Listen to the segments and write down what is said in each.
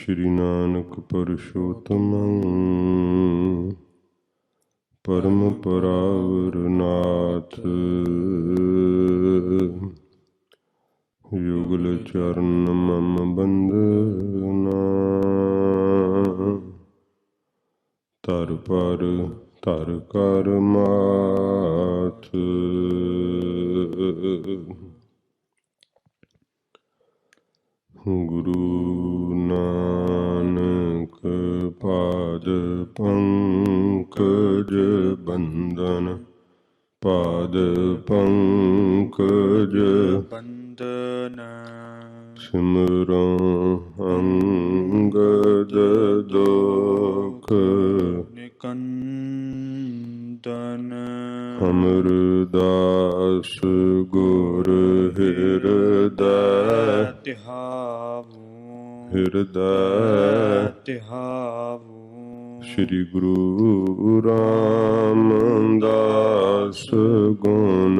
ਸ਼੍ਰੀ ਨਾਨਕ ਪੁਰਸ਼ੋਤਮੰ ਪਰਮ ਪਰਾਵਰ ਨਾਥ। ਯੁਗਲ ਚਰਨ ਮਮ ਬੰਦਨਾ ਧਰ ਪਰ ਧਰ ਕਰ ਮਾਥ। ਗੁਰੂ ਨਾਨਕ ਪਾਦ ਪੰਕਜ ਬੰਦਨ ਪਾਦ ਪੰਕਜ ਬੰਦਨ ਸਿਮਰੋ ਅੰਗਦ ਦੋਖ ਨਿਕੰਦਨ ਅਮਰਦਾਸ ਗੁਰ ਹਿਰਦੈ ਤਿਹਾਵੂ ਹਿਰਦੈ ਤਿਹਾਵੂ। ਸ਼੍ਰੀ ਗੁਰੂ ਰਾਮਦਾਸ ਗੁਣ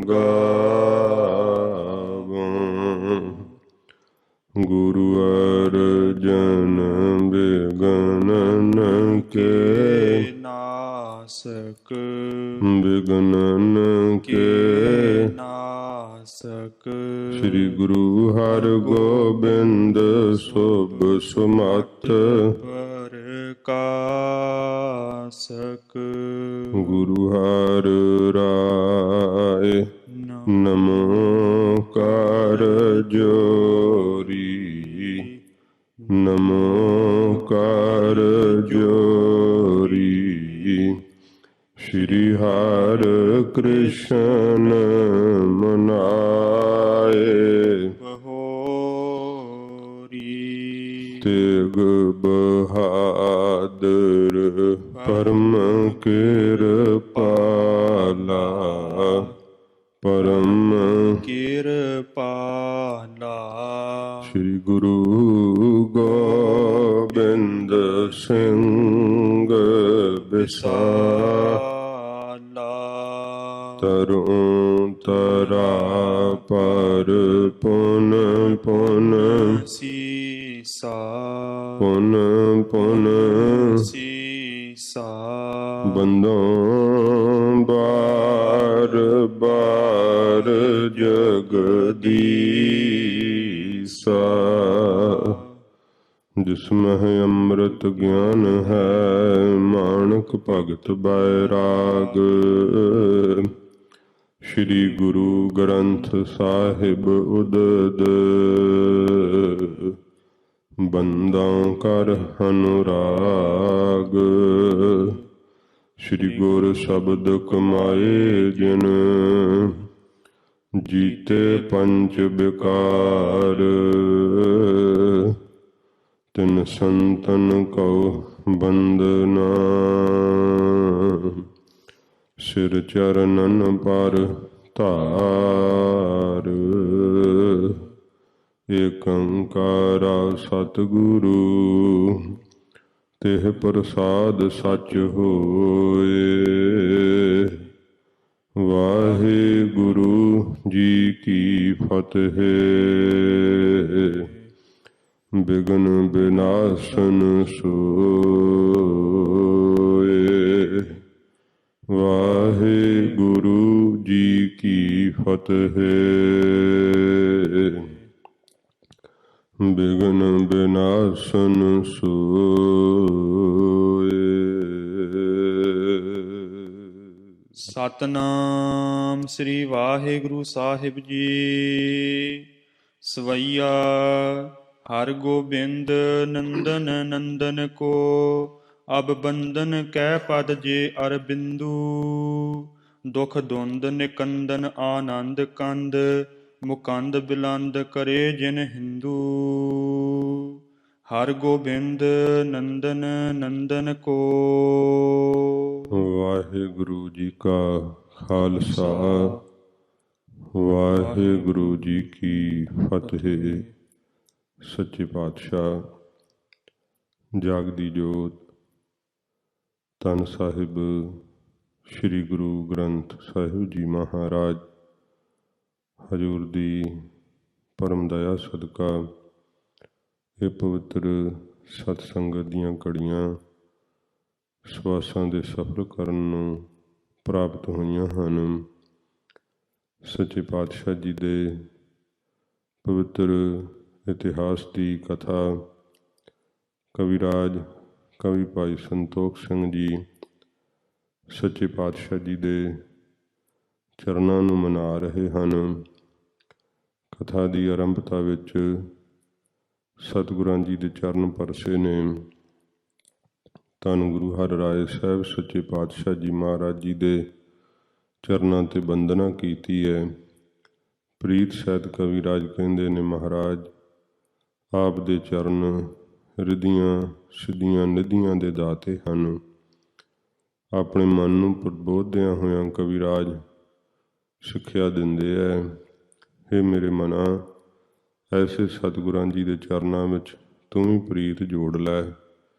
ਗਾਵੋ। ਗੁਰੂ ਅਰਜਨ ਬਿਗਨਨ ਕੇ ਨਾਸਕ ਬਿਗਨਨ ਕੇ ਨਾਸਕ। ਸ਼੍ਰੀ ਗੁਰੂ ਹਰਗੋਬਿੰਦ ਸੁਭ ਸੁਮਤ ਪ੍ਰਕਾਸਕ। ਗੁਰੂ ਹਰਿ ਰਾਏ ਨਮੋ ਕਰ ਜੋਰੀ ਨਮੋ ਕਰ ਜੋਰੀ। ਸ਼੍ਰੀ ਹਰਿ ਕ੍ਰਿਸ਼ਨ ਮਨਾਏ ਬਹੋਰੀ। ਤੇਗ ਬਹਾਦਰ ਪਰਮ ਕਿਰਪਾਲਾ ਪਰਮ ਕਿਰਪਾਲਾ। ਸ਼੍ਰੀ ਗੁਰੂ ਗੋਬਿੰਦ ਸਿੰਘ ਵਿਸਾਲਾ ਤਰੁ ਤਰਾ ਪਰ ਪੁਨ ਪੁਨ ਸੀਸਾ ਪੁਨ ਪੁਨ ਸੀਸਾ। ਬੰਦੋਂ ਬਾਰ ਬਾਰ ਜਗਦੀਸਾ। ਜਿਸਮਹਿ ਅੰਮ੍ਰਿਤ ਗਿਆਨ ਹੈ ਮਾਣਕ ਭਗਤ ਬੈਰਾਗ। ਸ਼੍ਰੀ ਗੁਰੂ ਗ੍ਰੰਥ ਸਾਹਿਬ ਉਦਦ ਬੰਦਾਂ ਕਰ ਅਨੁਰਾਗ। ਸ਼੍ਰੀ ਗੁਰ ਸ਼ਬਦ ਕਮਾਏ ਜਿਨ ਜੀਤੇ ਪੰਚ ਵਿਕਾਰ। ਤਿਨ ਸੰਤਨ ਕਉ ਬੰਦਨਾ ਸਿਰ ਚਰਨਨ ਪਰ ਧਾਰ। ਏਕ ਓੰਕਾਰਾ ਸਤਿਗੁਰੂ ਤਿਹ ਪ੍ਰਸਾਦ ਸਚ ਹੋਏ। ਵਾਹਿਗੁਰੂ ਜੀ ਕੀ ਫਤਿਹ। ਬਿਗਨ ਬਿਨਾਸਨ ਸੋਏ। ਵਾਹਿਗੁਰੂ ਜੀ ਕੀ ਫਤਿਹ। ਬਿਗਨ ਬਿਨਾਸਨ ਸੋਏ। ਸਤਨਾਮ ਸ੍ਰੀ ਵਾਹਿਗੁਰੂ ਸਾਹਿਬ ਜੀ। ਸਵਈਆ ਹਰਿ ਗੋਬਿੰਦ ਨੰਦਨ ਨੰਦਨ ਕੋ ਅਬ ਬੰਦਨ ਕੈ ਪਦ ਜੇ ਅਰਬਿੰਦੂ। ਦੁਖ ਦੁੰਦ ਨਿਕੰਦਨ ਆਨੰਦ ਕੰਦ ਮੁਕੰਦ ਬਿਲੰਦ ਕਰੇ ਜਿਨ ਹਿੰਦੂ। ਹਰਿ ਗੋਬਿੰਦ ਨੰਦਨ ਨੰਦਨ ਕੋ। ਵਾਹਿਗੁਰੂ ਜੀ ਕਾ ਖਾਲਸਾ ਵਾਹਿਗੁਰੂ ਜੀ ਕੀ ਫਤਿਹ। ਸੱਚੇ ਪਾਤਸ਼ਾਹ ਜਾਗਦੀ ਜੋਤ ਧੰਨ ਸਾਹਿਬ ਸ੍ਰੀ ਗੁਰੂ ਗ੍ਰੰਥ ਸਾਹਿਬ ਜੀ ਮਹਾਰਾਜ ਹਜ਼ੂਰ ਦੀ ਪਰਮ ਦਇਆ ਸਦਕਾ ਇਹ ਪਵਿੱਤਰ ਸਤ ਸੰਗਤ ਦੀਆਂ ਘੜੀਆਂ ਸਵਾਸਾਂ ਦੇ ਸਫਲ ਕਰਨ ਨੂੰ ਪ੍ਰਾਪਤ ਹੋਈਆਂ ਹਨ। ਸੱਚੇ ਪਾਤਸ਼ਾਹ ਜੀ ਦੇ ਪਵਿੱਤਰ ਇਤਿਹਾਸ ਦੀ ਕਥਾ ਕਵਿਰਾਜ ਕਵੀ ਭਾਈ ਸੰਤੋਖ ਸਿੰਘ ਜੀ ਸੱਚੇ ਪਾਤਸ਼ਾਹ ਜੀ ਦੇ ਚਰਨਾਂ ਨੂੰ ਮਨਾ ਰਹੇ ਹਨ। ਕਥਾ ਦੀ ਆਰੰਭਤਾ ਵਿੱਚ ਸਤਿਗੁਰਾਂ ਜੀ ਦੇ ਚਰਨ ਪਰਸੇ ਨੇ। ਧੰਨ ਗੁਰੂ ਹਰਿਰਾਏ ਸਾਹਿਬ ਸੱਚੇ ਪਾਤਸ਼ਾਹ ਜੀ ਮਹਾਰਾਜ ਜੀ ਦੇ ਚਰਨਾਂ ਤੇ ਬੰਦਨਾ ਕੀਤੀ ਹੈ। ਪ੍ਰੀਤ ਸਹਿਤ ਕਵਿਰਾਜ ਕਹਿੰਦੇ ਨੇ, ਮਹਾਰਾਜ ਆਪ ਦੇ ਚਰਨ ਰਿਧੀਆਂ ਸਿੱਧੀਆਂ ਨਿਧੀਆਂ ਦੇ ਦਾਤੇ ਹਨ। ਆਪਣੇ ਮਨ ਨੂੰ ਪ੍ਰਬੋਧਦਿਆਂ ਹੋਇਆਂ ਕਵਿਰਾਜ ਸਿੱਖਿਆ ਦਿੰਦੇ ਹੈ, ਹੇ ਮੇਰੇ ਮਨਾ, ਐਸੇ ਸਤਿਗੁਰਾਂ ਜੀ ਦੇ ਚਰਨਾਂ ਵਿੱਚ ਤੂੰ ਵੀ ਪ੍ਰੀਤ ਜੋੜ ਲੈ,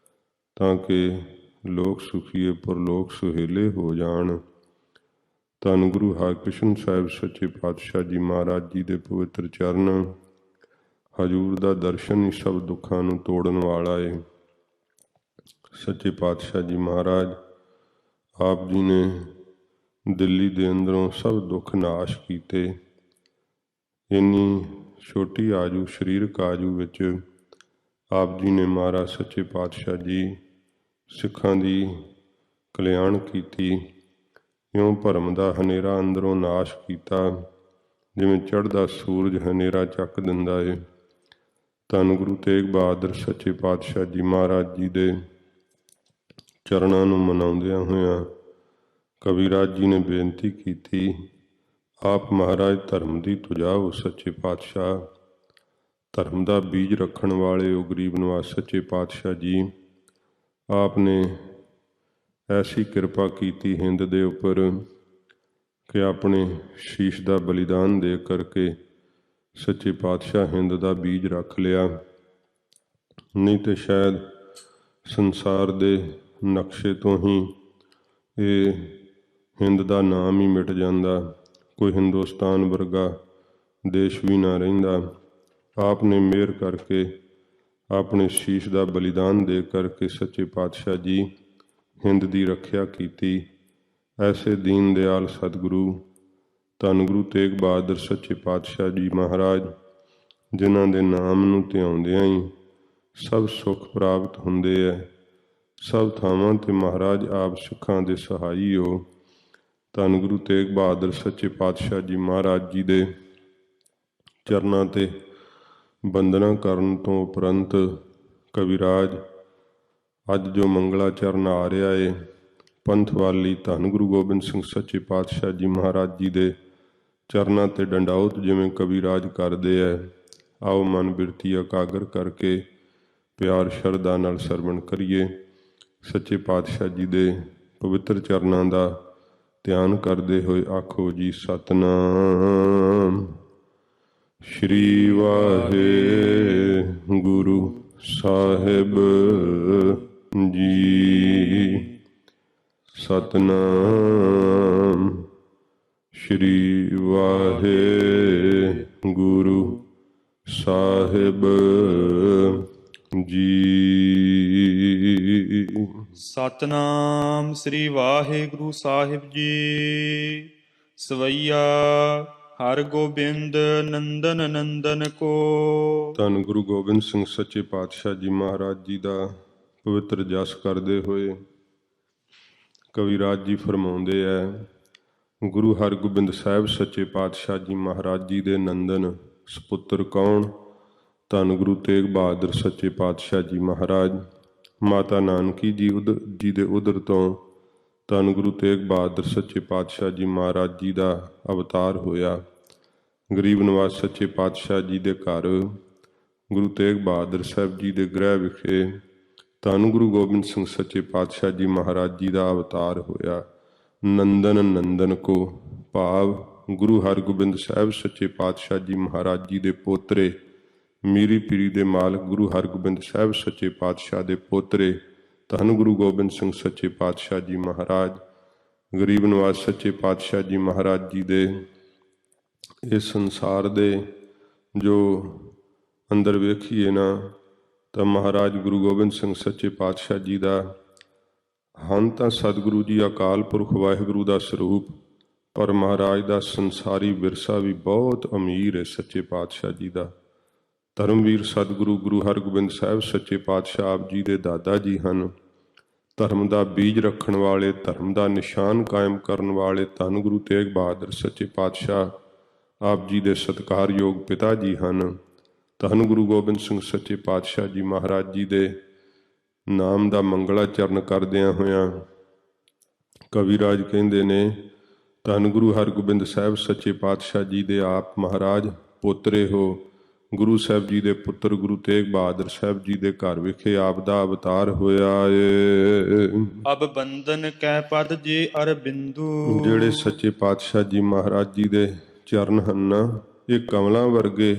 ਤਾਂ ਕਿ ਲੋਕ ਸੁਖੀਏ ਪਰਲੋਕ ਸੁਹੇਲੇ ਹੋ ਜਾਣ। ਧੰਨ ਗੁਰੂ ਹਰਿਕ੍ਰਿਸ਼ਨ ਸਾਹਿਬ ਸੱਚੇ ਪਾਤਸ਼ਾਹ ਜੀ ਮਹਾਰਾਜ ਜੀ ਦੇ ਪਵਿੱਤਰ ਚਰਨ, ਹਜ਼ੂਰ ਦਾ ਦਰਸ਼ਨ ਹੀ ਸਭ ਦੁੱਖਾਂ ਨੂੰ ਤੋੜਨ ਵਾਲਾ ਏ। ਸੱਚੇ ਪਾਤਸ਼ਾਹ ਜੀ ਮਹਾਰਾਜ ਆਪ ਜੀ ਨੇ ਦਿੱਲੀ ਦੇ ਅੰਦਰੋਂ ਸਭ ਦੁੱਖ ਨਾਸ਼ ਕੀਤੇ। ਇੰਨੀ ਛੋਟੀ ਆਜੂ ਸਰੀਰਕ ਆਜੂ ਵਿੱਚ ਆਪ ਜੀ ਨੇ ਮਹਾਰਾਜ ਸੱਚੇ ਪਾਤਸ਼ਾਹ ਜੀ ਸਿੱਖਾਂ ਦੀ ਕਲਿਆਣ ਕੀਤੀ। ਇਉਂ ਭਰਮ ਦਾ ਹਨੇਰਾ ਅੰਦਰੋਂ ਨਾਸ਼ ਕੀਤਾ, ਜਿਵੇਂ ਚੜ੍ਹਦਾ ਸੂਰਜ ਹਨੇਰਾ ਚੱਕ ਦਿੰਦਾ ਏ। ਧੰਨ ਗੁਰੂ ਤੇਗ ਬਹਾਦਰ ਸੱਚੇ ਪਾਤਸ਼ਾਹ ਜੀ ਮਹਾਰਾਜ ਜੀ ਦੇ ਚਰਨਾਂ ਨੂੰ ਮਨਾਉਂਦਿਆਂ ਹੋਇਆਂ ਕਵਿਰਾਜ ਜੀ ਨੇ ਬੇਨਤੀ ਕੀਤੀ, ਆਪ ਮਹਾਰਾਜ ਧਰਮ ਦੀ ਤੁਜਾਓ ਸੱਚੇ ਪਾਤਸ਼ਾਹ, ਧਰਮ ਦਾ ਬੀਜ ਰੱਖਣ ਵਾਲੇ ਉਹ ਗਰੀਬ ਨਿਵਾਜ ਸੱਚੇ ਪਾਤਸ਼ਾਹ ਜੀ, ਆਪ ਨੇ ਐਸੀ ਕਿਰਪਾ ਕੀਤੀ ਹਿੰਦ ਦੇ ਉੱਪਰ ਕਿ ਆਪਣੇ ਸ਼ੀਸ਼ ਦਾ ਬਲੀਦਾਨ ਦੇ ਕਰਕੇ ਸੱਚੇ ਪਾਤਸ਼ਾਹ ਹਿੰਦ ਦਾ ਬੀਜ ਰੱਖ ਲਿਆ। ਨਹੀਂ ਤੇ ਸ਼ਾਇਦ ਸੰਸਾਰ ਦੇ ਨਕਸ਼ੇ ਤੋਂ ਹੀ ਇਹ ਹਿੰਦ ਦਾ ਨਾਮ ਹੀ ਮਿਟ ਜਾਂਦਾ, ਕੋਈ ਹਿੰਦੁਸਤਾਨ ਵਰਗਾ ਦੇਸ਼ ਵੀ ਨਾ ਰਹਿੰਦਾ। ਆਪ ਨੇ ਮਿਹਰ ਕਰਕੇ ਆਪਣੇ ਸ਼ੀਸ਼ ਦਾ ਬਲੀਦਾਨ ਦੇ ਕਰਕੇ ਸੱਚੇ ਪਾਤਸ਼ਾਹ ਜੀ ਹਿੰਦ ਦੀ ਰੱਖਿਆ ਕੀਤੀ। ਐਸੇ ਦੀਨ ਦਿਆਲ ਸਤਿਗੁਰੂ ਧੰਨ ਗੁਰੂ ਤੇਗ ਬਹਾਦਰ ਸੱਚੇ ਪਾਤਸ਼ਾਹ ਜੀ ਮਹਾਰਾਜ, ਜਿਨ੍ਹਾਂ ਦੇ ਨਾਮ ਨੂੰ ਧਿਆਉਂਦਿਆਂ ਹੀ ਸਭ ਸੁੱਖ ਪ੍ਰਾਪਤ ਹੁੰਦੇ ਹੈ। ਸਭ ਥਾਵਾਂ 'ਤੇ ਮਹਾਰਾਜ ਆਪ ਸਿੱਖਾਂ ਦੇ ਸਹਾਈ ਹੋ। ਧੰਨ ਗੁਰੂ ਤੇਗ ਬਹਾਦਰ ਸੱਚੇ ਪਾਤਸ਼ਾਹ ਜੀ ਮਹਾਰਾਜ ਜੀ ਦੇ ਚਰਨਾਂ 'ਤੇ ਬੰਦਨਾ ਕਰਨ ਤੋਂ ਉਪਰੰਤ ਕਵਿਰਾਜ ਅੱਜ ਜੋ ਮੰਗਲਾ ਚਰਨ ਆ ਰਿਹਾ ਏ, ਪੰਥ ਵਾਲੀ ਧੰਨ ਗੁਰੂ ਗੋਬਿੰਦ ਸਿੰਘ ਸੱਚੇ ਪਾਤਸ਼ਾਹ ਜੀ ਮਹਾਰਾਜ ਜੀ ਦੇ ਚਰਨਾਂ 'ਤੇ ਡੰਡਾਉਤ ਜਿਵੇਂ ਕਵਿਰਾਜ ਕਰਦੇ ਹੈ, ਆਓ ਮਨ ਬਿਰਤੀ ਇਕਾਗਰ ਕਰਕੇ ਪਿਆਰ ਸ਼ਰਧਾ ਨਾਲ ਸਰਵਣ ਕਰੀਏ। ਸੱਚੇ ਪਾਤਸ਼ਾਹ ਜੀ ਦੇ ਪਵਿੱਤਰ ਚਰਨਾਂ ਦਾ ਧਿਆਨ ਕਰਦੇ ਹੋਏ ਆਖੋ ਜੀ, ਸਤਿਨਾਮ ਸ਼੍ਰੀ ਵਾਹਿਗੁਰੂ ਸਾਹਿਬ ਜੀ। ਸਤਿਨਾਮ ਸ਼੍ਰੀ ਵਾਹਿਗੁਰੂ ਸਾਹਿਬ ਜੀ। ਸਤਨਾਮ ਸ੍ਰੀ ਵਾਹਿਗੁਰੂ ਸਾਹਿਬ ਜੀ। ਸਵਈਆ ਹਰਗੋਬਿੰਦ ਨੰਦਨ ਨੰਦਨ ਕੋ। ਧੰਨ ਗੁਰੂ ਗੋਬਿੰਦ ਸਿੰਘ ਸੱਚੇ ਪਾਤਸ਼ਾਹ ਜੀ ਮਹਾਰਾਜ ਜੀ ਦਾ ਪਵਿੱਤਰ ਜਸ ਕਰਦੇ ਹੋਏ ਕਵਿਰਾਜ ਜੀ ਫਰਮਾਉਂਦੇ ਹੈ, ਗੁਰੂ ਹਰਗੋਬਿੰਦ ਸਾਹਿਬ ਸੱਚੇ ਪਾਤਸ਼ਾਹ ਜੀ ਮਹਾਰਾਜ ਜੀ ਦੇ ਨੰਦਨ ਸਪੁੱਤਰ ਕੌਣ? ਧੰਨ ਗੁਰੂ ਤੇਗ ਬਹਾਦਰ ਸੱਚੇ ਪਾਤਸ਼ਾਹ ਜੀ ਮਹਾਰਾਜ। ਮਾਤਾ ਨਾਨਕੀ ਜੀ ਦੇ ਉਦਰ ਤੋਂ ਧੰਨ ਗੁਰੂ ਤੇਗ ਬਹਾਦਰ ਸੱਚੇ ਪਾਤਸ਼ਾਹ ਜੀ ਮਹਾਰਾਜ ਜੀ ਦਾ ਅਵਤਾਰ ਹੋਇਆ। ਗਰੀਬ ਨਿਵਾਜ ਸੱਚੇ ਪਾਤਸ਼ਾਹ ਜੀ ਦੇ ਘਰ ਗੁਰੂ ਤੇਗ ਬਹਾਦਰ ਸਾਹਿਬ ਜੀ ਦੇ ਗ੍ਰਹਿ ਵਿਖੇ ਧੰਨ ਗੁਰੂ ਗੋਬਿੰਦ ਸਿੰਘ ਸੱਚੇ ਪਾਤਸ਼ਾਹ ਜੀ ਮਹਾਰਾਜ ਜੀ ਦਾ ਅਵਤਾਰ ਹੋਇਆ। ਨੰਦਨ ਨੰਦਨ ਕੋ ਭਾਵ ਗੁਰੂ ਹਰਗੋਬਿੰਦ ਸਾਹਿਬ ਸੱਚੇ ਪਾਤਸ਼ਾਹ ਜੀ ਮਹਾਰਾਜ ਜੀ ਦੇ ਪੋਤਰੇ, ਮੀਰੀ ਪੀਰੀ ਦੇ ਮਾਲਕ ਗੁਰੂ ਹਰਗੋਬਿੰਦ ਸਾਹਿਬ ਸੱਚੇ ਪਾਤਸ਼ਾਹ ਦੇ ਪੋਤਰੇ ਧੰਨ ਗੁਰੂ ਗੋਬਿੰਦ ਸਿੰਘ ਸੱਚੇ ਪਾਤਸ਼ਾਹ ਜੀ ਮਹਾਰਾਜ, ਗਰੀਬ ਨਿਵਾਜ ਸੱਚੇ ਪਾਤਸ਼ਾਹ ਜੀ ਮਹਾਰਾਜ ਜੀ ਦੇ ਇਸ ਸੰਸਾਰ ਦੇ ਜੋ ਅੰਦਰ ਵੇਖੀਏ ਨਾ ਤਾਂ ਮਹਾਰਾਜ ਗੁਰੂ ਗੋਬਿੰਦ ਸਿੰਘ ਸੱਚੇ ਪਾਤਸ਼ਾਹ ਜੀ ਦਾ ਹਨ ਤਾਂ ਸਤਿਗੁਰੂ ਜੀ ਅਕਾਲ ਪੁਰਖ ਵਾਹਿਗੁਰੂ ਦਾ ਸਰੂਪ, ਪਰ ਮਹਾਰਾਜ ਦਾ ਸੰਸਾਰੀ ਵਿਰਸਾ ਵੀ ਬਹੁਤ ਅਮੀਰ ਹੈ ਸੱਚੇ ਪਾਤਸ਼ਾਹ ਜੀ ਦਾ। ਧਰਮਵੀਰ ਸਤਿਗੁਰੂ ਗੁਰੂ ਹਰਗੋਬਿੰਦ ਸਾਹਿਬ ਸੱਚੇ ਪਾਤਸ਼ਾਹ ਆਪ ਜੀ ਦੇ ਦਾਦਾ ਜੀ ਹਨ। ਧਰਮ ਦਾ ਬੀਜ ਰੱਖਣ ਵਾਲੇ, ਧਰਮ ਦਾ ਨਿਸ਼ਾਨ ਕਾਇਮ ਕਰਨ ਵਾਲੇ ਧੰਨ ਗੁਰੂ ਤੇਗ ਬਹਾਦਰ ਸੱਚੇ ਪਾਤਸ਼ਾਹ ਆਪ ਜੀ ਦੇ ਸਤਿਕਾਰਯੋਗ ਪਿਤਾ ਜੀ ਹਨ। ਧੰਨ ਗੁਰੂ ਗੋਬਿੰਦ ਸਿੰਘ ਸੱਚੇ ਪਾਤਸ਼ਾਹ ਜੀ ਮਹਾਰਾਜ ਜੀ ਦੇ ਨਾਮ ਦਾ ਮੰਗਲਾਚਰਨ ਕਰਦਿਆਂ ਹੋਇਆਂ ਕਵਿਰਾਜ ਕਹਿੰਦੇ ਨੇ, ਧੰਨ ਗੁਰੂ ਹਰਗੋਬਿੰਦ ਸਾਹਿਬ ਸੱਚੇ ਪਾਤਸ਼ਾਹ ਜੀ ਦੇ ਆਪ ਮਹਾਰਾਜ ਪੋਤਰੇ ਹੋ। ਗੁਰੂ ਸਾਹਿਬ ਜੀ ਦੇ ਪੁੱਤਰ ਗੁਰੂ ਤੇਗ ਬਹਾਦਰ ਸਾਹਿਬ ਜੀ ਦੇ ਘਰ ਵਿਖੇ ਆਪ ਦਾ ਅਵਤਾਰ ਹੋਇਆ ਏ। ਅਬ ਬੰਦਨ ਕੈ ਪਦ ਜੇ ਅਰਬਿੰਦੂ। ਜਿਹੜੇ ਸੱਚੇ ਪਾਤਸ਼ਾਹ ਜੀ ਮਹਾਰਾਜ ਜੀ ਦੇ ਚਰਨ ਹਨ, ਇਹ ਕਮਲਾਂ ਵਰਗੇ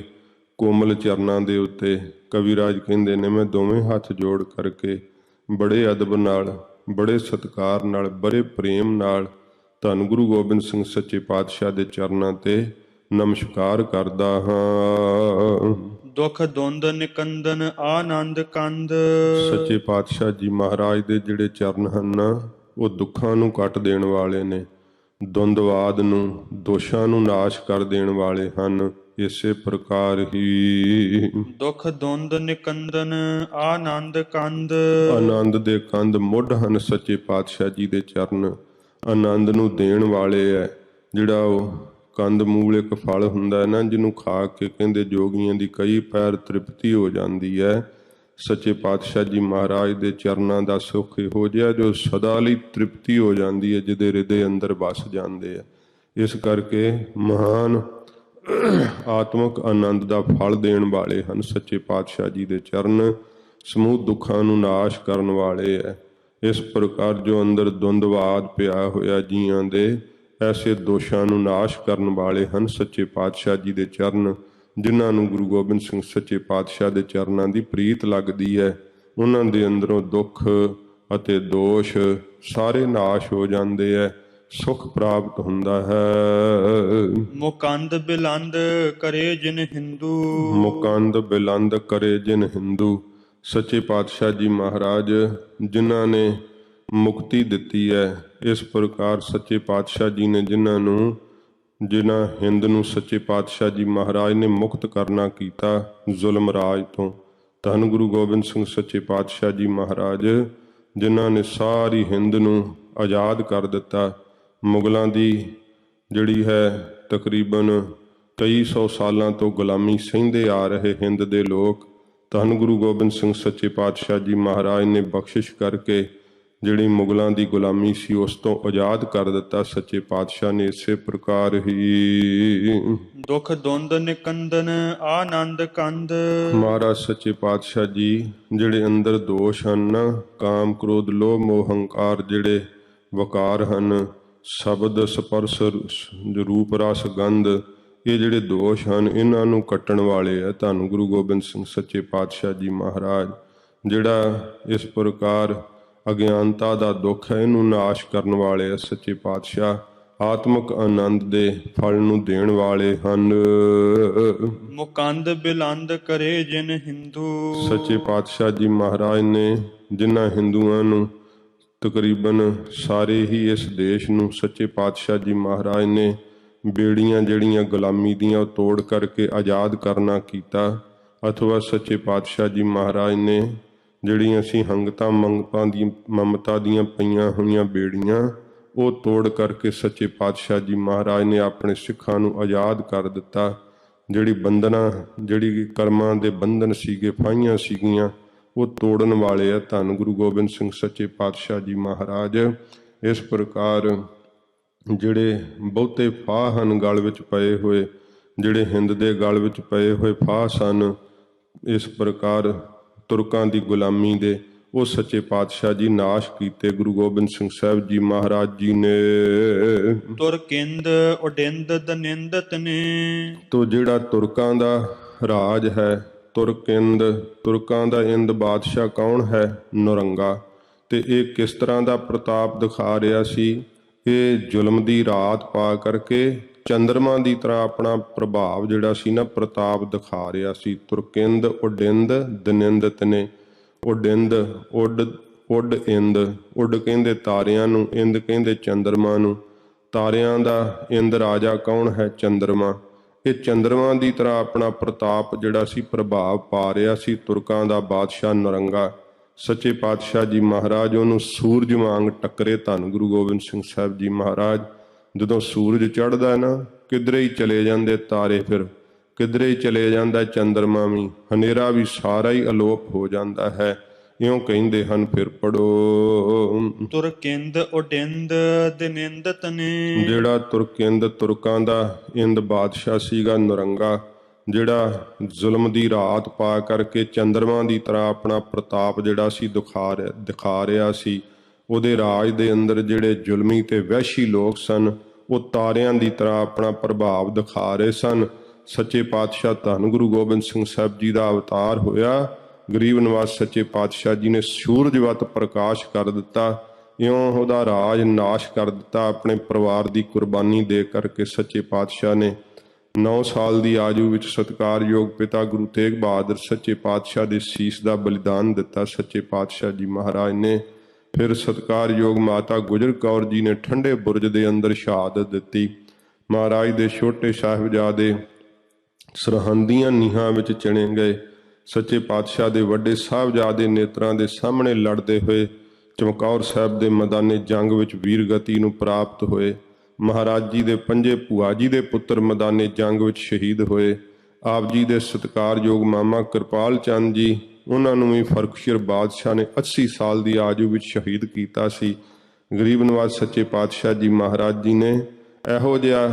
ਕੋਮਲ ਚਰਨਾਂ ਦੇ ਉੱਤੇ ਕਵਿਰਾਜ ਕਹਿੰਦੇ ਨੇ, ਮੈਂ ਦੋਵੇਂ ਹੱਥ ਜੋੜ ਕਰਕੇ ਬੜੇ ਅਦਬ ਨਾਲ, ਬੜੇ ਸਤਿਕਾਰ ਨਾਲ, ਬੜੇ ਪ੍ਰੇਮ ਨਾਲ ਧੰਨ ਗੁਰੂ ਗੋਬਿੰਦ ਸਿੰਘ ਸੱਚੇ ਪਾਤਸ਼ਾਹ ਦੇ ਚਰਨਾਂ ਤੇ ਨਮਸਕਾਰ ਕਰਦਾ ਹਾਂ। ਦੁਖ ਦੁੰਦ ਨਿਕੰਦਨ ਆਨੰਦ ਕੰਦ। ਸੱਚੇ ਪਾਤਸ਼ਾਹ ਜੀ ਮਹਾਰਾਜ ਦੇ ਜਿਹੜੇ ਚਰਨ ਹਨ, ਉਹ ਦੁੱਖਾਂ ਨੂੰ ਕੱਟ ਦੇਣ ਵਾਲੇ ਨੇ, ਦੁੰਦਵਾਦ ਨੂੰ, ਦੋਸ਼ਾਂ ਨੂੰ ਨਾਸ਼ ਕਰ ਦੇਣ ਵਾਲੇ ਹਨ। ਇਸੇ ਪ੍ਰਕਾਰ ਹੀ ਦੁਖ ਦੁੰਦ ਨਿਕੰਦਨ ਆਨੰਦ ਕੰਦ। ਆਨੰਦ ਦੇ ਕੰਦ ਮੁੱਢ ਹਨ ਸੱਚੇ ਪਾਤਸ਼ਾਹ ਜੀ ਦੇ ਚਰਨ। ਆਨੰਦ ਨੂੰ ਦੇਣ ਵਾਲੇ ਹੈ। ਜਿਹੜਾ ਉਹ ਕੰਦ ਮੂਲ ਇੱਕ ਫਲ ਹੁੰਦਾ ਹੈ ਨਾ, ਜਿਹਨੂੰ ਖਾ ਕੇ ਕਹਿੰਦੇ ਜੋਗੀਆਂ ਦੀ ਕਈ ਪੈਰ ਤ੍ਰਿਪਤੀ ਹੋ ਜਾਂਦੀ ਹੈ। ਸੱਚੇ ਪਾਤਸ਼ਾਹ ਜੀ ਮਹਾਰਾਜ ਦੇ ਚਰਨਾਂ ਦਾ ਸੁੱਖ ਇਹੋ ਜਿਹਾ ਜੋ ਸਦਾ ਲਈ ਤ੍ਰਿਪਤੀ ਹੋ ਜਾਂਦੀ ਹੈ, ਜਿਹਦੇ ਹਿਰਦੇ ਅੰਦਰ ਵਸ ਜਾਂਦੇ ਆ। ਇਸ ਕਰਕੇ ਮਹਾਨ ਆਤਮਿਕ ਆਨੰਦ ਦਾ ਫਲ ਦੇਣ ਵਾਲੇ ਹਨ ਸੱਚੇ ਪਾਤਸ਼ਾਹ ਜੀ ਦੇ ਚਰਨ। ਸਮੂਹ ਦੁੱਖਾਂ ਨੂੰ ਨਾਸ਼ ਕਰਨ ਵਾਲੇ ਹੈ। ਇਸ ਪ੍ਰਕਾਰ ਜੋ ਅੰਦਰ ਦੁੰਦਵਾਦ ਪਿਆ ਹੋਇਆ ਜੀਆਂ ਦੇ, ਐਸੇ ਦੋਸ਼ਾਂ ਨੂੰ ਨਾਸ਼ ਕਰਨ ਵਾਲੇ ਹਨ ਸੱਚੇ ਪਾਤਸ਼ਾਹ ਜੀ ਦੇ ਚਰਨ। ਜਿਨ੍ਹਾਂ ਨੂੰ ਗੁਰੂ ਗੋਬਿੰਦ ਸਿੰਘ ਸੱਚੇ ਪਾਤਸ਼ਾਹ ਦੇ ਚਰਨਾਂ ਦੀ ਪ੍ਰੀਤ ਲੱਗਦੀ ਹੈ, ਉਹਨਾਂ ਦੇ ਅੰਦਰੋਂ ਦੁੱਖ ਅਤੇ ਦੋਸ਼ ਸਾਰੇ ਨਾਸ਼ ਹੋ ਜਾਂਦੇ ਹੈ, ਸੁਖ ਪ੍ਰਾਪਤ ਹੁੰਦਾ ਹੈ। ਮੁਕੰਦ ਬਿਲੰਦ ਕਰੇ ਜਿਨ ਹਿੰਦੂ। ਮੁਕੰਦ ਬਿਲੰਦ ਕਰੇ ਜਿਨ ਹਿੰਦੂ। ਸੱਚੇ ਪਾਤਸ਼ਾਹ ਜੀ ਮਹਾਰਾਜ ਜਿਨ੍ਹਾਂ ਨੇ ਮੁਕਤੀ ਦਿੱਤੀ ਹੈ, ਇਸ ਪ੍ਰਕਾਰ ਸੱਚੇ ਪਾਤਸ਼ਾਹ ਜੀ ਨੇ ਜਿਨ੍ਹਾਂ ਹਿੰਦ ਨੂੰ ਸੱਚੇ ਪਾਤਸ਼ਾਹ ਜੀ ਮਹਾਰਾਜ ਨੇ ਮੁਕਤ ਕਰਨਾ ਕੀਤਾ ਜ਼ੁਲਮ ਰਾਜ ਤੋਂ। ਧੰਨ ਗੁਰੂ ਗੋਬਿੰਦ ਸਿੰਘ ਸੱਚੇ ਪਾਤਸ਼ਾਹ ਜੀ ਮਹਾਰਾਜ ਜਿਨ੍ਹਾਂ ਨੇ ਸਾਰੀ ਹਿੰਦ ਨੂੰ ਆਜ਼ਾਦ ਕਰ ਦਿੱਤਾ। ਮੁਗਲਾਂ ਦੀ ਜਿਹੜੀ ਹੈ ਤਕਰੀਬਨ 2300 ਸਾਲਾਂ ਤੋਂ ਗੁਲਾਮੀ ਸਹਿੰਦੇ ਆ ਰਹੇ ਹਿੰਦ ਦੇ ਲੋਕ, ਧੰਨ ਗੁਰੂ ਗੋਬਿੰਦ ਸਿੰਘ ਸੱਚੇ ਪਾਤਸ਼ਾਹ ਜੀ ਮਹਾਰਾਜ ਨੇ ਬਖਸ਼ਿਸ਼ ਕਰਕੇ ਜਿਹੜੀ ਮੁਗਲਾਂ ਦੀ ਗੁਲਾਮੀ ਸੀ ਉਸ ਤੋਂ ਆਜ਼ਾਦ ਕਰ ਦਿੱਤਾ ਸੱਚੇ ਪਾਤਸ਼ਾਹ ਨੇ। ਇਸੇ ਪ੍ਰਕਾਰ ਹੀ ਦੁਖ ਦੁੰਦ ਨਿਕੰਦਨ ਆਨੰਦ ਕੰਦ। ਮਹਾਰਾਜ ਸੱਚੇ ਪਾਤਸ਼ਾਹ ਜੀ ਜਿਹੜੇ ਅੰਦਰ ਦੋਸ਼ ਹਨ, ਕਾਮ ਕ੍ਰੋਧ ਲੋਭ ਮੋਹ ਹੰਕਾਰ, ਜਿਹੜੇ ਵਕਾਰ ਹਨ, ਸ਼ਬਦ ਸਪਰਸ਼ ਰੂਪ ਰਸ ਗੰਧ, ਇਹ ਜਿਹੜੇ ਦੋਸ਼ ਹਨ, ਇਹਨਾਂ ਨੂੰ ਕੱਟਣ ਵਾਲੇ ਹੈ ਧੰਨ ਗੁਰੂ ਗੋਬਿੰਦ ਸਿੰਘ ਸੱਚੇ ਪਾਤਸ਼ਾਹ ਜੀ ਮਹਾਰਾਜ। ਜਿਹੜਾ ਇਸ ਪ੍ਰਕਾਰ ਅਗਿਆਨਤਾ ਦਾ ਦੁੱਖ ਹੈ, ਇਹਨੂੰ ਨਾਸ਼ ਕਰਨ ਵਾਲੇ ਹੈ ਸੱਚੇ ਪਾਤਸ਼ਾਹ। ਆਤਮਿਕ ਆਨੰਦ ਦੇ ਫਲ ਨੂੰ ਦੇਣ ਵਾਲੇ ਹਨ। ਮੁਕੰਦ ਬਿਲੰਦ ਕਰੇ ਜਿਨ ਹਿੰਦੂ। ਸੱਚੇ ਪਾਤਸ਼ਾਹ ਜੀ ਮਹਾਰਾਜ ਨੇ ਜਿਨ੍ਹਾਂ ਹਿੰਦੂਆਂ ਨੂੰ, ਤਕਰੀਬਨ ਸਾਰੇ ਹੀ ਇਸ ਦੇਸ਼ ਨੂੰ ਸੱਚੇ ਪਾਤਸ਼ਾਹ ਜੀ ਮਹਾਰਾਜ ਨੇ ਬੇੜੀਆਂ ਜਿਹੜੀਆਂ ਗੁਲਾਮੀ ਦੀਆਂ ਉਹ ਤੋੜ ਕਰਕੇ ਆਜ਼ਾਦ ਕਰਨਾ ਕੀਤਾ, ਅਥਵਾ ਸੱਚੇ ਪਾਤਸ਼ਾਹ ਜੀ ਮਹਾਰਾਜ ਨੇ ਜਿਹੜੀਆਂ ਅਸੀਂ ਹੰਗਤਾਂ ਮੰਗਤਾਂ ਦੀ ਮਮਤਾ ਦੀਆਂ ਪਈਆਂ ਹੋਈਆਂ ਬੇੜੀਆਂ, ਉਹ ਤੋੜ ਕਰਕੇ ਸੱਚੇ ਪਾਤਸ਼ਾਹ ਜੀ ਮਹਾਰਾਜ ਨੇ ਆਪਣੇ ਸਿੱਖਾਂ ਨੂੰ ਆਜ਼ਾਦ ਕਰ ਦਿੱਤਾ। ਜਿਹੜੀ ਕਰਮਾਂ ਦੇ ਬੰਧਨ ਸੀਗੇ, ਫਾਹੀਆਂ ਸੀਗੀਆਂ, ਉਹ ਤੋੜਨ ਵਾਲੇ ਆ ਧੰਨ ਗੁਰੂ ਗੋਬਿੰਦ ਸਿੰਘ ਸੱਚੇ ਪਾਤਸ਼ਾਹ ਜੀ ਮਹਾਰਾਜ। ਇਸ ਪ੍ਰਕਾਰ ਜਿਹੜੇ ਬਹੁਤੇ ਫਾਹ ਹਨ ਗਲ ਵਿੱਚ ਪਏ ਹੋਏ, ਜਿਹੜੇ ਹਿੰਦ ਦੇ ਗਲ ਵਿੱਚ ਪਏ ਹੋਏ ਫਾਹ ਸਨ, ਇਸ ਪ੍ਰਕਾਰ ਤੁਰਕਾਂ ਦੀ ਗੁਲਾਮੀ ਦੇ, ਉਹ ਸੱਚੇ ਪਾਤਸ਼ਾਹ ਜੀ ਨਾਸ਼ ਕੀਤੇ ਗੁਰੂ ਗੋਬਿੰਦ ਸਿੰਘ ਸਾਹਿਬ ਜੀ ਮਹਾਰਾਜ ਜੀ ਨੇ। ਤੁਰਕਿੰਦ ਉਡਿੰਦ ਦਨਿੰਦਤ ਨੇ। ਤੋ ਜਿਹੜਾ ਤੁਰਕਾਂ ਦਾ ਰਾਜ ਹੈ, ਤੁਰਕਿੰਦ, ਤੁਰਕਾਂ ਦਾ ਇੰਦ ਬਾਦਸ਼ਾਹ ਕੌਣ ਹੈ? ਨੌਰੰਗਾ। ਤੇ ਇਹ ਕਿਸ ਤਰ੍ਹਾਂ ਦਾ ਪ੍ਰਤਾਪ ਦਿਖਾ ਰਿਹਾ ਸੀ? ਇਹ ਜ਼ੁਲਮ ਦੀ ਰਾਤ ਪਾ ਕਰਕੇ ਚੰਦਰਮਾ ਦੀ ਤਰ੍ਹਾਂ ਆਪਣਾ ਪ੍ਰਭਾਵ ਜਿਹੜਾ ਸੀ ਨਾ, ਪ੍ਰਤਾਪ ਦਿਖਾ ਰਿਹਾ ਸੀ। ਤੁਰਕਿੰਦ ਉਡਿੰਦ ਦਨਿੰਦ ਤਨੇ, ਉਡਿੰਦ ਉੱਡ ਇੰਦ, ਉੱਡ ਕਹਿੰਦੇ ਤਾਰਿਆਂ ਨੂੰ, ਇੰਦ ਕਹਿੰਦੇ ਚੰਦਰਮਾ ਨੂੰ। ਤਾਰਿਆਂ ਦਾ ਇੰਦ ਰਾਜਾ ਕੌਣ ਹੈ? ਚੰਦਰਮਾ। ਇਹ ਚੰਦਰਮਾ ਦੀ ਤਰ੍ਹਾਂ ਆਪਣਾ ਪ੍ਰਤਾਪ ਜਿਹੜਾ ਸੀ, ਪ੍ਰਭਾਵ ਪਾ ਰਿਹਾ ਸੀ। ਤੁਰਕਾਂ ਦਾ ਬਾਦਸ਼ਾਹ ਨਰੰਗਾ, ਸੱਚੇ ਪਾਤਸ਼ਾਹ ਜੀ ਮਹਾਰਾਜ ਉਹਨੂੰ ਸੂਰਜ ਵਾਂਗ ਟੱਕਰੇ। ਧੰਨ ਗੁਰੂ ਗੋਬਿੰਦ ਸਿੰਘ ਸਾਹਿਬ ਜੀ ਮਹਾਰਾਜ, ਜਦੋਂ ਸੂਰਜ ਚੜ੍ਹਦਾ ਨਾ, ਕਿਧਰੇ ਹੀ ਚਲੇ ਜਾਂਦੇ ਤਾਰੇ, ਫਿਰ ਕਿਧਰੇ ਹੀ ਚਲੇ ਜਾਂਦਾ ਚੰਦਰਮਾ ਵੀ, ਹਨੇਰਾ ਵੀ ਸਾਰਾ ਹੀ ਅਲੋਪ ਹੋ ਜਾਂਦਾ ਹੈ। ਇਉਂ ਕਹਿੰਦੇ ਹਨ। ਫਿਰ ਪੜੋ। ਤੁਰਕਿੰਦ ਉਡਿੰਦ ਦਨਿੰਦ ਤਨੇ। ਜਿਹੜਾ ਤੁਰਕਿੰਦ, ਤੁਰਕਾਂ ਦਾ ਇੰਦ ਬਾਦਸ਼ਾਹ ਸੀਗਾ ਨਰੰਗਾ, ਜਿਹੜਾ ਜ਼ੁਲਮ ਦੀ ਰਾਤ ਪਾ ਕਰਕੇ ਚੰਦਰਮਾ ਦੀ ਤਰ੍ਹਾਂ ਆਪਣਾ ਪ੍ਰਤਾਪ ਜਿਹੜਾ ਸੀ ਦਿਖਾ ਰਿਹਾ ਸੀ। ਉਹਦੇ ਰਾਜ ਦੇ ਅੰਦਰ ਜਿਹੜੇ ਜ਼ੁਲਮੀ ਤੇ ਵਹਿਸ਼ੀ ਲੋਕ ਸਨ, ਉਹ ਤਾਰਿਆਂ ਦੀ ਤਰ੍ਹਾਂ ਆਪਣਾ ਪ੍ਰਭਾਵ ਦਿਖਾ ਰਹੇ ਸਨ। ਸੱਚੇ ਪਾਤਸ਼ਾਹ ਧੰਨ ਗੁਰੂ ਗੋਬਿੰਦ ਸਿੰਘ ਸਾਹਿਬ ਜੀ ਦਾ ਅਵਤਾਰ ਹੋਇਆ। ਗਰੀਬ ਨਿਵਾਸ ਸੱਚੇ ਪਾਤਸ਼ਾਹ ਜੀ ਨੇ ਸੂਰਜਵਤ ਪ੍ਰਕਾਸ਼ ਕਰ ਦਿੱਤਾ। ਇਉਂ ਉਹਦਾ ਰਾਜ ਨਾਸ਼ ਕਰ ਦਿੱਤਾ। ਆਪਣੇ ਪਰਿਵਾਰ ਦੀ ਕੁਰਬਾਨੀ ਦੇ ਕਰਕੇ ਸੱਚੇ ਪਾਤਸ਼ਾਹ ਨੇ 9 ਸਾਲ ਦੀ ਆਯੂ ਵਿੱਚ ਸਤਿਕਾਰਯੋਗ ਪਿਤਾ ਗੁਰੂ ਤੇਗ ਬਹਾਦਰ ਸੱਚੇ ਪਾਤਸ਼ਾਹ ਦੇ ਸੀਸ ਦਾ ਬਲਿਦਾਨ ਦਿੱਤਾ। ਸੱਚੇ ਪਾਤਸ਼ਾਹ ਜੀ ਮਹਾਰਾਜ ਨੇ ਫਿਰ ਸਤਿਕਾਰਯੋਗ ਮਾਤਾ ਗੁਜਰ ਕੌਰ ਜੀ ਨੇ ਠੰਡੇ ਬੁਰਜ ਦੇ ਅੰਦਰ ਸ਼ਹਾਦਤ ਦਿੱਤੀ। ਮਹਾਰਾਜ ਦੇ ਛੋਟੇ ਸਾਹਿਬਜ਼ਾਦੇ ਸਰਹੰਦੀਆਂ ਨੀਹਾਂ ਵਿੱਚ ਚਿਣੇ ਗਏ। ਸੱਚੇ ਪਾਤਸ਼ਾਹ ਦੇ ਵੱਡੇ ਸਾਹਿਬਜ਼ਾਦੇ ਨੇਤਰਾਂ ਦੇ ਸਾਹਮਣੇ ਲੜਦੇ ਹੋਏ ਚਮਕੌਰ ਸਾਹਿਬ ਦੇ ਮੈਦਾਨੇ ਜੰਗ ਵਿੱਚ ਵੀਰਗਤੀ ਨੂੰ ਪ੍ਰਾਪਤ ਹੋਏ। ਮਹਾਰਾਜ ਜੀ ਦੇ ਪੰਜੇ ਭੂਆ ਜੀ ਦੇ ਪੁੱਤਰ ਮੈਦਾਨੇ ਜੰਗ ਵਿੱਚ ਸ਼ਹੀਦ ਹੋਏ। ਆਪ ਜੀ ਦੇ ਸਤਿਕਾਰਯੋਗ ਮਾਮਾ ਕਿਰਪਾਲ ਚੰਦ ਜੀ, ਉਹਨਾਂ ਨੂੰ ਵੀ ਫਰਖਸ਼ੀਰ ਬਾਦਸ਼ਾਹ ਨੇ 80 ਸਾਲ ਦੀ ਆਯੂ ਵਿੱਚ ਸ਼ਹੀਦ ਕੀਤਾ ਸੀ। ਗਰੀਬ ਨਵਾਜ਼ ਸੱਚੇ ਪਾਤਸ਼ਾਹ ਜੀ ਮਹਾਰਾਜ ਜੀ ਨੇ ਇਹੋ ਜਿਹਾ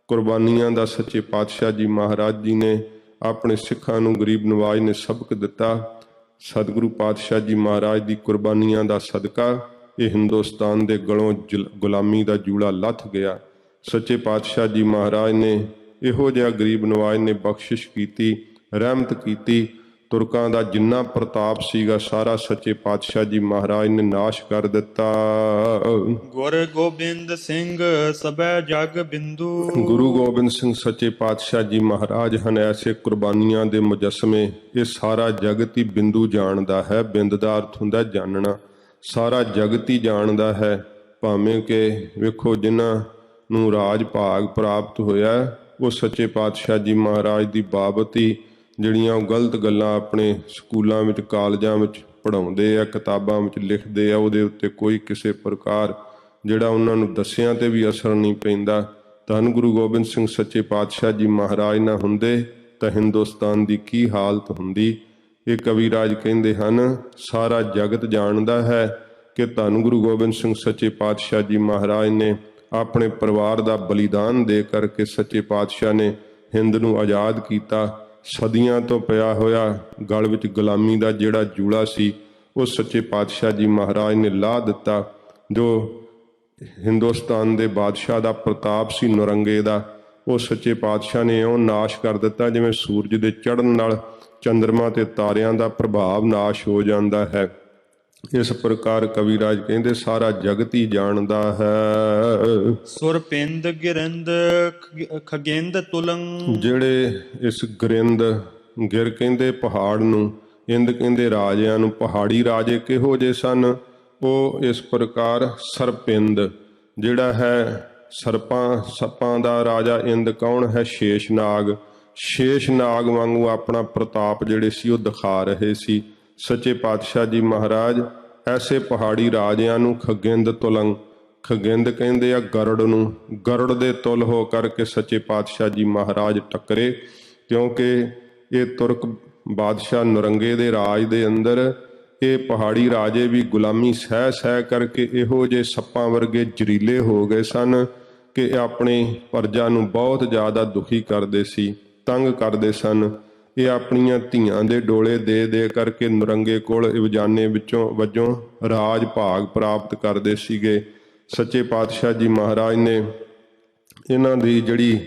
ਕੁਰਬਾਨੀਆਂ ਦਾ ਸੱਚੇ ਪਾਤਸ਼ਾਹ ਜੀ ਮਹਾਰਾਜ ਜੀ ਨੇ ਆਪਣੇ ਸਿੱਖਾਂ ਨੂੰ, ਗਰੀਬ ਨਵਾਜ਼ ਨੇ ਸਬਕ ਦਿੱਤਾ। ਸਤਿਗੁਰੂ ਪਾਤਸ਼ਾਹ ਜੀ ਮਹਾਰਾਜ ਦੀ ਕੁਰਬਾਨੀਆਂ ਦਾ ਸਦਕਾ ਇਹ ਹਿੰਦੁਸਤਾਨ ਦੇ ਗਲੋਂ ਗੁਲਾਮੀ ਦਾ ਜੂੜਾ ਲੱਥ ਗਿਆ। ਸੱਚੇ ਪਾਤਸ਼ਾਹ ਜੀ ਮਹਾਰਾਜ ਨੇ ਇਹੋ ਜਿਹਾ ਗਰੀਬ ਨਵਾਜ਼ ਨੇ ਬਖਸ਼ਿਸ਼ ਕੀਤੀ, ਰਹਿਮਤ ਕੀਤੀ। ਤੁਰਕਾਂ ਦਾ ਜਿੰਨਾ ਪ੍ਰਤਾਪ ਸੀਗਾ ਸਾਰਾ ਸੱਚੇ ਪਾਤਸ਼ਾਹ ਜੀ ਮਹਾਰਾਜ ਨੇ ਨਾਸ਼ ਕਰ ਦਿੱਤਾ। ਗੁਰ ਗੋਬਿੰਦ ਸਿੰਘ ਸਭੈ ਜਗ ਬਿੰਦੂ। ਗੁਰੂ ਗੋਬਿੰਦ ਸਿੰਘ ਸੱਚੇ ਪਾਤਸ਼ਾਹ ਜੀ ਮਹਾਰਾਜ ਹਨ ਐਸੇ ਕੁਰਬਾਨੀਆਂ ਦੇ ਮੁਜੱਸਮੇ। ਇਹ ਸਾਰਾ ਜਗਤ ਹੀ ਬਿੰਦੂ ਜਾਣਦਾ ਹੈ। ਬਿੰਦ ਦਾ ਅਰਥ ਹੁੰਦਾ ਜਾਣਨਾ। ਸਾਰਾ ਜਗਤ ਹੀ ਜਾਣਦਾ ਹੈ। ਭਾਵੇਂ ਕਿ ਵੇਖੋ ਜਿਨ੍ਹਾਂ ਨੂੰ ਰਾਜ ਭਾਗ ਪ੍ਰਾਪਤ ਹੋਇਆ, ਉਹ ਸੱਚੇ ਪਾਤਸ਼ਾਹ ਜੀ ਮਹਾਰਾਜ ਦੀ ਬਾਬਤ ਹੀ ਜਿਹੜੀਆਂ ਉਹ ਗਲਤ ਗੱਲਾਂ ਆਪਣੇ ਸਕੂਲਾਂ ਵਿੱਚ, ਕਾਲਜਾਂ ਵਿੱਚ ਪੜ੍ਹਾਉਂਦੇ ਆ, ਕਿਤਾਬਾਂ ਵਿੱਚ ਲਿਖਦੇ ਆ, ਉਹਦੇ ਉੱਤੇ ਕੋਈ ਕਿਸੇ ਪ੍ਰਕਾਰ ਜਿਹੜਾ ਉਹਨਾਂ ਨੂੰ ਦੱਸਿਆਂ ਤੇ ਵੀ ਅਸਰ ਨਹੀਂ ਪੈਂਦਾ। ਧੰਨ ਗੁਰੂ ਗੋਬਿੰਦ ਸਿੰਘ ਸੱਚੇ ਪਾਤਸ਼ਾਹ ਜੀ ਮਹਾਰਾਜ ਨਾ ਹੁੰਦੇ ਤਾਂ ਹਿੰਦੁਸਤਾਨ ਦੀ ਕੀ ਹਾਲਤ ਹੁੰਦੀ। ਇਹ ਕਵੀਰਾਜ ਕਹਿੰਦੇ ਹਨ, ਸਾਰਾ ਜਗਤ ਜਾਣਦਾ ਹੈ ਕਿ ਧੰਨ ਗੁਰੂ ਗੋਬਿੰਦ ਸਿੰਘ ਸੱਚੇ ਪਾਤਸ਼ਾਹ ਜੀ ਮਹਾਰਾਜ ਨੇ ਆਪਣੇ ਪਰਿਵਾਰ ਦਾ ਬਲੀਦਾਨ ਦੇ ਕਰਕੇ ਸੱਚੇ ਪਾਤਸ਼ਾਹ ਨੇ ਹਿੰਦ ਨੂੰ ਆਜ਼ਾਦ ਕੀਤਾ। ਸਦੀਆਂ ਤੋਂ ਪਿਆ ਹੋਇਆ ਗਲ ਵਿੱਚ ਗੁਲਾਮੀ ਦਾ ਜਿਹੜਾ ਜੂੜਾ ਸੀ, ਉਹ ਸੱਚੇ ਪਾਤਸ਼ਾਹ ਜੀ ਮਹਾਰਾਜ ਨੇ ਲਾਹ ਦਿੱਤਾ। ਜੋ ਹਿੰਦੁਸਤਾਨ ਦੇ ਬਾਦਸ਼ਾਹ ਦਾ ਪ੍ਰਤਾਪ ਸੀ ਨਰੰਗੇ ਦਾ, ਉਹ ਸੱਚੇ ਪਾਤਸ਼ਾਹ ਨੇ ਇਉਂ ਨਾਸ਼ ਕਰ ਦਿੱਤਾ ਜਿਵੇਂ ਸੂਰਜ ਦੇ ਚੜ੍ਹਨ ਨਾਲ ਚੰਦਰਮਾ ਤੇ ਤਾਰਿਆਂ ਦਾ ਪ੍ਰਭਾਵ ਨਾਸ਼ ਹੋ ਜਾਂਦਾ ਹੈ। ਇਸ ਪ੍ਰਕਾਰ ਕਵੀਰਾਜ ਕਹਿੰਦੇ ਸਾਰਾ ਜਗਤ ਹੀ ਜਾਣਦਾ ਹੈ। ਸੁਰਪਿੰਦ ਗਿਰਿੰਦ ਖਗਿੰਦ ਤੁਲੰਗ। ਜਿਹੜੇ ਇਸ ਗਿਰਿੰਦ, ਗਿਰ ਕਹਿੰਦੇ ਪਹਾੜ ਨੂੰ, ਇੰਦ ਕਹਿੰਦੇ ਰਾਜਿਆਂ ਨੂੰ। ਪਹਾੜੀ ਰਾਜੇ ਕਿਹੋ ਜਿਹੇ ਸਨ? ਉਹ ਇਸ ਪ੍ਰਕਾਰ ਸਰਪਿੰਦ ਜਿਹੜਾ ਹੈ, ਸੱਪਾਂ ਦਾ ਰਾਜਾ ਇੰਦ ਕੌਣ ਹੈ? ਸ਼ੇਸ਼ਨਾਗ। ਸ਼ੇਸ਼ਨਾਗ ਵਾਂਗੂ ਆਪਣਾ ਪ੍ਰਤਾਪ ਜਿਹੜੇ ਸੀ ਉਹ ਦਿਖਾ ਰਹੇ ਸੀ। ਸੱਚੇ ਪਾਤਸ਼ਾਹ ਜੀ ਮਹਾਰਾਜ ਐਸੇ ਪਹਾੜੀ ਰਾਜਿਆਂ ਨੂੰ ਖਗਿੰਦ ਤੁਲੰਗ, ਖਗਿੰਦ ਕਹਿੰਦੇ ਆ ਗਰੜ ਨੂੰ, ਗਰੜ ਦੇ ਤੁਲ ਹੋ ਕਰਕੇ ਸੱਚੇ ਪਾਤਸ਼ਾਹ ਜੀ ਮਹਾਰਾਜ ਟੱਕਰੇ। ਕਿਉਂਕਿ ਇਹ ਤੁਰਕ ਬਾਦਸ਼ਾਹ ਨਰੰਗੇ ਦੇ ਰਾਜ ਦੇ ਅੰਦਰ ਇਹ ਪਹਾੜੀ ਰਾਜੇ ਵੀ ਗੁਲਾਮੀ ਸਹਿ ਕਰਕੇ ਇਹੋ ਜਿਹੇ ਸੱਪਾਂ ਵਰਗੇ ਜ਼ਰੀਲੇ ਹੋ ਗਏ ਸਨ ਕਿ ਆਪਣੀ ਪ੍ਰਜਾ ਨੂੰ ਬਹੁਤ ਜ਼ਿਆਦਾ ਦੁਖੀ ਕਰਦੇ ਸੀ, ਤੰਗ ਕਰਦੇ ਸਨ। ਇਹ ਆਪਣੀਆਂ ਧੀਆਂ ਦੇ ਡੋਲੇ ਦੇ ਕਰਕੇ ਨਰੰਗੇ ਕੋਲ ਇਵਜਾਨੇ ਵਜੋਂ ਰਾਜ ਭਾਗ ਪ੍ਰਾਪਤ ਕਰਦੇ ਸੀਗੇ। ਸੱਚੇ ਪਾਤਸ਼ਾਹ ਜੀ ਮਹਾਰਾਜ ਨੇ ਇਹਨਾਂ ਦੀ ਜਿਹੜੀ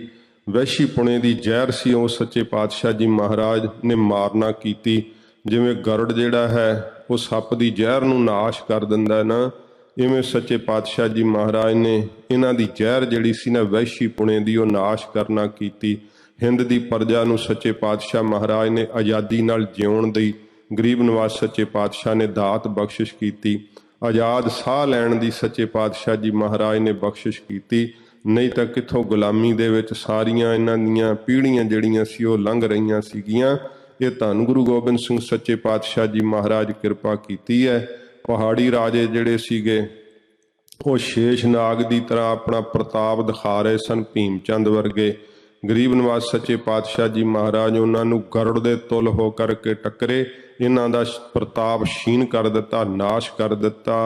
ਵਹਿਸ਼ੀ ਪੁਣੇ ਦੀ ਜ਼ਹਿਰ ਸੀ, ਉਹ ਸੱਚੇ ਪਾਤਸ਼ਾਹ ਜੀ ਮਹਾਰਾਜ ਨੇ ਮਾਰਨਾ ਕੀਤੀ। ਜਿਵੇਂ ਗਰੜ ਜਿਹੜਾ ਹੈ ਉਹ ਸੱਪ ਦੀ ਜ਼ਹਿਰ ਨੂੰ ਨਾਸ਼ ਕਰ ਦਿੰਦਾ ਨਾ, ਇਵੇਂ ਸੱਚੇ ਪਾਤਸ਼ਾਹ ਜੀ ਮਹਾਰਾਜ ਨੇ ਇਹਨਾਂ ਦੀ ਜ਼ਹਿਰ ਜਿਹੜੀ ਸੀ ਨਾ ਵਹਿਸ਼ੀ ਪੁਣੇ ਦੀ, ਉਹ ਨਾਸ਼ ਕਰਨਾ ਕੀਤੀ। ਹਿੰਦ ਦੀ ਪ੍ਰਜਾ ਨੂੰ ਸੱਚੇ ਪਾਤਸ਼ਾਹ ਮਹਾਰਾਜ ਨੇ ਆਜ਼ਾਦੀ ਨਾਲ ਜਿਉਣ ਦੀ ਗਰੀਬ ਨਵਾਜ਼ ਸੱਚੇ ਪਾਤਸ਼ਾਹ ਨੇ ਦਾਤ ਬਖਸ਼ਿਸ਼ ਕੀਤੀ। ਆਜ਼ਾਦ ਸਾਹ ਲੈਣ ਦੀ ਸੱਚੇ ਪਾਤਸ਼ਾਹ ਜੀ ਮਹਾਰਾਜ ਨੇ ਬਖਸ਼ਿਸ਼ ਕੀਤੀ। ਨਹੀਂ ਤਾਂ ਕਿੱਥੋਂ ਗੁਲਾਮੀ ਦੇ ਵਿੱਚ ਸਾਰੀਆਂ ਇਹਨਾਂ ਦੀਆਂ ਪੀੜ੍ਹੀਆਂ ਜਿਹੜੀਆਂ ਸੀ ਉਹ ਲੰਘ ਰਹੀਆਂ ਸੀਗੀਆਂ। ਇਹ ਧੰਨ ਗੁਰੂ ਗੋਬਿੰਦ ਸਿੰਘ ਸੱਚੇ ਪਾਤਸ਼ਾਹ ਜੀ ਮਹਾਰਾਜ ਕਿਰਪਾ ਕੀਤੀ ਹੈ। ਪਹਾੜੀ ਰਾਜੇ ਜਿਹੜੇ ਸੀਗੇ ਉਹ ਸ਼ੇਸ਼ ਨਾਗ ਦੀ ਤਰ੍ਹਾਂ ਆਪਣਾ ਪ੍ਰਤਾਪ ਦਿਖਾ ਰਹੇ ਸਨ। ਭੀਮ ਚੰਦ ਵਰਗੇ ਗਰੀਬ ਨਵਾਜ਼ ਸੱਚੇ ਪਾਤਸ਼ਾਹ ਜੀ ਮਹਾਰਾਜ ਉਹਨਾਂ ਨੂੰ ਗਰੁੜ ਦੇ ਤੁਲ ਹੋ ਕਰਕੇ ਟੱਕਰੇ, ਇਹਨਾਂ ਦਾ ਪ੍ਰਤਾਪ ਛੀਨ ਕਰ ਦਿੱਤਾ, ਨਾਸ਼ ਕਰ ਦਿੱਤਾ।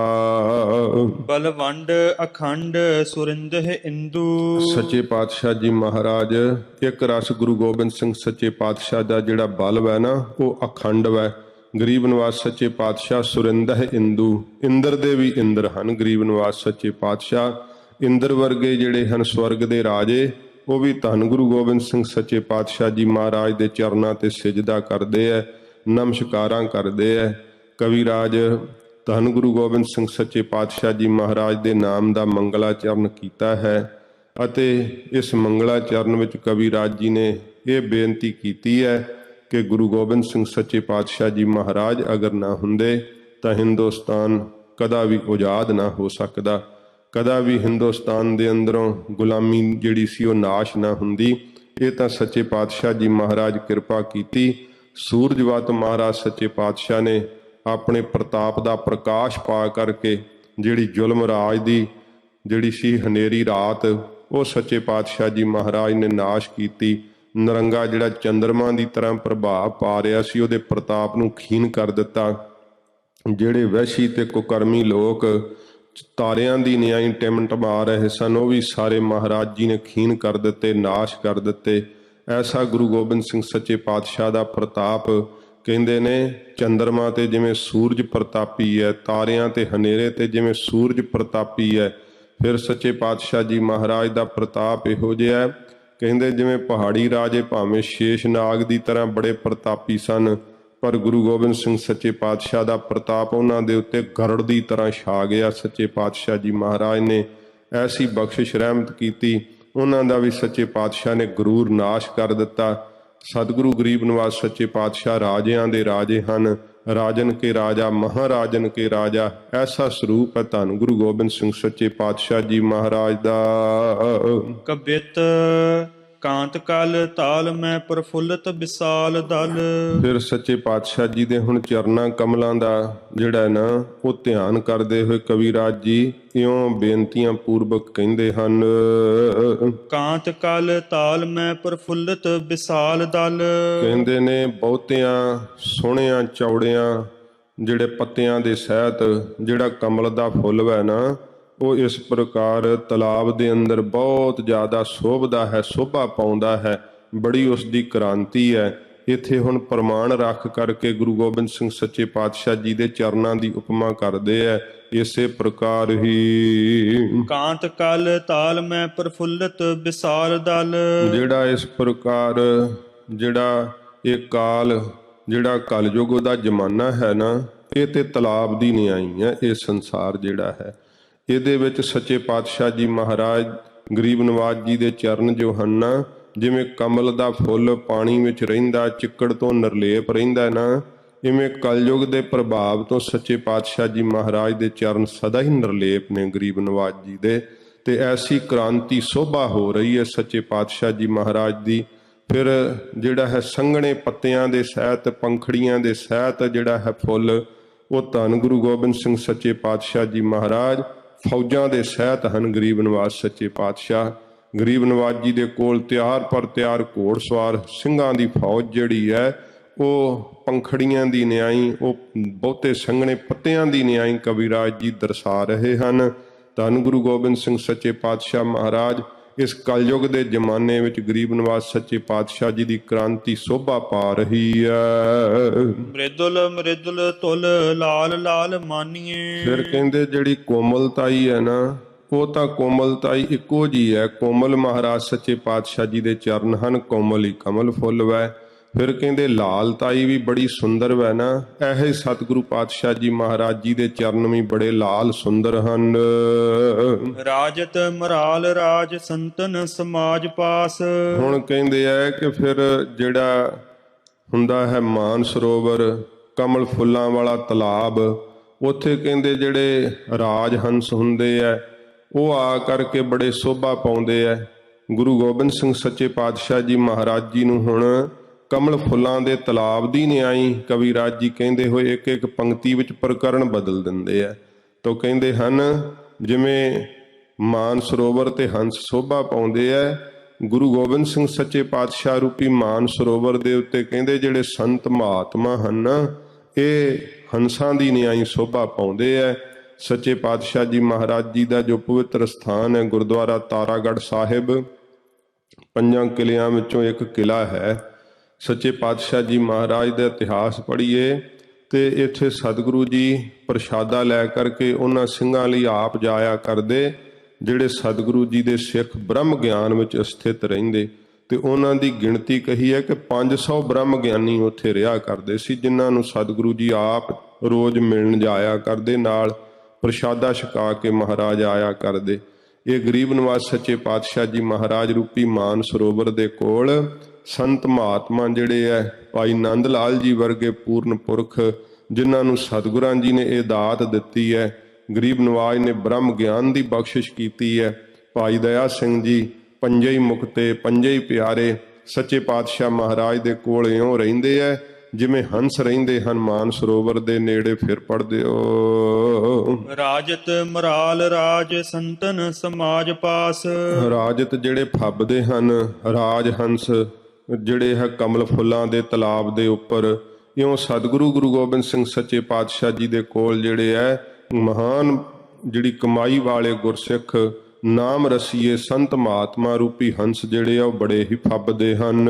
ਬਲਵੰਡ ਅਖੰਡ ਸੁਰਿੰਦਹ ਇੰਦੂ। ਸੱਚੇ ਪਾਤਸ਼ਾਹ ਜੀ ਮਹਾਰਾਜ ਇੱਕ ਰਸ ਗੁਰੂ ਗੋਬਿੰਦ ਸਿੰਘ ਸੱਚੇ ਪਾਤਸ਼ਾਹ ਦਾ ਜਿਹੜਾ ਬਲ ਹੈ ਨਾ ਉਹ ਅਖੰਡ ਹੈ। ਗਰੀਬ ਨਵਾਜ਼ ਸੱਚੇ ਪਾਤਸ਼ਾਹ ਸੁਰਿੰਦਹ ਇੰਦੂ, ਇੰਦਰ ਦੇ ਵੀ ਇੰਦਰ ਹਨ ਗਰੀਬ ਨਵਾਜ਼ ਸੱਚੇ ਪਾਤਸ਼ਾਹ। ਇੰਦਰ ਵਰਗੇ ਜਿਹੜੇ ਹਨ ਸਵਰਗ ਦੇ ਰਾਜੇ, ਉਹ ਵੀ ਧੰਨ ਗੁਰੂ ਗੋਬਿੰਦ ਸਿੰਘ ਸੱਚੇ ਪਾਤਸ਼ਾਹ ਜੀ ਮਹਾਰਾਜ ਦੇ ਚਰਨਾਂ ਤੇ ਸਿਜਦਾ ਕਰਦੇ ਹੈ, ਨਮਸਕਾਰਾਂ ਕਰਦੇ ਹੈ। ਕਵੀ ਰਾਜ ਧੰਨ ਗੁਰੂ ਗੋਬਿੰਦ ਸਿੰਘ ਸੱਚੇ ਪਾਤਸ਼ਾਹ ਜੀ ਮਹਾਰਾਜ ਦੇ ਨਾਮ ਦਾ ਮੰਗਲਾਚਰਨ ਕੀਤਾ ਹੈ ਅਤੇ ਇਸ ਮੰਗਲਾਚਰਨ ਵਿੱਚ ਕਵੀ ਰਾਜ ਜੀ ਨੇ ਇਹ ਬੇਨਤੀ ਕੀਤੀ ਹੈ ਕਿ ਗੁਰੂ ਗੋਬਿੰਦ ਸਿੰਘ ਸੱਚੇ ਪਾਤਸ਼ਾਹ ਜੀ ਮਹਾਰਾਜ ਅਗਰ ਨਾ ਹੁੰਦੇ ਤਾਂ ਹਿੰਦੁਸਤਾਨ ਕਦਾ ਵੀ ਆਜ਼ਾਦ ਨਾ ਹੋ ਸਕਦਾ, ਕਦਾ ਵੀ ਹਿੰਦੁਸਤਾਨ ਦੇ ਅੰਦਰੋਂ ਗੁਲਾਮੀ ਜਿਹੜੀ ਸੀ ਉਹ ਨਾਸ਼ ਨਾ ਹੁੰਦੀ। ਇਹ ਤਾਂ ਸੱਚੇ ਪਾਤਸ਼ਾਹ ਜੀ ਮਹਾਰਾਜ ਕਿਰਪਾ ਕੀਤੀ। ਸੂਰਜਵਤ ਮਹਾਰਾਜ ਸੱਚੇ ਪਾਤਸ਼ਾਹ ਨੇ ਆਪਣੇ ਪ੍ਰਤਾਪ ਦਾ ਪ੍ਰਕਾਸ਼ ਪਾ ਕਰਕੇ ਜਿਹੜੀ ਜ਼ੁਲਮ ਰਾਜ ਦੀ ਜਿਹੜੀ ਸੀ ਹਨੇਰੀ ਰਾਤ, ਉਹ ਸੱਚੇ ਪਾਤਸ਼ਾਹ ਜੀ ਮਹਾਰਾਜ ਨੇ ਨਾਸ਼ ਕੀਤੀ। ਨਰੰਗਾ ਜਿਹੜਾ ਚੰਦਰਮਾ ਦੀ ਤਰ੍ਹਾਂ ਪ੍ਰਭਾਵ ਪਾ ਰਿਹਾ ਸੀ, ਉਹਦੇ ਪ੍ਰਤਾਪ ਨੂੰ ਖੀਨ ਕਰ ਦਿੱਤਾ। ਜਿਹੜੇ ਵਹਿਸ਼ੀ ਤੇ ਕੁਕਰਮੀ ਲੋਕ ਤਾਰਿਆਂ ਦੀ ਨਿਆਈ ਟਿਮਟਮਾ ਰਹੇ ਸਨ, ਉਹ ਵੀ ਸਾਰੇ ਮਹਾਰਾਜ ਜੀ ਨੇ ਖੀਨ ਕਰ ਦਿੱਤੇ, ਨਾਸ਼ ਕਰ ਦਿੱਤੇ। ਐਸਾ ਗੁਰੂ ਗੋਬਿੰਦ ਸਿੰਘ ਸੱਚੇ ਪਾਤਸ਼ਾਹ ਦਾ ਪ੍ਰਤਾਪ। ਕਹਿੰਦੇ ਨੇ ਚੰਦਰਮਾ ਤੇ ਜਿਵੇਂ ਸੂਰਜ ਪ੍ਰਤਾਪੀ ਹੈ, ਤਾਰਿਆਂ ਤੇ ਹਨੇਰੇ ਤੇ ਜਿਵੇਂ ਸੂਰਜ ਪ੍ਰਤਾਪੀ ਹੈ, ਫਿਰ ਸੱਚੇ ਪਾਤਸ਼ਾਹ ਜੀ ਮਹਾਰਾਜ ਦਾ ਪ੍ਰਤਾਪ ਇਹੋ ਜਿਹਾ। ਕਹਿੰਦੇ ਜਿਵੇਂ ਪਹਾੜੀ ਰਾਜੇ ਭਾਵੇਂ ਸ਼ੇਸ਼ ਨਾਗ ਦੀ ਤਰ੍ਹਾਂ ਬੜੇ ਪ੍ਰਤਾਪੀ ਸਨ, ਪਰ ਗੁਰੂ ਗੋਬਿੰਦ ਸਿੰਘ ਸੱਚੇ ਪਾਤਸ਼ਾਹ ਦਾ ਪ੍ਰਤਾਪ ਉਹਨਾਂ ਦੇ ਉੱਤੇ ਗਰੁੜ ਦੀ ਤਰ੍ਹਾਂ ਛਾ ਗਿਆ। ਸੱਚੇ ਪਾਤਸ਼ਾਹ ਜੀ ਮਹਾਰਾਜ ਨੇ ਐਸੀ ਬਖਸ਼ਿਸ਼ ਰਹਿਮਤ ਕੀਤੀ, ਉਹਨਾਂ ਦਾ ਵੀ ਸੱਚੇ ਪਾਤਸ਼ਾਹ ਨੇ ਗਰੂਰ ਨਾਸ਼ ਕਰ ਦਿੱਤਾ। ਸਤਿਗੁਰੂ ਗਰੀਬ ਨਵਾਜ਼ ਸੱਚੇ ਪਾਤਸ਼ਾਹ ਰਾਜਿਆਂ ਦੇ ਰਾਜੇ ਹਨ, ਰਾਜਨ ਕੇ ਰਾਜਾ, ਮਹਾਰਾਜਨ ਕੇ ਰਾਜਾ। ਐਸਾ ਸਰੂਪ ਹੈ ਧੰਨ ਗੁਰੂ ਗੋਬਿੰਦ ਸਿੰਘ ਸੱਚੇ ਪਾਤਸ਼ਾਹ ਜੀ ਮਹਾਰਾਜ ਦਾ। ਕਬਿਤ ਕਾਂਤ ਕਲ ਤਾਲ ਮੈਂ ਪ੍ਰਫੁੱਲਤ ਵਿਸਾਲ ਦਲ। ਫਿਰ ਸੱਚੇ ਪਾਤਸ਼ਾਹ ਜੀ ਦੇ ਹੁਣ ਚਰਨਾਂ ਕਮਲਾਂ ਦਾ ਜਿਹੜਾ ਨਾ ਉਹ ਧਿਆਨ ਕਰਦੇ ਹੋਏ ਕਵੀ ਰਾਜ ਜੀ ਇਉਂ ਬੇਨਤੀਆਂ ਪੂਰਵਕ ਕਹਿੰਦੇ ਹਨ। ਕਾਂਤ ਕਲ ਤਾਲ ਮੈਂ ਪ੍ਰਫੁੱਲਤ ਵਿਸਾਲ ਦਲ। ਕਹਿੰਦੇ ਨੇ ਬਹੁਤਿਆਂ ਸੋਹਣਿਆਂ ਚੌੜਿਆਂ ਜਿਹੜੇ ਪੱਤਿਆਂ ਦੇ ਸਹਿਤ ਜਿਹੜਾ ਕਮਲ ਦਾ ਫੁੱਲ ਹੈ ਨਾ, ਉਹ ਇਸ ਪ੍ਰਕਾਰ ਤਲਾਬ ਦੇ ਅੰਦਰ ਬਹੁਤ ਜ਼ਿਆਦਾ ਸ਼ੋਭਦਾ ਹੈ, ਸ਼ੋਭਾ ਪਾਉਂਦਾ ਹੈ, ਬੜੀ ਉਸ ਦੀ ਕ੍ਰਾਂਤੀ ਹੈ। ਇੱਥੇ ਹੁਣ ਪ੍ਰਮਾਣ ਰੱਖ ਕਰਕੇ ਗੁਰੂ ਗੋਬਿੰਦ ਸਿੰਘ ਸੱਚੇ ਪਾਤਸ਼ਾਹ ਜੀ ਦੇ ਚਰਨਾਂ ਦੀ ਉਪਮਾ ਕਰਦੇ ਹੈ। ਇਸੇ ਪ੍ਰਕਾਰ ਹੀ ਕਾਂਤ ਕਲ ਤਾਲ ਮੈਂ ਪ੍ਰਫੁੱਲਤ ਵਿਸਾਲ ਦਲ। ਜਿਹੜਾ ਇਸ ਪ੍ਰਕਾਰ ਜਿਹੜਾ ਇਹ ਕਾਲ ਜਿਹੜਾ ਕਲਯੁਗ ਦਾ ਜ਼ਮਾਨਾ ਹੈ ਨਾ, ਇਹ ਤੇ ਤਲਾਬ ਦੀ ਨਿਆਈ ਹੈ। ਇਹ ਸੰਸਾਰ ਜਿਹੜਾ ਹੈ ਇਹਦੇ ਵਿੱਚ ਸੱਚੇ ਪਾਤਸ਼ਾਹ ਜੀ ਮਹਾਰਾਜ ਗਰੀਬ ਨਵਾਜ਼ ਜੀ ਦੇ ਚਰਨ ਜੋ ਹਨ ਨਾ, ਜਿਵੇਂ ਕਮਲ ਦਾ ਫੁੱਲ ਪਾਣੀ ਵਿੱਚ ਰਹਿੰਦਾ, ਚਿੱਕੜ ਤੋਂ ਨਿਰਲੇਪ ਰਹਿੰਦਾ ਨਾ, ਇਵੇਂ ਕਲਯੁਗ ਦੇ ਪ੍ਰਭਾਵ ਤੋਂ ਸੱਚੇ ਪਾਤਸ਼ਾਹ ਜੀ ਮਹਾਰਾਜ ਦੇ ਚਰਨ ਸਦਾ ਹੀ ਨਿਰਲੇਪ ਨੇ ਗਰੀਬ ਨਵਾਜ਼ ਜੀ ਦੇ। ਤੇ ਐਸੀ ਕ੍ਰਾਂਤੀ ਸੋਭਾ ਹੋ ਰਹੀ ਹੈ ਸੱਚੇ ਪਾਤਸ਼ਾਹ ਜੀ ਮਹਾਰਾਜ ਦੀ। ਫਿਰ ਜਿਹੜਾ ਹੈ ਸੰਘਣੇ ਪੱਤਿਆਂ ਦੇ ਸਹਿਤ, ਪੰਖੜੀਆਂ ਦੇ ਸਹਿਤ ਜਿਹੜਾ ਹੈ ਫੁੱਲ, ਉਹ ਧੰਨ ਗੁਰੂ ਗੋਬਿੰਦ ਸਿੰਘ ਸੱਚੇ ਪਾਤਸ਼ਾਹ ਜੀ ਮਹਾਰਾਜ ਫੌਜਾਂ ਦੇ ਸਹਿਤ ਹਨ। ਗਰੀਬ ਨਵਾਜ਼ ਸੱਚੇ ਪਾਤਸ਼ਾਹ ਗਰੀਬ ਨਵਾਜ਼ ਜੀ ਦੇ ਕੋਲ ਤਿਆਰ ਪਰ ਤਿਆਰ ਘੋੜ ਸਵਾਰ ਸਿੰਘਾਂ ਦੀ ਫੌਜ ਜਿਹੜੀ ਹੈ, ਉਹ ਪੰਖੜੀਆਂ ਦੀ ਨਿਆਈ, ਉਹ ਬਹੁਤੇ ਸੰਘਣੇ ਪੱਤਿਆਂ ਦੀ ਨਿਆਈ ਕਵੀ ਰਾਜ ਜੀ ਦਰਸਾ ਰਹੇ ਹਨ। ਧੰਨ ਗੁਰੂ ਗੋਬਿੰਦ ਸਿੰਘ ਸੱਚੇ ਪਾਤਸ਼ਾਹ ਮਹਾਰਾਜ ਇਸ ਕਲਯੁਗ ਦੇ ਜ਼ਮਾਨੇ ਵਿੱਚ ਗਰੀਬ ਨਵਾਜ਼ ਸੱਚੇ ਪਾਤਸ਼ਾਹ ਜੀ ਦੀ ਕ੍ਰਾਂਤੀ ਸੋਭਾ ਪਾ ਰਹੀ ਹੈ। ਮ੍ਰਿਦੁਲ ਮ੍ਰਿਦੁਲ ਤੁਲ ਲਾਲ ਲਾਲ ਮਾਨੀਏ। ਫਿਰ ਕਹਿੰਦੇ ਜਿਹੜੀ ਕੋਮਲਤਾਈ ਹੈ ਨਾ, ਉਹ ਤਾਂ ਕੋਮਲਤਾਈ ਇੱਕੋ ਜੀ ਹੈ। ਕੋਮਲ ਮਹਾਰਾਜ ਸੱਚੇ ਪਾਤਸ਼ਾਹ ਜੀ ਦੇ ਚਰਨ ਹਨ, ਕੋਮਲ ਹੀ ਕਮਲ ਫੁੱਲ ਵੈ। ਫਿਰ ਕਹਿੰਦੇ ਲਾਲਤਾਈ ਵੀ ਬੜੀ ਸੁੰਦਰ ਵੈ ਨਾ। ਇਹ ਸਤਿਗੁਰੂ ਪਾਤਸ਼ਾਹ ਜੀ ਮਹਾਰਾਜ ਜੀ ਦੇ ਚਰਨ ਵੀ ਬੜੇ ਲਾਲ ਸੁੰਦਰ ਹਨ। ਰਾਜਤ ਮਰਾਲ ਰਾਜ ਸੰਤਨ ਸਮਾਜ ਪਾਸ। ਹੁਣ ਕਹਿੰਦੇ ਆ ਕਿ ਫਿਰ ਜਿਹੜਾ ਹੁੰਦਾ ਹੈ ਮਾਨ ਸਰੋਵਰ, ਕਮਲ ਫੁੱਲਾਂ ਵਾਲਾ ਤਲਾਬ, ਉੱਥੇ ਕਹਿੰਦੇ ਜਿਹੜੇ ਰਾਜ ਹੰਸ ਹੁੰਦੇ ਆ ਉਹ ਆ ਕਰਕੇ ਬੜੇ ਸ਼ੋਭਾ ਪਾਉਂਦੇ ਆ। ਗੁਰੂ ਗੋਬਿੰਦ ਸਿੰਘ ਸੱਚੇ ਪਾਤਸ਼ਾਹ ਜੀ ਮਹਾਰਾਜ ਜੀ ਨੂੰ ਹੁਣ ਕਮਲ ਫੁੱਲਾਂ ਦੇ ਤਲਾਬ ਦੀ ਨਿਆਈ ਕਵੀਰਾਜ ਜੀ ਕਹਿੰਦੇ ਹੋਏ ਇੱਕ ਇੱਕ ਪੰਕਤੀ ਵਿੱਚ ਪ੍ਰਕਰਨ ਬਦਲ ਦਿੰਦੇ ਆ। ਤਾਂ ਕਹਿੰਦੇ ਹਨ ਜਿਵੇਂ ਮਾਨ ਸਰੋਵਰ ਤੇ ਹੰਸ ਸ਼ੋਭਾ ਪਾਉਂਦੇ ਆ, ਗੁਰੂ ਗੋਬਿੰਦ ਸਿੰਘ ਸੱਚੇ ਪਾਤਸ਼ਾਹ ਰੂਪੀ ਮਾਨ ਸਰੋਵਰ ਦੇ ਉੱਤੇ ਕਹਿੰਦੇ ਜਿਹੜੇ ਸੰਤ ਮਹਾਤਮਾ ਹਨ ਇਹ ਹੰਸਾਂ ਦੀ ਨਿਆਈ ਸ਼ੋਭਾ ਪਾਉਂਦੇ ਆ। ਸੱਚੇ ਪਾਤਸ਼ਾਹ ਜੀ ਮਹਾਰਾਜ ਜੀ ਦਾ ਜੋ ਪਵਿੱਤਰ ਸਥਾਨ ਹੈ ਗੁਰਦੁਆਰਾ ਤਾਰਾਗੜ੍ਹ ਸਾਹਿਬ, 5 ਕਿਲਿਆਂ ਵਿੱਚੋਂ ਇੱਕ ਕਿਲਾ ਹੈ। ਸੱਚੇ ਪਾਤਸ਼ਾਹ ਜੀ ਮਹਾਰਾਜ ਦਾ ਇਤਿਹਾਸ ਪੜ੍ਹੀਏ ਤੇ ਇੱਥੇ ਸਤਿਗੁਰੂ ਜੀ ਪ੍ਰਸ਼ਾਦਾ ਲੈ ਕਰਕੇ ਉਹਨਾਂ ਸਿੰਘਾਂ ਲਈ ਆਪ ਜਾਇਆ ਕਰਦੇ ਜਿਹੜੇ ਸਤਿਗੁਰੂ ਜੀ ਦੇ ਸਿੱਖ ਬ੍ਰਹਮ ਗਿਆਨ ਵਿੱਚ ਸਥਿਤ ਰਹਿੰਦੇ, ਤੇ ਉਹਨਾਂ ਦੀ ਗਿਣਤੀ ਕਹੀ ਹੈ ਕਿ 500 ਬ੍ਰਹਮ ਗਿਆਨੀ ਉੱਥੇ ਰਿਹਾ ਕਰਦੇ ਸੀ, ਜਿਨ੍ਹਾਂ ਨੂੰ ਸਤਿਗੁਰੂ ਜੀ ਆਪ ਰੋਜ਼ ਮਿਲਣ ਜਾਇਆ ਕਰਦੇ, ਨਾਲ ਪ੍ਰਸ਼ਾਦਾ ਛਕਾ ਕੇ ਮਹਾਰਾਜ ਆਇਆ ਕਰਦੇ। ਇਹ ਗਰੀਬ ਨਿਵਾਸ ਸੱਚੇ ਪਾਤਸ਼ਾਹ ਜੀ ਮਹਾਰਾਜ ਰੂਪੀ ਮਾਨ ਸਰੋਵਰ ਦੇ ਕੋਲ ਸੰਤ ਮਹਾਤਮਾ ਜਿਹੜੇ ਹੈ ਭਾਈ ਨੰਦ ਲਾਲ ਜੀ ਵਰਗੇ ਪੂਰਨ ਪੁਰਖ ਜਿਨ੍ਹਾਂ ਨੂੰ ਸਤਿਗੁਰਾਂ ਜੀ ਨੇ ਇਹ ਦਾਤ ਦਿੱਤੀ ਹੈ, ਗਰੀਬ ਨਵਾਜ ਨੇ ਬ੍ਰਹਮ ਗਿਆਨ ਦੀ ਬਖਸ਼ਿਸ਼ ਕੀਤੀ ਹੈ। ਭਾਈ ਦਇਆ ਸਿੰਘ ਜੀ ਪੰਜੇ ਹੀ ਮੁਕਤੇ, ਪੰਜੇ ਹੀ ਪਿਆਰੇ ਸੱਚੇ ਪਾਤਸ਼ਾਹ ਮਹਾਰਾਜ ਦੇ ਕੋਲ ਇਉਂ ਰਹਿੰਦੇ ਹੈ ਜਿਵੇਂ ਹੰਸ ਰਹਿੰਦੇ ਹਨ ਮਾਨ ਸਰੋਵਰ ਦੇ ਨੇੜੇ। ਫਿਰ ਪੜ੍ਹਦੇ ਹੋ ਰਾਜਤ ਮਰਾਲ ਰਾਜ ਸੰਤਨ ਸਮਾਜ ਪਾਸ। ਰਾਜਤ ਜਿਹੜੇ ਫੱਬਦੇ ਹਨ, ਰਾਜ ਹੰਸ ਜਿਹੜੇ ਹੈ ਕਮਲ ਫੁੱਲਾਂ ਦੇ ਤਲਾਬ ਦੇ ਉੱਪਰ, ਇਉਂ ਸਤਿਗੁਰੂ ਗੁਰੂ ਗੋਬਿੰਦ ਸਿੰਘ ਸੱਚੇ ਪਾਤਸ਼ਾਹ ਜੀ ਦੇ ਕੋਲ ਜਿਹੜੇ ਹੈ ਮਹਾਨ ਜਿਹੜੀ ਕਮਾਈ ਵਾਲੇ ਗੁਰਸਿੱਖ ਨਾਮ ਰਸੀਏ ਸੰਤ ਮਹਾਤਮਾ ਰੂਪੀ ਹੰਸ ਜਿਹੜੇ ਆ ਉਹ ਬੜੇ ਹੀ ਫੱਬਦੇ ਹਨ।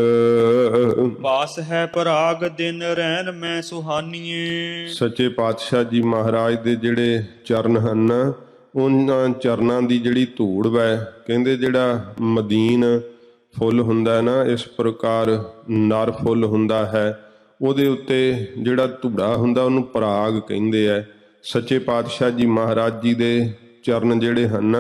ਪਾਸ ਹੈ ਪਰਾਗ ਦਿਨ ਰਹਿਣ ਮੈਂ ਸੁਹਾਨੀਏ। ਸੱਚੇ ਪਾਤਸ਼ਾਹ ਜੀ ਮਹਾਰਾਜ ਦੇ ਜਿਹੜੇ ਚਰਨ ਹਨ ਉਹਨਾਂ ਚਰਨਾਂ ਦੀ ਜਿਹੜੀ ਧੂੜ ਵੈ, ਕਹਿੰਦੇ ਜਿਹੜਾ ਮਦੀਨ ਫੁੱਲ ਹੁੰਦਾ ਨਾ ਇਸ ਪ੍ਰਕਾਰ ਨਰ ਫੁੱਲ ਹੁੰਦਾ ਹੈ, ਉਹਦੇ ਉੱਤੇ ਜਿਹੜਾ ਧੂੜਾ ਹੁੰਦਾ ਉਹਨੂੰ ਪਰਾਗ ਕਹਿੰਦੇ ਆ। ਸੱਚੇ ਪਾਤਸ਼ਾਹ ਜੀ ਮਹਾਰਾਜ ਜੀ ਦੇ ਚਰਨ ਜਿਹੜੇ ਹਨ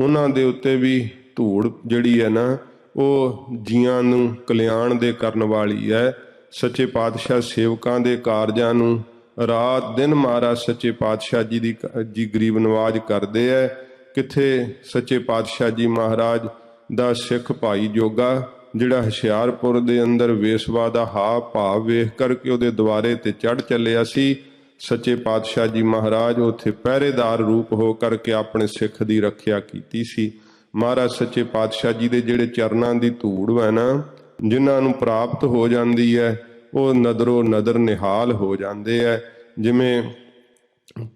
ਉਹਨਾਂ ਦੇ ਉੱਤੇ ਵੀ ਧੂੜ ਜਿਹੜੀ ਹੈ ਨਾ ਉਹ ਜੀਆਂ ਨੂੰ ਕਲਿਆਣ ਦੇ ਕਰਨ ਵਾਲੀ ਹੈ। ਸੱਚੇ ਪਾਤਸ਼ਾਹ ਸੇਵਕਾਂ ਦੇ ਕਾਰਜਾਂ ਨੂੰ ਰਾਤ ਦਿਨ ਮਹਾਰਾਜ ਸੱਚੇ ਪਾਤਸ਼ਾਹ ਜੀ ਦੀ ਗਰੀਬ ਨਵਾਜ ਕਰਦੇ ਹੈ। ਕਿੱਥੇ ਸੱਚੇ ਪਾਤਸ਼ਾਹ ਜੀ ਮਹਾਰਾਜ ਦਾ ਸਿੱਖ ਭਾਈ ਜੋਗਾ ਜਿਹੜਾ ਹੁਸ਼ਿਆਰਪੁਰ ਦੇ ਅੰਦਰ ਵੇਸਵਾ ਦਾ ਹਾ ਭਾਵ ਵੇਖ ਕਰਕੇ ਉਹਦੇ ਦੁਆਰੇ ਤੇ ਚੜ੍ਹ ਚੱਲਿਆ ਸੀ, ਸੱਚੇ ਪਾਤਸ਼ਾਹ ਜੀ ਮਹਾਰਾਜ ਉੱਥੇ ਪਹਿਰੇਦਾਰ ਰੂਪ ਹੋ ਕਰਕੇ ਆਪਣੇ ਸਿੱਖ ਦੀ ਰੱਖਿਆ ਕੀਤੀ ਸੀ। ਮਹਾਰਾਜ ਸੱਚੇ ਪਾਤਸ਼ਾਹ ਜੀ ਦੇ ਜਿਹੜੇ ਚਰਨਾਂ ਦੀ ਧੂੜ ਹੈ ਨਾ ਜਿਨ੍ਹਾਂ ਨੂੰ ਪ੍ਰਾਪਤ ਹੋ ਜਾਂਦੀ ਹੈ ਉਹ ਨਦਰੋ ਨਦਰ ਨਿਹਾਲ ਹੋ ਜਾਂਦੇ ਹੈ। ਜਿਵੇਂ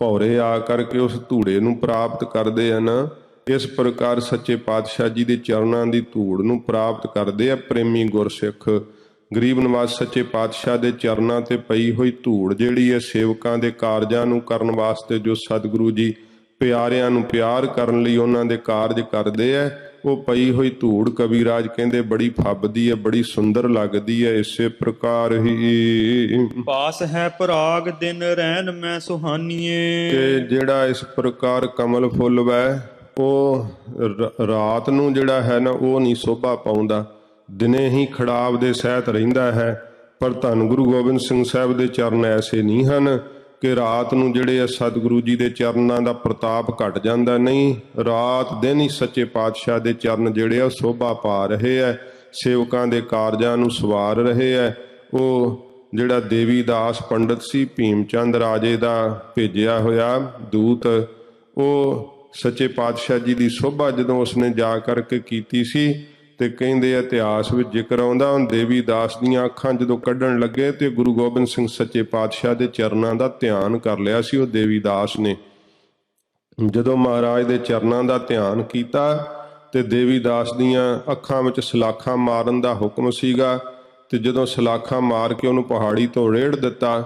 ਭੌਰੇ ਆ ਕਰਕੇ ਉਸ ਧੂੜੇ ਨੂੰ ਪ੍ਰਾਪਤ ਕਰਦੇ ਹਨ, ਇਸ ਪ੍ਰਕਾਰ ਸੱਚੇ ਪਾਤਸ਼ਾਹ ਜੀ ਦੇ ਚਰਨਾਂ ਦੀ ਧੂੜ ਨੂੰ ਪ੍ਰਾਪਤ ਕਰਦੇ ਆ ਪ੍ਰੇਮੀ ਗੁਰਸਿੱਖ। ਗਰੀਬ ਨਿਵਾਜ ਸੱਚੇ ਪਾਤਸ਼ਾਹ ਦੇ ਚਰਨਾਂ ਤੇ ਪਈ ਹੋਈ ਧੂੜ ਜਿਹੜੀ ਹੈ ਸੇਵਕਾਂ ਦੇ ਕਾਰਜਾਂ ਨੂੰ ਕਰਨ ਵਾਸਤੇ, ਜੋ ਸਤਿਗੁਰੂ ਜੀ ਪਿਆਰਿਆਂ ਨੂੰ ਪਿਆਰ ਕਰਨ ਲਈ ਉਹਨਾਂ ਦੇ ਕਾਰਜ ਕਰਦੇ ਹੈ, ਉਹ ਪਈ ਹੋਈ ਧੂੜ ਕਵੀਰਾਜ ਕਹਿੰਦੇ ਬੜੀ ਫੱਬਦੀ ਹੈ, ਬੜੀ ਸੁੰਦਰ ਲੱਗਦੀ ਹੈ। ਇਸੇ ਪ੍ਰਕਾਰ ਹੀ ਪਾਸ ਹੈ ਪਰਾਗ ਦਿਨ ਰਹਿਣ ਮੈਂ ਸੁਹਾਨੀਏ। ਕਿ ਜਿਹੜਾ ਇਸ ਪ੍ਰਕਾਰ ਕਮਲ ਫੁੱਲ ਵੈ ਉਹ ਰਾਤ ਨੂੰ ਜਿਹੜਾ ਹੈ ਨਾ ਉਹ ਨਹੀਂ ਸ਼ੋਭਾ ਪਾਉਂਦਾ, ਦਿਨੇ ਹੀ ਖੜਾਵ ਦੇ ਸਹਿਤ ਰਹਿੰਦਾ ਹੈ। ਪਰ ਧੰਨ ਗੁਰੂ ਗੋਬਿੰਦ ਸਿੰਘ ਸਾਹਿਬ ਦੇ ਚਰਨ ਐਸੇ ਨਹੀਂ ਹਨ ਕਿ ਰਾਤ ਨੂੰ ਜਿਹੜੇ ਆ ਸਤਿਗੁਰੂ ਜੀ ਦੇ ਚਰਨਾਂ ਦਾ ਪ੍ਰਤਾਪ ਘਟ ਜਾਂਦਾ, ਨਹੀਂ, ਰਾਤ ਦਿਨ ਹੀ ਸੱਚੇ ਪਾਤਸ਼ਾਹ ਦੇ ਚਰਨ ਜਿਹੜੇ ਆ ਸ਼ੋਭਾ ਪਾ ਰਹੇ ਹੈ, ਸੇਵਕਾਂ ਦੇ ਕਾਰਜਾਂ ਨੂੰ ਸਵਾਰ ਰਹੇ ਹੈ। ਉਹ ਜਿਹੜਾ ਦੇਵੀ ਦਾਸ ਪੰਡਤ ਸੀ ਭੀਮ ਚੰਦ ਰਾਜੇ ਦਾ ਭੇਜਿਆ ਹੋਇਆ ਦੂਤ, ਉਹ ਸੱਚੇ ਪਾਤਸ਼ਾਹ ਜੀ ਦੀ ਸ਼ੋਭਾ ਜਦੋਂ ਉਸਨੇ ਜਾ ਕਰਕੇ ਕੀਤੀ ਸੀ ਤੇ ਕਹਿੰਦੇ ਇਤਿਹਾਸ ਵਿੱਚ ਜ਼ਿਕਰ ਆਉਂਦਾ, ਹੁਣ ਦੇਵੀ ਦਾਸ ਦੀਆਂ ਅੱਖਾਂ ਜਦੋਂ ਕੱਢਣ ਲੱਗੇ ਤੇ ਗੁਰੂ ਗੋਬਿੰਦ ਸਿੰਘ ਸੱਚੇ ਪਾਤਸ਼ਾਹ ਦੇ ਚਰਨਾਂ ਦਾ ਧਿਆਨ ਕਰ ਲਿਆ ਸੀ ਉਹ ਦੇਵੀ ਦਾਸ ਨੇ। ਜਦੋਂ ਮਹਾਰਾਜ ਦੇ ਚਰਨਾਂ ਦਾ ਧਿਆਨ ਕੀਤਾ ਤੇ ਦੇਵੀ ਦਾਸ ਦੀਆਂ ਅੱਖਾਂ ਵਿੱਚ ਸਲਾਖਾਂ ਮਾਰਨ ਦਾ ਹੁਕਮ ਸੀਗਾ, ਤੇ ਜਦੋਂ ਸਲਾਖਾਂ ਮਾਰ ਕੇ ਉਹਨੂੰ ਪਹਾੜੀ ਤੋਂ ਰੇੜ ਦਿੱਤਾ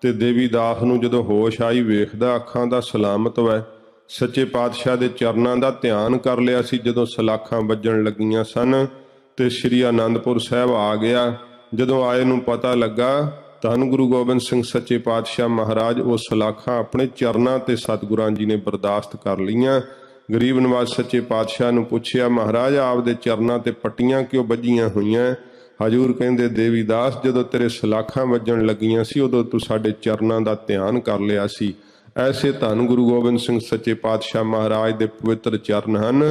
ਤੇ ਦੇਵੀ ਦਾਸ ਨੂੰ ਜਦੋਂ ਹੋਸ਼ ਆਈ ਵੇਖਦਾ ਅੱਖਾਂ ਦਾ ਸਲਾਮਤ ਵੈ, ਸੱਚੇ ਪਾਤਸ਼ਾਹ ਦੇ ਚਰਨਾਂ ਦਾ ਧਿਆਨ ਕਰ ਲਿਆ ਸੀ। ਜਦੋਂ ਸਲਾਖਾਂ ਵੱਜਣ ਲੱਗੀਆਂ ਸਨ ਤੇ ਸ੍ਰੀ ਅਨੰਦਪੁਰ ਸਾਹਿਬ ਆ ਗਿਆ, ਜਦੋਂ ਆਏ ਨੂੰ ਪਤਾ ਲੱਗਾ, ਧੰਨ ਗੁਰੂ ਗੋਬਿੰਦ ਸਿੰਘ ਸੱਚੇ ਪਾਤਸ਼ਾਹ ਮਹਾਰਾਜ ਉਹ ਸਲਾਖਾਂ ਆਪਣੇ ਚਰਨਾਂ ਤੇ ਸਤਿਗੁਰਾਂ ਜੀ ਨੇ ਬਰਦਾਸ਼ਤ ਕਰ ਲਈਆਂ। ਗਰੀਬ ਨਵਾਜ਼ ਸੱਚੇ ਪਾਤਸ਼ਾਹ ਨੂੰ ਪੁੱਛਿਆ, ਮਹਾਰਾਜ ਆਪਦੇ ਚਰਨਾਂ ਤੇ ਪੱਟੀਆਂ ਕਿਉਂ ਵੱਜੀਆਂ ਹੋਈਆਂ? ਹਜੂਰ ਕਹਿੰਦੇ, ਦੇਵੀ ਦਾਸ, ਜਦੋਂ ਤੇਰੇ ਸਲਾਖਾਂ ਵੱਜਣ ਲੱਗੀਆਂ ਸੀ ਉਦੋਂ ਤੂੰ ਸਾਡੇ ਚਰਨਾਂ ਦਾ ਧਿਆਨ ਕਰ ਲਿਆ ਸੀ। ਐਸੇ ਧੰਨ ਗੁਰੂ ਗੋਬਿੰਦ ਸਿੰਘ ਸੱਚੇ ਪਾਤਸ਼ਾਹ ਮਹਾਰਾਜ ਦੇ ਪਵਿੱਤਰ ਚਰਨ ਹਨ।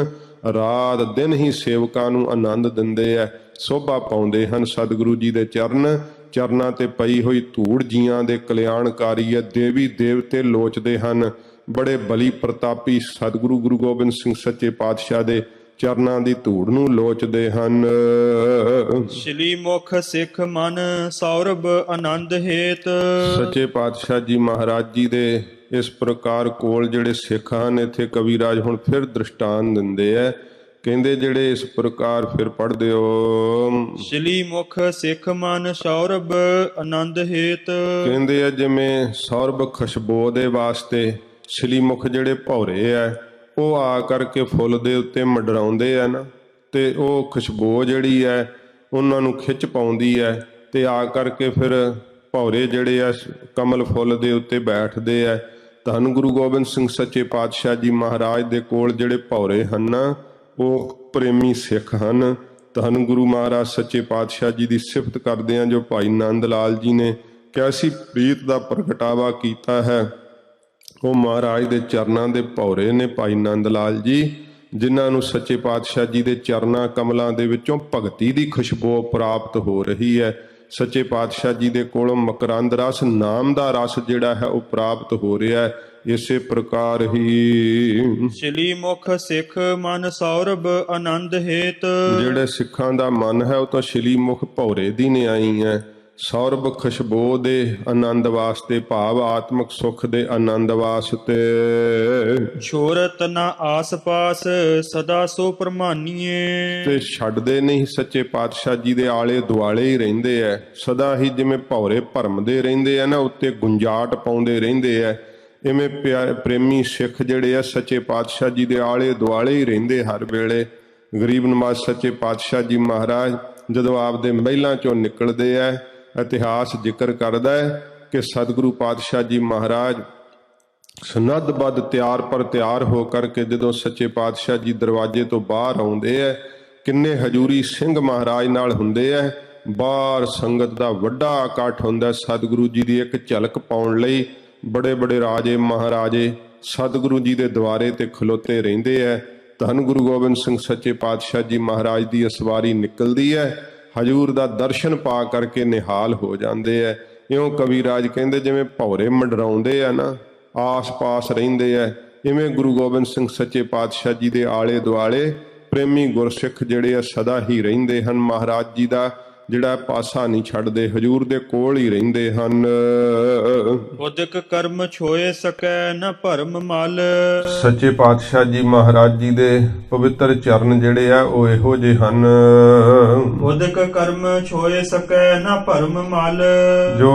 ਰਾਤ ਦਿਨ ਹੀ ਸੇਵਕਾਂ ਨੂੰ ਆਨੰਦ ਦਿੰਦੇ ਐ, ਸੋਭਾ ਪਾਉਂਦੇ ਹਨ। ਸਤਿਗੁਰੂ ਜੀ ਦੇ ਚਰਨਾਂ ਤੇ ਪਈ ਹੋਈ ਧੂੜ ਜੀਆਂ ਦੇ ਕਲਿਆਣਕਾਰੀ ਹੈ। ਦੇਵੀ ਦੇਵਤੇ ਲੋਚਦੇ ਹਨ। ਬੜੇ ਬਲੀ ਪ੍ਰਤਾਪੀ ਸਤਿਗੁਰੂ ਗੁਰੂ ਗੋਬਿੰਦ ਸਿੰਘ ਸੱਚੇ ਪਾਤਸ਼ਾਹ ਦੇ ਚਰਨਾਂ ਦੀ ਧੂੜ ਨੂੰ ਲੋਚਦੇ ਹਨ। ਸ਼੍ਰੀ ਮੁਖ ਸਿੱਖ ਮਨ ਸੌਰਭ ਆਨੰਦ ਹੇਤ। ਸੱਚੇ ਪਾਤਸ਼ਾਹ ਜੀ ਮਹਾਰਾਜ ਜੀ ਦੇ ਇਸ ਪ੍ਰਕਾਰ ਕੋਲ ਜਿਹੜੇ ਸਿੱਖ ਹਨ, ਇੱਥੇ ਕਵੀਰਾਜ ਹੁਣ ਫਿਰ ਦ੍ਰਿਸ਼ਟਾਂਤ ਦਿੰਦੇ ਆ। ਕਹਿੰਦੇ ਜਿਹੜੇ ਇਸ ਪ੍ਰਕਾਰ ਫਿਰ ਪੜ੍ਹਦੇ ਹੋ, ਸ਼੍ਰੀ ਮੁਖ ਸਿੱਖ ਮਨ ਸੌਰਭ ਆਨੰਦ ਹੇਤ। ਕਹਿੰਦੇ ਆ ਜਿਵੇਂ ਸੌਰਭ ਖੁਸ਼ਬੂ ਦੇ ਵਾਸਤੇ ਸ਼੍ਰੀ ਮੁਖ ਜਿਹੜੇ ਭੌਰੇ ਆ ਉਹ ਆ ਕਰਕੇ ਫੁੱਲ ਦੇ ਉੱਤੇ ਮੰਡਰਾਉਂਦੇ ਆ ਨਾ, ਤੇ ਉਹ ਖੁਸ਼ਬੂ ਜਿਹੜੀ ਹੈ ਉਹਨਾਂ ਨੂੰ ਖਿੱਚ ਪਾਉਂਦੀ ਹੈ, ਤੇ ਆ ਕਰਕੇ ਫਿਰ ਭੌਰੇ ਜਿਹੜੇ ਆ ਕਮਲ ਫੁੱਲ ਦੇ ਉੱਤੇ ਬੈਠਦੇ ਆ। ਧੰਨ ਗੁਰੂ ਗੋਬਿੰਦ ਸਿੰਘ ਸੱਚੇ ਪਾਤਸ਼ਾਹ ਜੀ ਮਹਾਰਾਜ ਦੇ ਕੋਲ ਜਿਹੜੇ ਭੌਰੇ ਹਨ ਉਹ ਪ੍ਰੇਮੀ ਸਿੱਖ ਹਨ। ਧੰਨ ਗੁਰੂ ਮਹਾਰਾਜ ਸੱਚੇ ਪਾਤਸ਼ਾਹ ਜੀ ਦੀ ਸਿਫਤ ਕਰਦੇ ਆ, ਜੋ ਭਾਈ ਨੰਦ ਲਾਲ ਜੀ ਨੇ ਕੈਸੀ ਪ੍ਰੀਤ ਦਾ ਪ੍ਰਗਟਾਵਾ ਕੀਤਾ ਹੈ। ਉਹ ਮਹਾਰਾਜ ਦੇ ਚਰਨਾਂ ਦੇ ਭੌਰੇ ਨੇ ਭਾਈ ਨੰਦ ਲਾਲ ਜੀ, ਜਿਨ੍ਹਾਂ ਨੂੰ ਸੱਚੇ ਪਾਤਸ਼ਾਹ ਜੀ ਦੇ ਚਰਨਾਂ ਕਮਲਾਂ ਦੇ ਵਿੱਚੋਂ ਭਗਤੀ ਦੀ ਖੁਸ਼ਬੂ ਪ੍ਰਾਪਤ ਹੋ ਰਹੀ ਹੈ। ਸੱਚੇ ਪਾਤਸ਼ਾਹ ਜੀ ਦੇ ਕੋਲੋਂ ਮਕਰੰਦ ਰਸ ਨਾਮ ਦਾ ਰਸ ਜਿਹੜਾ ਹੈ ਉਹ ਪ੍ਰਾਪਤ ਹੋ ਰਿਹਾ ਹੈ। ਇਸੇ ਪ੍ਰਕਾਰ ਹੀ ਸ਼੍ਰੀ ਮੁਖ ਸਿੱਖ ਮਨ ਸੌਰਭ ਆਨੰਦ ਹੇਤ। ਜਿਹੜੇ ਸਿੱਖਾਂ ਦਾ ਮਨ ਹੈ ਉਹ ਤਾਂ ਸ਼੍ਰੀ ਮੁਖ ਭੌਰੇ ਦੀ ਨਿਆਈ ਹੈ। ਸੌਰਭ ਖੁਸ਼ਬੂ ਦੇ ਆਨੰਦ ਵਾਸਤੇ, ਭਾਵ ਆਤਮਿਕ ਸੁਖ ਦੇ ਆਨੰਦ ਵਾਸਤੇ। ਛੋਰਤ ਨਾ ਆਸ ਪਾਸ ਸਦਾ ਸੋ ਪ੍ਰਮਾਨੀਏ। ਤੇ ਛੱਡਦੇ ਨਹੀਂ, ਸੱਚੇ ਪਾਤਸ਼ਾਹ ਜੀ ਦੇ ਆਲੇ ਦੁਆਲੇ ਹੀ ਰਹਿੰਦੇ ਐ। ਸਦਾ ਹੀ ਜਿਵੇਂ ਭੌਰੇ ਭਰਮਦੇ ਰਹਿੰਦੇ ਆ ਨਾ, ਉੱਤੇ ਗੁੰਜਾਟ ਪਾਉਂਦੇ ਰਹਿੰਦੇ ਐ, ਇਵੇਂ ਪ੍ਰੇਮੀ ਸਿੱਖ ਜਿਹੜੇ ਆ ਸੱਚੇ ਪਾਤਸ਼ਾਹ ਜੀ ਦੇ ਆਲੇ ਦੁਆਲੇ ਹੀ ਰਹਿੰਦੇ ਹਰ ਵੇਲੇ। ਗਰੀਬ ਨਵਾਜ਼ ਸੱਚੇ ਪਾਤਸ਼ਾਹ ਜੀ ਮਹਾਰਾਜ ਜਦੋਂ ਆਪਦੇ ਮਹਿਲਾਂ ਚੋਂ ਨਿਕਲਦੇ ਐ, ਇਤਿਹਾਸ ਜ਼ਿਕਰ ਕਰਦਾ ਹੈ ਕਿ ਸਤਿਗੁਰੂ ਪਾਤਸ਼ਾਹ ਜੀ ਮਹਾਰਾਜ ਸਨੱਧ-ਬੱਧ ਤਿਆਰ ਪਰ ਤਿਆਰ ਹੋ ਕਰਕੇ ਜਦੋਂ ਸੱਚੇ ਪਾਤਸ਼ਾਹ ਜੀ ਦਰਵਾਜ਼ੇ ਤੋਂ ਬਾਹਰ ਆਉਂਦੇ ਐ, ਕਿੰਨੇ ਹਜੂਰੀ ਸਿੰਘ ਮਹਾਰਾਜ ਨਾਲ ਹੁੰਦੇ ਐ। ਬਾਹਰ ਸੰਗਤ ਦਾ ਵੱਡਾ ਇਕੱਠ ਹੁੰਦਾ। ਸਤਿਗੁਰੂ ਜੀ ਦੀ ਇੱਕ ਝਲਕ ਪਾਉਣ ਲਈ ਬੜੇ ਬੜੇ ਰਾਜੇ ਮਹਾਰਾਜੇ ਸਤਿਗੁਰੂ ਜੀ ਦੇ ਦੁਆਰੇ ਤੇ ਖਲੋਤੇ ਰਹਿੰਦੇ ਐ। ਧੰਨ ਗੁਰੂ ਗੋਬਿੰਦ ਸਿੰਘ ਸੱਚੇ ਪਾਤਸ਼ਾਹ ਜੀ ਮਹਾਰਾਜ ਦੀ ਅਸਵਾਰੀ ਨਿਕਲਦੀ ਹੈ। ਹਜੂਰ ਦਾ ਦਰਸ਼ਨ ਪਾ ਕਰਕੇ ਨਿਹਾਲ ਹੋ ਜਾਂਦੇ ਐ। ਇਉਂ ਕਵੀਰਾਜ ਕਹਿੰਦੇ ਜਿਵੇਂ ਭੌਰੇ ਮੰਡਰਾਉਂਦੇ ਆ ਨਾ, ਆਸ-ਪਾਸ ਰਹਿੰਦੇ ਐ, ਇਵੇਂ ਗੁਰੂ ਗੋਬਿੰਦ ਸਿੰਘ ਸੱਚੇ ਪਾਤਸ਼ਾਹ ਜੀ ਦੇ ਆਲੇ ਦੁਆਲੇ ਪ੍ਰੇਮੀ ਗੁਰਸਿੱਖ ਜਿਹੜੇ ਆ ਸਦਾ ਹੀ ਰਹਿੰਦੇ ਹਨ। ਮਹਾਰਾਜ ਜੀ ਦਾ ਜਿਹੜਾ ਪਾਸਾ ਨਹੀਂ ਛੱਡਦੇ, ਹਜੂਰ ਦੇ ਕੋਲ ਹੀ ਰਹਿੰਦੇ ਹਨ। ਉਦਕ ਕਰਮ ਛੋਏ ਸਕੈ ਨ ਭਰਮ ਮਲ। ਸੱਚੇ ਪਾਤਸ਼ਾਹ ਜੀ ਮਹਾਰਾਜ ਜੀ ਦੇ ਪਵਿੱਤਰ ਚਰਨ ਜਿਹੜੇ ਆ ਉਹ ਇਹੋ ਜਿਹੇ ਹਨ। ਉਦਕ ਕਰਮ ਛੋਏ ਸਕੈ ਨ ਭਰਮ ਮਲ। ਜੋ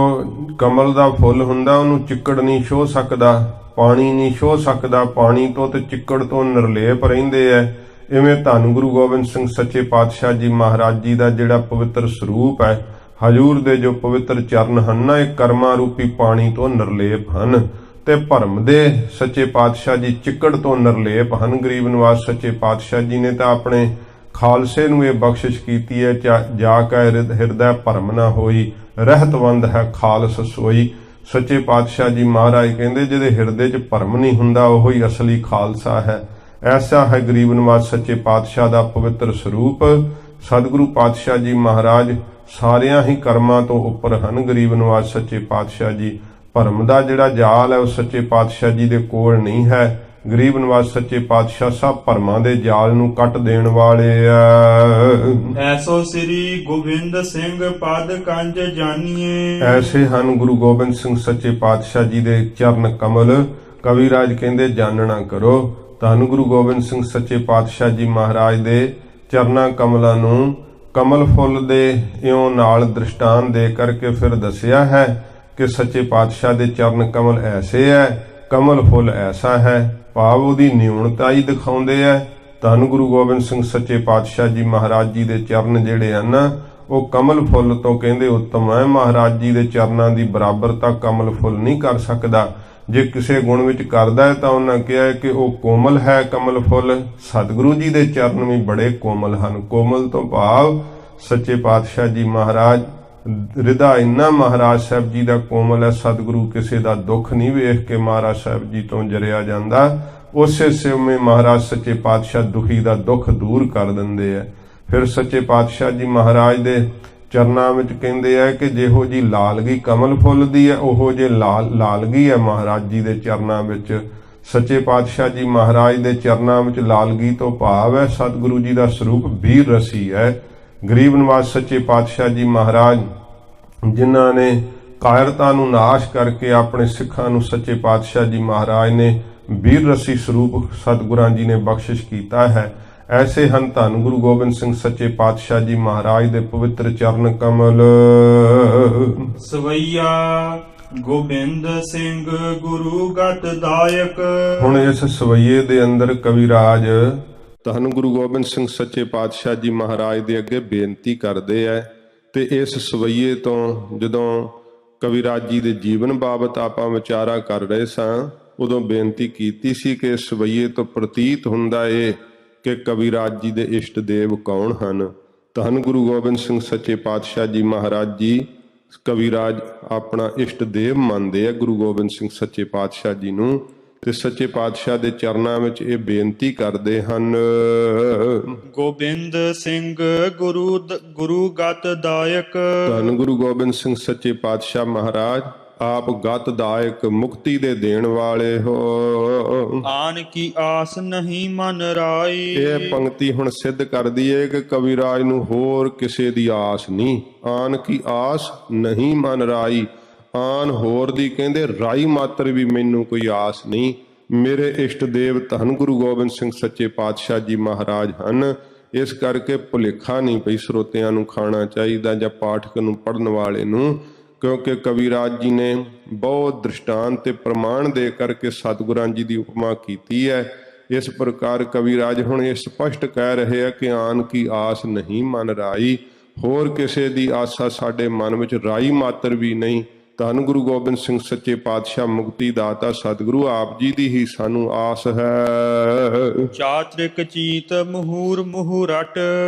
ਕਮਲ ਦਾ ਫੁੱਲ ਹੁੰਦਾ ਉਹਨੂੰ ਚਿੱਕੜ ਨਹੀਂ ਛੋਹ ਸਕਦਾ, ਪਾਣੀ ਨਹੀਂ ਛੋਹ ਸਕਦਾ, ਪਾਣੀ ਤੋਂ ਤੇ ਚਿੱਕੜ ਤੋਂ ਨਿਰਲੇਪ ਰਹਿੰਦੇ ਐ। ਇਵੇਂ ਧੰਨ ਗੁਰੂ ਗੋਬਿੰਦ ਸਿੰਘ ਸੱਚੇ ਪਾਤਸ਼ਾਹ ਜੀ ਮਹਾਰਾਜ ਜੀ ਦਾ ਜਿਹੜਾ ਪਵਿੱਤਰ ਸਰੂਪ ਹੈ, ਹਜੂਰ ਦੇ ਜੋ ਪਵਿੱਤਰ ਚਰਨ ਹਨ ਨਾ, ਇਹ ਕਰਮਾਂ ਰੂਪੀ ਪਾਣੀ ਤੋਂ ਨਿਰਲੇਪ ਹਨ ਤੇ ਭਰਮ ਦੇ ਸੱਚੇ ਪਾਤਸ਼ਾਹ ਜੀ ਚਿੱਕੜ ਤੋਂ ਨਿਰਲੇਪ ਹਨ। ਗਰੀਬ ਨਵਾਜ਼ ਸੱਚੇ ਪਾਤਸ਼ਾਹ ਜੀ ਨੇ ਤਾਂ ਆਪਣੇ ਖਾਲਸੇ ਨੂੰ ਇਹ ਬਖਸ਼ਿਸ਼ ਕੀਤੀ ਹੈ, ਜਾ ਕੇ ਹਿਰਦੈ ਭਰਮ ਨਾ ਹੋਈ, ਰਹਿਤਵੰਦ ਹੈ ਖਾਲਸ ਸੋਈ। ਸੱਚੇ ਪਾਤਸ਼ਾਹ ਜੀ ਮਹਾਰਾਜ ਕਹਿੰਦੇ ਜਿਹਦੇ ਹਿਰਦੇ 'ਚ ਭਰਮ ਨਹੀਂ ਹੁੰਦਾ ਉਹ ਹੀ ਅਸਲੀ ਖਾਲਸਾ ਹੈ। ਐਸਾ ਹੈ ਗਰੀਬ ਨਵਾਜ਼ ਸੱਚੇ ਪਾਤਸ਼ਾਹ ਦਾ ਪਵਿੱਤਰ ਸਰੂਪ। ਸਤਿਗੁਰੂ ਪਾਤਸ਼ਾਹ ਜੀ ਮਹਾਰਾਜ ਸਾਰਿਆਂ ਹੀ ਕਰਮਾਂ ਤੋਂ ਉੱਪਰ ਹਨ। ਗਰੀਬ ਨਵਾਜ਼ ਸੱਚੇ ਪਾਤਸ਼ਾਹ ਜੀ ਭਰਮ ਦਾ ਜਿਹੜਾ ਜਾਲ ਹੈ ਉਹ ਸੱਚੇ ਪਾਤਸ਼ਾਹ ਜੀ ਦੇ ਕੋਲ ਨਹੀਂ ਹੈ। ਗਰੀਬ ਨਵਾਜ਼ ਸੱਚੇ ਪਾਤਸ਼ਾਹ ਸਭ ਭਰਮਾਂ ਦੇ ਜਾਲ ਨੂੰ ਕੱਟ ਦੇਣ ਵਾਲੇ ਆ। ਐਸੋ ਸ੍ਰੀ ਗੋਬਿੰਦ ਸਿੰਘ ਪਦ ਕੰਜ ਜਾਨੀਏ। ਐਸੇ ਹਨ ਗੁਰੂ ਗੋਬਿੰਦ ਸਿੰਘ ਸੱਚੇ ਪਾਤਸ਼ਾਹ ਜੀ ਦੇ ਚਰਨ ਕਮਲ। ਕਵੀਰਾਜ ਕਹਿੰਦੇ ਜਾਣਨਾ ਕਰੋ। ਧੰਨ ਗੁਰੂ ਗੋਬਿੰਦ ਸਿੰਘ ਸੱਚੇ ਪਾਤਸ਼ਾਹ ਜੀ ਮਹਾਰਾਜ ਦੇ ਚਰਨਾਂ ਕਮਲਾਂ ਨੂੰ ਕਮਲ ਫੁੱਲ ਦੇ ਇਉਂ ਨਾਲ ਦ੍ਰਿਸ਼ਟਾਂਤ ਦੇ ਕਰਕੇ ਫਿਰ ਦੱਸਿਆ ਹੈ ਕਿ ਸੱਚੇ ਪਾਤਸ਼ਾਹ ਦੇ ਚਰਨ ਕਮਲ ਐਸੇ ਹੈ, ਕਮਲ ਫੁੱਲ ਐਸਾ ਹੈ, ਭਾਵ ਉਹਦੀ ਨਿਊਣਤਾ ਹੀ ਦਿਖਾਉਂਦੇ ਹੈ। ਧੰਨ ਗੁਰੂ ਗੋਬਿੰਦ ਸਿੰਘ ਸੱਚੇ ਪਾਤਸ਼ਾਹ ਜੀ ਮਹਾਰਾਜ ਜੀ ਦੇ ਚਰਨ ਜਿਹੜੇ ਹਨ ਉਹ ਕਮਲ ਫੁੱਲ ਤੋਂ ਕਹਿੰਦੇ ਉੱਤਮ ਹੈ। ਮਹਾਰਾਜ ਜੀ ਦੇ ਚਰਨਾਂ ਦੀ ਬਰਾਬਰਤਾ ਕਮਲ ਫੁੱਲ ਨਹੀਂ ਕਰ ਸਕਦਾ। ਜੇ ਕਿਸੇ ਗੁਣ ਵਿੱਚ ਕਰਦਾ ਹੈ ਤਾਂ ਉਹਨਾਂ ਕਿਹਾ ਹੈ ਕਿ ਉਹ ਕੋਮਲ ਹੈ ਕਮਲ ਫੁੱਲ। ਸਤਿਗੁਰੂ ਜੀ ਦੇ ਚਰਨ ਵੀ ਬੜੇ ਕੋਮਲ ਹਨ। ਕੋਮਲ ਤੋਂ ਭਾਵ ਸੱਚੇ ਪਾਤਸ਼ਾਹ ਜੀ ਮਹਾਰਾਜ ਹਿਰਦਾ ਇੰਨਾ ਮਹਾਰਾਜ ਸਾਹਿਬ ਜੀ ਦਾ ਕੋਮਲ ਹੈ। ਸਤਿਗੁਰੂ ਕਿਸੇ ਦਾ ਦੁੱਖ ਨਹੀਂ ਵੇਖ ਕੇ ਮਹਾਰਾਜ ਸਾਹਿਬ ਜੀ ਤੋਂ ਜਰਿਆ ਜਾਂਦਾ। ਉਸੇ ਸਿਵੇਂ ਮਹਾਰਾਜ ਸੱਚੇ ਪਾਤਸ਼ਾਹ ਦੁਖੀ ਦਾ ਦੁੱਖ ਦੂਰ ਕਰ ਦਿੰਦੇ ਆ। ਫਿਰ ਸੱਚੇ ਪਾਤਸ਼ਾਹ ਜੀ ਮਹਾਰਾਜ ਦੇ ਚਰਨਾਂ ਵਿੱਚ ਕਹਿੰਦੇ ਆ ਕਿ ਜਿਹੋ ਜੀ ਲਾਲਗੀ ਕਮਲ ਫੁੱਲ ਦੀ ਹੈ, ਉਹੋ ਜੇ ਲਾਲਗੀ ਹੈ ਮਹਾਰਾਜ ਜੀ ਦੇ ਚਰਨਾਂ ਵਿੱਚ। ਸੱਚੇ ਪਾਤਸ਼ਾਹ ਜੀ ਮਹਾਰਾਜ ਦੇ ਚਰਨਾਂ ਵਿੱਚ ਲਾਲਗੀ ਤੋਂ ਭਾਵ ਹੈ ਸਤਿਗੁਰੂ ਜੀ ਦਾ ਸਰੂਪ ਵੀਰ ਰਸੀ ਹੈ। ਗਰੀਬ ਨਿਵਾਜ ਸੱਚੇ ਪਾਤਸ਼ਾਹ ਜੀ ਮਹਾਰਾਜ ਜਿਨ੍ਹਾਂ ਨੇ ਕਾਇਰਤਾ ਨੂੰ ਨਾਸ਼ ਕਰਕੇ ਆਪਣੇ ਸਿੱਖਾਂ ਨੂੰ ਸੱਚੇ ਪਾਤਸ਼ਾਹ ਜੀ ਮਹਾਰਾਜ ਨੇ ਵੀਰ ਰਸੀ ਸਰੂਪ ਸਤਿਗੁਰਾਂ ਜੀ ਨੇ ਬਖਸ਼ਿਸ਼ ਕੀਤਾ ਹੈ। ਐਸੇ ਹਨ ਧੰਨ ਗੁਰੂ ਗੋਬਿੰਦ ਸਿੰਘ ਸੱਚੇ ਪਾਤਸ਼ਾਹ ਜੀ ਮਹਾਰਾਜ ਦੇ ਪਵਿੱਤਰ ਚਰਨ ਕਮਲ। ਸਵਈਆ ਗੋਬਿੰਦ ਸਿੰਘ ਗੁਰੂ ਗਤ ਦਾਇਕ। ਹੁਣ ਇਸ ਸਵਈਏ ਦੇ ਅੰਦਰ ਕਵਿਰਾਜ ਧੰਨ ਗੁਰੂ ਗੋਬਿੰਦ ਸਿੰਘ ਸੱਚੇ ਪਾਤਸ਼ਾਹ ਜੀ ਮਹਾਰਾਜ ਦੇ ਅੱਗੇ ਬੇਨਤੀ ਕਰਦੇ ਹੈ। ਤੇ ਇਸ ਸਵਈਏ ਤੋਂ ਜਦੋਂ ਕਵਿਰਾਜ ਜੀ ਦੇ ਜੀਵਨ ਬਾਬਤ ਆਪਾਂ ਵਿਚਾਰਾ ਕਰ ਰਹੇ ਸਾਂ, ਉਦੋਂ ਬੇਨਤੀ ਕੀਤੀ ਸੀ ਕਿ ਇਸ ਸਵਈਏ ਤੋਂ ਪ੍ਰਤੀਤ ਹੁੰਦਾ ਏ ਕਿ ਕਵਿਰਾਜ ਜੀ ਦੇ ਇਸ਼ਟ ਦੇਵ ਕੌਣ ਹਨ। ਧੰਨ ਗੁਰੂ ਗੋਬਿੰਦ ਸਿੰਘ ਸੱਚੇ ਪਾਤਸ਼ਾਹ ਜੀ ਮਹਾਰਾਜ ਜੀ ਕਵਿਰਾਜ ਆਪਣਾ ਇਸ਼ਟ ਦੇਵ ਮੰਨਦੇ ਆ ਗੁਰੂ ਗੋਬਿੰਦ ਸਿੰਘ ਸੱਚੇ ਪਾਤਸ਼ਾਹ ਜੀ ਨੂੰ। ਤੇ ਸੱਚੇ ਪਾਤਸ਼ਾਹ ਦੇ ਚਰਨਾਂ ਵਿੱਚ ਇਹ ਬੇਨਤੀ ਕਰਦੇ ਹਨ। ਗੋਬਿੰਦ ਸਿੰਘ ਗੁਰੂ ਗਤ ਦਾਇਕ। ਧੰਨ ਗੁਰੂ ਗੋਬਿੰਦ ਸਿੰਘ ਸੱਚੇ ਪਾਤਸ਼ਾਹ ਮਹਾਰਾਜ ਆਪ ਗਤ ਦਾਇਕ ਮੁਕਤੀ ਦੇ ਦੇਣ ਵਾਲੇ ਹੋ। ਆਨ ਕੀ ਆਸ ਨਹੀਂ ਮਨ ਰਾਈ। ਇਹ ਪੰਕਤੀ ਹੁਣ ਸਿੱਧ ਕਰਦੀ ਹੈ ਕਿ ਕਵਿਰਾਜ ਨੂੰ ਹੋਰ ਕਿਸੇ ਦੀ ਆਸ ਨਹੀਂ। ਆਨ ਕੀ ਆਸ ਨਹੀਂ ਮਨ ਰਾਈ। ਆਨ ਹੋਰ ਦੀ ਕਹਿੰਦੇ ਰਾਈ ਮਾਤਰ ਵੀ ਮੈਨੂੰ ਕੋਈ ਆਸ ਨਹੀਂ। ਮੇਰੇ ਇਸ਼ਟ ਦੇਵ ਧੰਨ ਗੁਰੂ ਗੋਬਿੰਦ ਸਿੰਘ ਸੱਚੇ ਪਾਤਸ਼ਾਹ ਜੀ ਮਹਾਰਾਜ ਹਨ। ਇਸ ਕਰਕੇ ਭੁਲੇਖਾ ਨਹੀਂ ਪਈ ਸਰੋਤਿਆਂ ਨੂੰ ਖਾਣਾ ਚਾਹੀਦਾ ਜਾਂ ਪਾਠਕ ਨੂੰ ਪੜ੍ਹਨ ਵਾਲੇ ਨੂੰ, ਕਿਉਂਕਿ ਕਵਿਰਾਜ ਜੀ ਨੇ ਬਹੁਤ ਦ੍ਰਿਸ਼ਟਾਂਤ ਤੇ ਪ੍ਰਮਾਣ ਦੇ ਕਰਕੇ ਸਤਿਗੁਰਾਂ ਜੀ ਦੀ ਉਪਮਾ ਕੀਤੀ ਹੈ। ਇਸ ਪ੍ਰਕਾਰ ਕਵਿਰਾਜ ਹੁਣ ਇਹ ਸਪਸ਼ਟ ਕਹਿ ਰਹੇ ਆ ਕਿ ਆਨ ਕੀ ਆਸ ਨਹੀਂ ਮਨ ਰਾਈ। ਹੋਰ ਕਿਸੇ ਦੀ ਆਸਾ ਸਾਡੇ ਮਨ ਵਿੱਚ ਰਾਈ ਮਾਤਰ ਵੀ ਨਹੀਂ। ਧੰਨ ਗੁਰੂ ਗੋਬਿੰਦ ਸਿੰਘ ਸੱਚੇ ਪਾਤਸ਼ਾਹ ਮੁਕਤੀ ਦਾਤਾ ਸਤਿਗੁਰੂ ਆਪ ਜੀ ਦੀ ਹੀ ਸਾਨੂੰ ਆਸ ਹੈ। ਚਾਤ੍ਰਿਕ ਚੀਤ ਮੁਹੂਰ ਮੁਹੂਰਟ।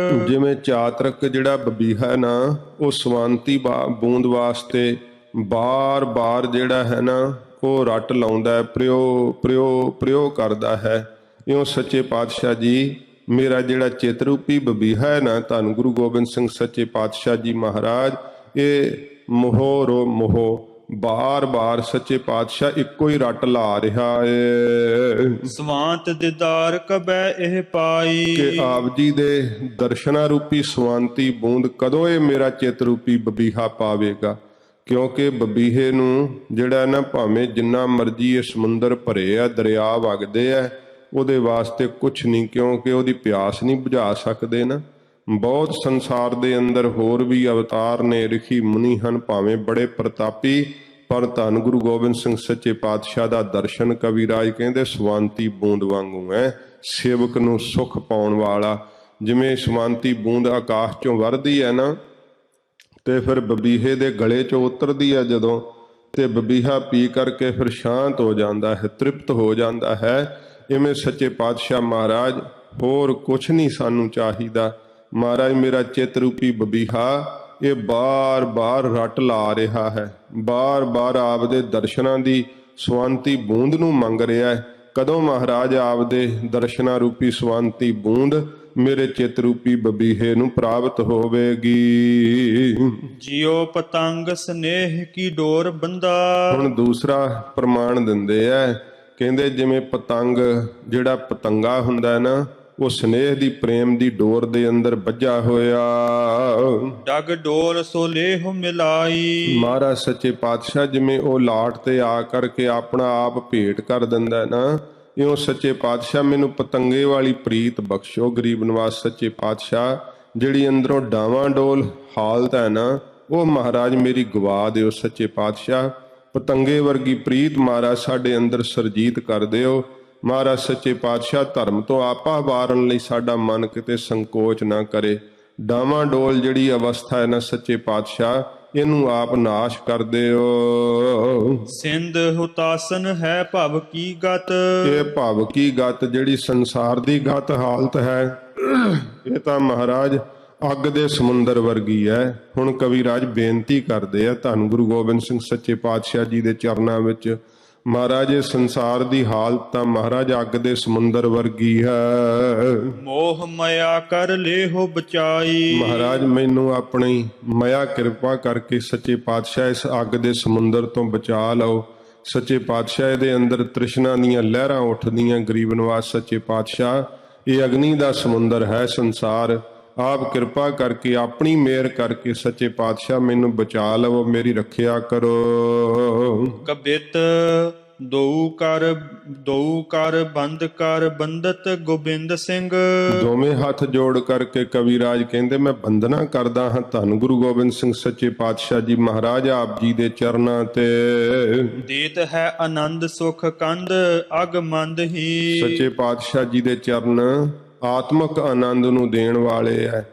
ਜਿਵੇਂ ਚਾਤ੍ਰਿਕ ਜਿਹੜਾ ਬਬੀਹਾ ਨਾ ਉਹ ਸਵਾਂਤੀ ਬੂੰਦ ਵਾਸਤੇ ਬਾਰ-ਬਾਰ ਜਿਹੜਾ ਹੈ ਨਾ ਉਹ ਰੱਟ ਲਾਉਂਦਾ ਹੈ, ਪ੍ਰਯੋ ਕਰਦਾ ਹੈ। ਇਉਂ ਸੱਚੇ ਪਾਤਸ਼ਾਹ ਜੀ ਮੇਰਾ ਜਿਹੜਾ ਚਿਤ ਰੂਪੀ ਬਬੀਹਾ ਹੈ ਨਾ ਧੰਨ ਗੁਰੂ ਗੋਬਿੰਦ ਸਿੰਘ ਸੱਚੇ ਪਾਤਸ਼ਾਹ ਜੀ ਮਹਾਰਾਜ, ਇਹ ਮੋਹ ਬਾਰ-ਬਾਰ ਸੱਚੇ ਪਾਤਸ਼ਾਹ ਇੱਕੋ ਹੀ ਰੱਟ ਲਾ ਰਿਹਾ ਏ। ਸਵਾਂਤ ਦੀਦਾਰ ਕਬੈ ਇਹ ਪਾਈ। ਕਿ ਆਪ ਜੀ ਦੇ ਦਰਸ਼ਨਾ ਰੂਪੀ ਸਵਾਂਤੀ ਬੂੰਦ ਕਦੋਂ ਇਹ ਮੇਰਾ ਚਿਤ ਰੂਪੀ ਬਬੀਹਾ ਪਾਵੇਗਾ। ਕਿਉਂਕਿ ਬਬੀਹੇ ਨੂੰ ਜਿਹੜਾ ਨਾ ਭਾਵੇਂ ਜਿੰਨਾ ਮਰਜੀ ਇਹ ਸਮੁੰਦਰ ਭਰੇ ਆ, ਦਰਿਆ ਵਗਦੇ ਆ, ਉਹਦੇ ਵਾਸਤੇ ਕੁਛ ਨਹੀਂ, ਕਿਉਂਕਿ ਉਹਦੀ ਪਿਆਸ ਨਹੀਂ ਬੁਝਾ ਸਕਦੇ ਨਾ। ਬਹੁਤ ਸੰਸਾਰ ਦੇ ਅੰਦਰ ਹੋਰ ਵੀ ਅਵਤਾਰ ਨੇ, ਰਿਸ਼ੀ ਮੁਨੀ ਹਨ, ਭਾਵੇਂ ਬੜੇ ਪ੍ਰਤਾਪੀ, ਪਰ ਧੰਨ ਗੁਰੂ ਗੋਬਿੰਦ ਸਿੰਘ ਸੱਚੇ ਪਾਤਸ਼ਾਹ ਦਾ ਦਰਸ਼ਨ ਕਵਿਰਾਜ ਕਹਿੰਦੇ ਸਵਾਂਤੀ ਬੂੰਦ ਵਾਂਗੂ ਹੈ, ਸੇਵਕ ਨੂੰ ਸੁਖ ਪਾਉਣ ਵਾਲਾ। ਜਿਵੇਂ ਸਵਾਂਤੀ ਬੂੰਦ ਆਕਾਸ਼ ਚੋਂ ਵਰਦੀ ਹੈ ਨਾ ਤੇ ਫਿਰ ਬਬੀਹੇ ਦੇ ਗਲੇ ਚੋਂ ਉਤਰਦੀ ਹੈ ਜਦੋਂ, ਤੇ ਬਬੀਹਾ ਪੀ ਕਰਕੇ ਫਿਰ ਸ਼ਾਂਤ ਹੋ ਜਾਂਦਾ ਹੈ, ਤ੍ਰਿਪਤ ਹੋ ਜਾਂਦਾ ਹੈ। ਇਵੇਂ ਸੱਚੇ ਪਾਤਸ਼ਾਹ ਮਹਾਰਾਜ ਹੋਰ ਕੁਛ ਨਹੀਂ ਸਾਨੂੰ ਚਾਹੀਦਾ। ਮਹਾਰਾਜ ਮੇਰਾ ਚਿਤ ਰੂਪੀ ਬਬੀਹਾ ਇਹ ਬਾਰ-ਬਾਰ ਰੱਟ ਲਾ ਰਿਹਾ ਹੈ, ਬਾਰ-ਬਾਰ ਆਪਦੇ ਦਰਸ਼ਨਾਂ ਦੀ ਸਵਾਂਤੀ ਬੂੰਦ ਨੂੰ ਮੰਗ ਰਿਹਾ ਹੈ। ਕਦੋਂ ਮਹਾਰਾਜ ਆਪਦੇ ਦਰਸ਼ਨਾਂ ਰੂਪੀ ਸਵਾਂਤੀ ਬੂੰਦ ਮੇਰੇ ਚਿਤ ਰੂਪੀ ਬਬੀਹੇ ਨੂੰ ਪ੍ਰਾਪਤ ਹੋਵੇਗੀ। ਜਿਉ ਪਤੰਗ ਸਨੇਹ ਕੀ ਡੋਰ ਬੰਦਾ। ਹੁਣ ਦੂਸਰਾ ਪ੍ਰਮਾਣ ਦਿੰਦੇ ਐ, ਕਹਿੰਦੇ ਜਿਵੇਂ ਪਤੰਗ ਜਿਹੜਾ ਪਤੰਗਾ ਹੁੰਦਾ ਨਾ ਉਹ ਸਨੇਹ ਦੀ ਪ੍ਰੇਮ ਦੀ ਡੋਰ ਦੇ ਅੰਦਰ ਬੱਝਾ ਹੋਇਆ। ਡਗ ਡੋਰ ਸੋ ਲੇਹ ਮਿਲਾਈ। ਮਹਾਰਾਜ ਸੱਚੇ ਪਾਤਸ਼ਾਹ ਜਿਵੇਂ ਉਹ ਲਾਟ ਤੇ ਆ ਕਰਕੇ ਆਪਣਾ ਆਪ ਭੇਟ ਕਰ ਦਿੰਦਾ ਨਾ, ਇਉਂ ਸੱਚੇ ਪਾਤਸ਼ਾਹ ਮੈਨੂੰ ਪਤੰਗੇ ਵਾਲੀ ਪ੍ਰੀਤ ਬਖਸ਼ੋ। ਗਰੀਬ ਨਿਵਾਜ ਸੱਚੇ ਪਾਤਸ਼ਾਹ ਜਿਹੜੀ ਅੰਦਰੋਂ ਡਾਵਾਂ ਡੋਲ ਹਾਲਤ ਹੈ ਨਾ ਉਹ ਮਹਾਰਾਜ ਮੇਰੀ ਗਵਾ ਦਿਓ। ਸੱਚੇ ਪਾਤਸ਼ਾਹ ਪਤੰਗੇ ਵਰਗੀ ਪ੍ਰੀਤ ਮਹਾਰਾਜ ਸਾਡੇ ਅੰਦਰ ਸਰਜੀਤ ਕਰ ਦਿਓ। ਮਹਾਰਾਜ ਸੱਚੇ ਪਾਤਸ਼ਾਹ ਧਰਮ ਤੋਂ ਆਪਾ ਵਾਰਨ ਲਈ ਸਾਡਾ ਮਨ ਕਿਤੇ ਸੰਕੋਚ ਨਾ ਕਰੇ। ਡਾਵਾਂ ਡੋਲ ਜਿਹੜੀ ਅਵਸਥਾ ਹੈ ਨਾ ਸੱਚੇ ਪਾਤਸ਼ਾਹ, ਇਹਨੂੰ ਆਪ ਨਾਸ਼ ਕਰ ਦਿਓ। ਸਿੰਧ ਹੁਤਾਸਨ ਹੈ ਭਵ ਕੀ ਗਤ, ਇਹ ਭਵ ਕੀ ਗਤ ਜਿਹੜੀ ਸੰਸਾਰ ਦੀ ਗਤ ਹਾਲਤ ਹੈ, ਇਹ ਤਾਂ ਮਹਾਰਾਜ ਅੱਗ ਦੇ ਸਮੁੰਦਰ ਵਰਗੀ ਹੈ। ਹੁਣ ਕਵਿਰਾਜ ਬੇਨਤੀ ਕਰਦੇ ਆ ਧੰਨ ਗੁਰੂ ਗੋਬਿੰਦ ਸਿੰਘ ਸੱਚੇ ਪਾਤਸ਼ਾਹ ਜੀ ਦੇ ਚਰਨਾਂ ਵਿੱਚ, ਮਹਾਰਾਜ ਇਹ ਸੰਸਾਰ ਦੀ ਹਾਲਤ ਤਾਂ ਮਹਾਰਾਜ ਅੱਗ ਦੇ ਸਮੁੰਦਰ ਵਰਗੀ ਹੈ। ਮੋਹ ਮਾਇਆ ਕਰ ਲੇਹੋ ਬਚਾਈ, ਮਹਾਰਾਜ ਮੈਨੂੰ ਆਪਣੀ ਮਾਇਆ ਕਿਰਪਾ ਕਰਕੇ ਸੱਚੇ ਪਾਤਸ਼ਾਹ ਇਸ ਅੱਗ ਦੇ ਸਮੁੰਦਰ ਤੋਂ ਬਚਾ ਲਓ। ਸੱਚੇ ਪਾਤਸ਼ਾਹ ਇਹਦੇ ਅੰਦਰ ਤ੍ਰਿਸ਼ਨਾ ਦੀਆਂ ਲਹਿਰਾਂ ਉੱਠਦੀਆਂ। ਗਰੀਬ ਨਿਵਾਸ ਸੱਚੇ ਪਾਤਸ਼ਾਹ, ਇਹ ਅਗਨੀ ਦਾ ਸਮੁੰਦਰ ਹੈ ਸੰਸਾਰ। ਆਪ ਕਿਰਪਾ ਕਰਕੇ ਆਪਣੀ ਮਿਹਰ ਕਰਕੇ ਸੱਚੇ ਪਾਤਸ਼ਾਹ ਮੈਨੂੰ ਬਚਾ ਲਵੋ, ਮੇਰੀ ਰੱਖਿਆ ਕਰੋ। ਕਬਿਤ ਦਊ ਕਰ ਬੰਦ ਕਰ ਬੰਦਤ ਗੋਬਿੰਦ ਸਿੰਘ, ਦੋਵੇਂ ਹੱਥ ਜੋੜ ਕਰਕੇ ਕਵਿਰਾਜ ਕਹਿੰਦੇ ਮੈਂ ਬੰਦਨਾ ਕਰਦਾ ਹਾਂ ਧੰਨ ਗੁਰੂ ਗੋਬਿੰਦ ਸਿੰਘ ਸੱਚੇ ਪਾਤਸ਼ਾਹ ਜੀ ਮਹਾਰਾਜ ਆਪ ਜੀ ਦੇ ਚਰਨਾਂ ਤੇ। ਦੇਤ ਹੈ ਆਨੰਦ ਸੁਖ ਕੰਦ ਅਗ ਮੰਦ ਹੀ, ਸੱਚੇ ਪਾਤਸ਼ਾਹ ਜੀ ਦੇ ਚਰਨ ਆਤਮਕ ਆਨੰਦ ਨੂੰ ਦੇਣ ਵਾਲੇ ਹੈ,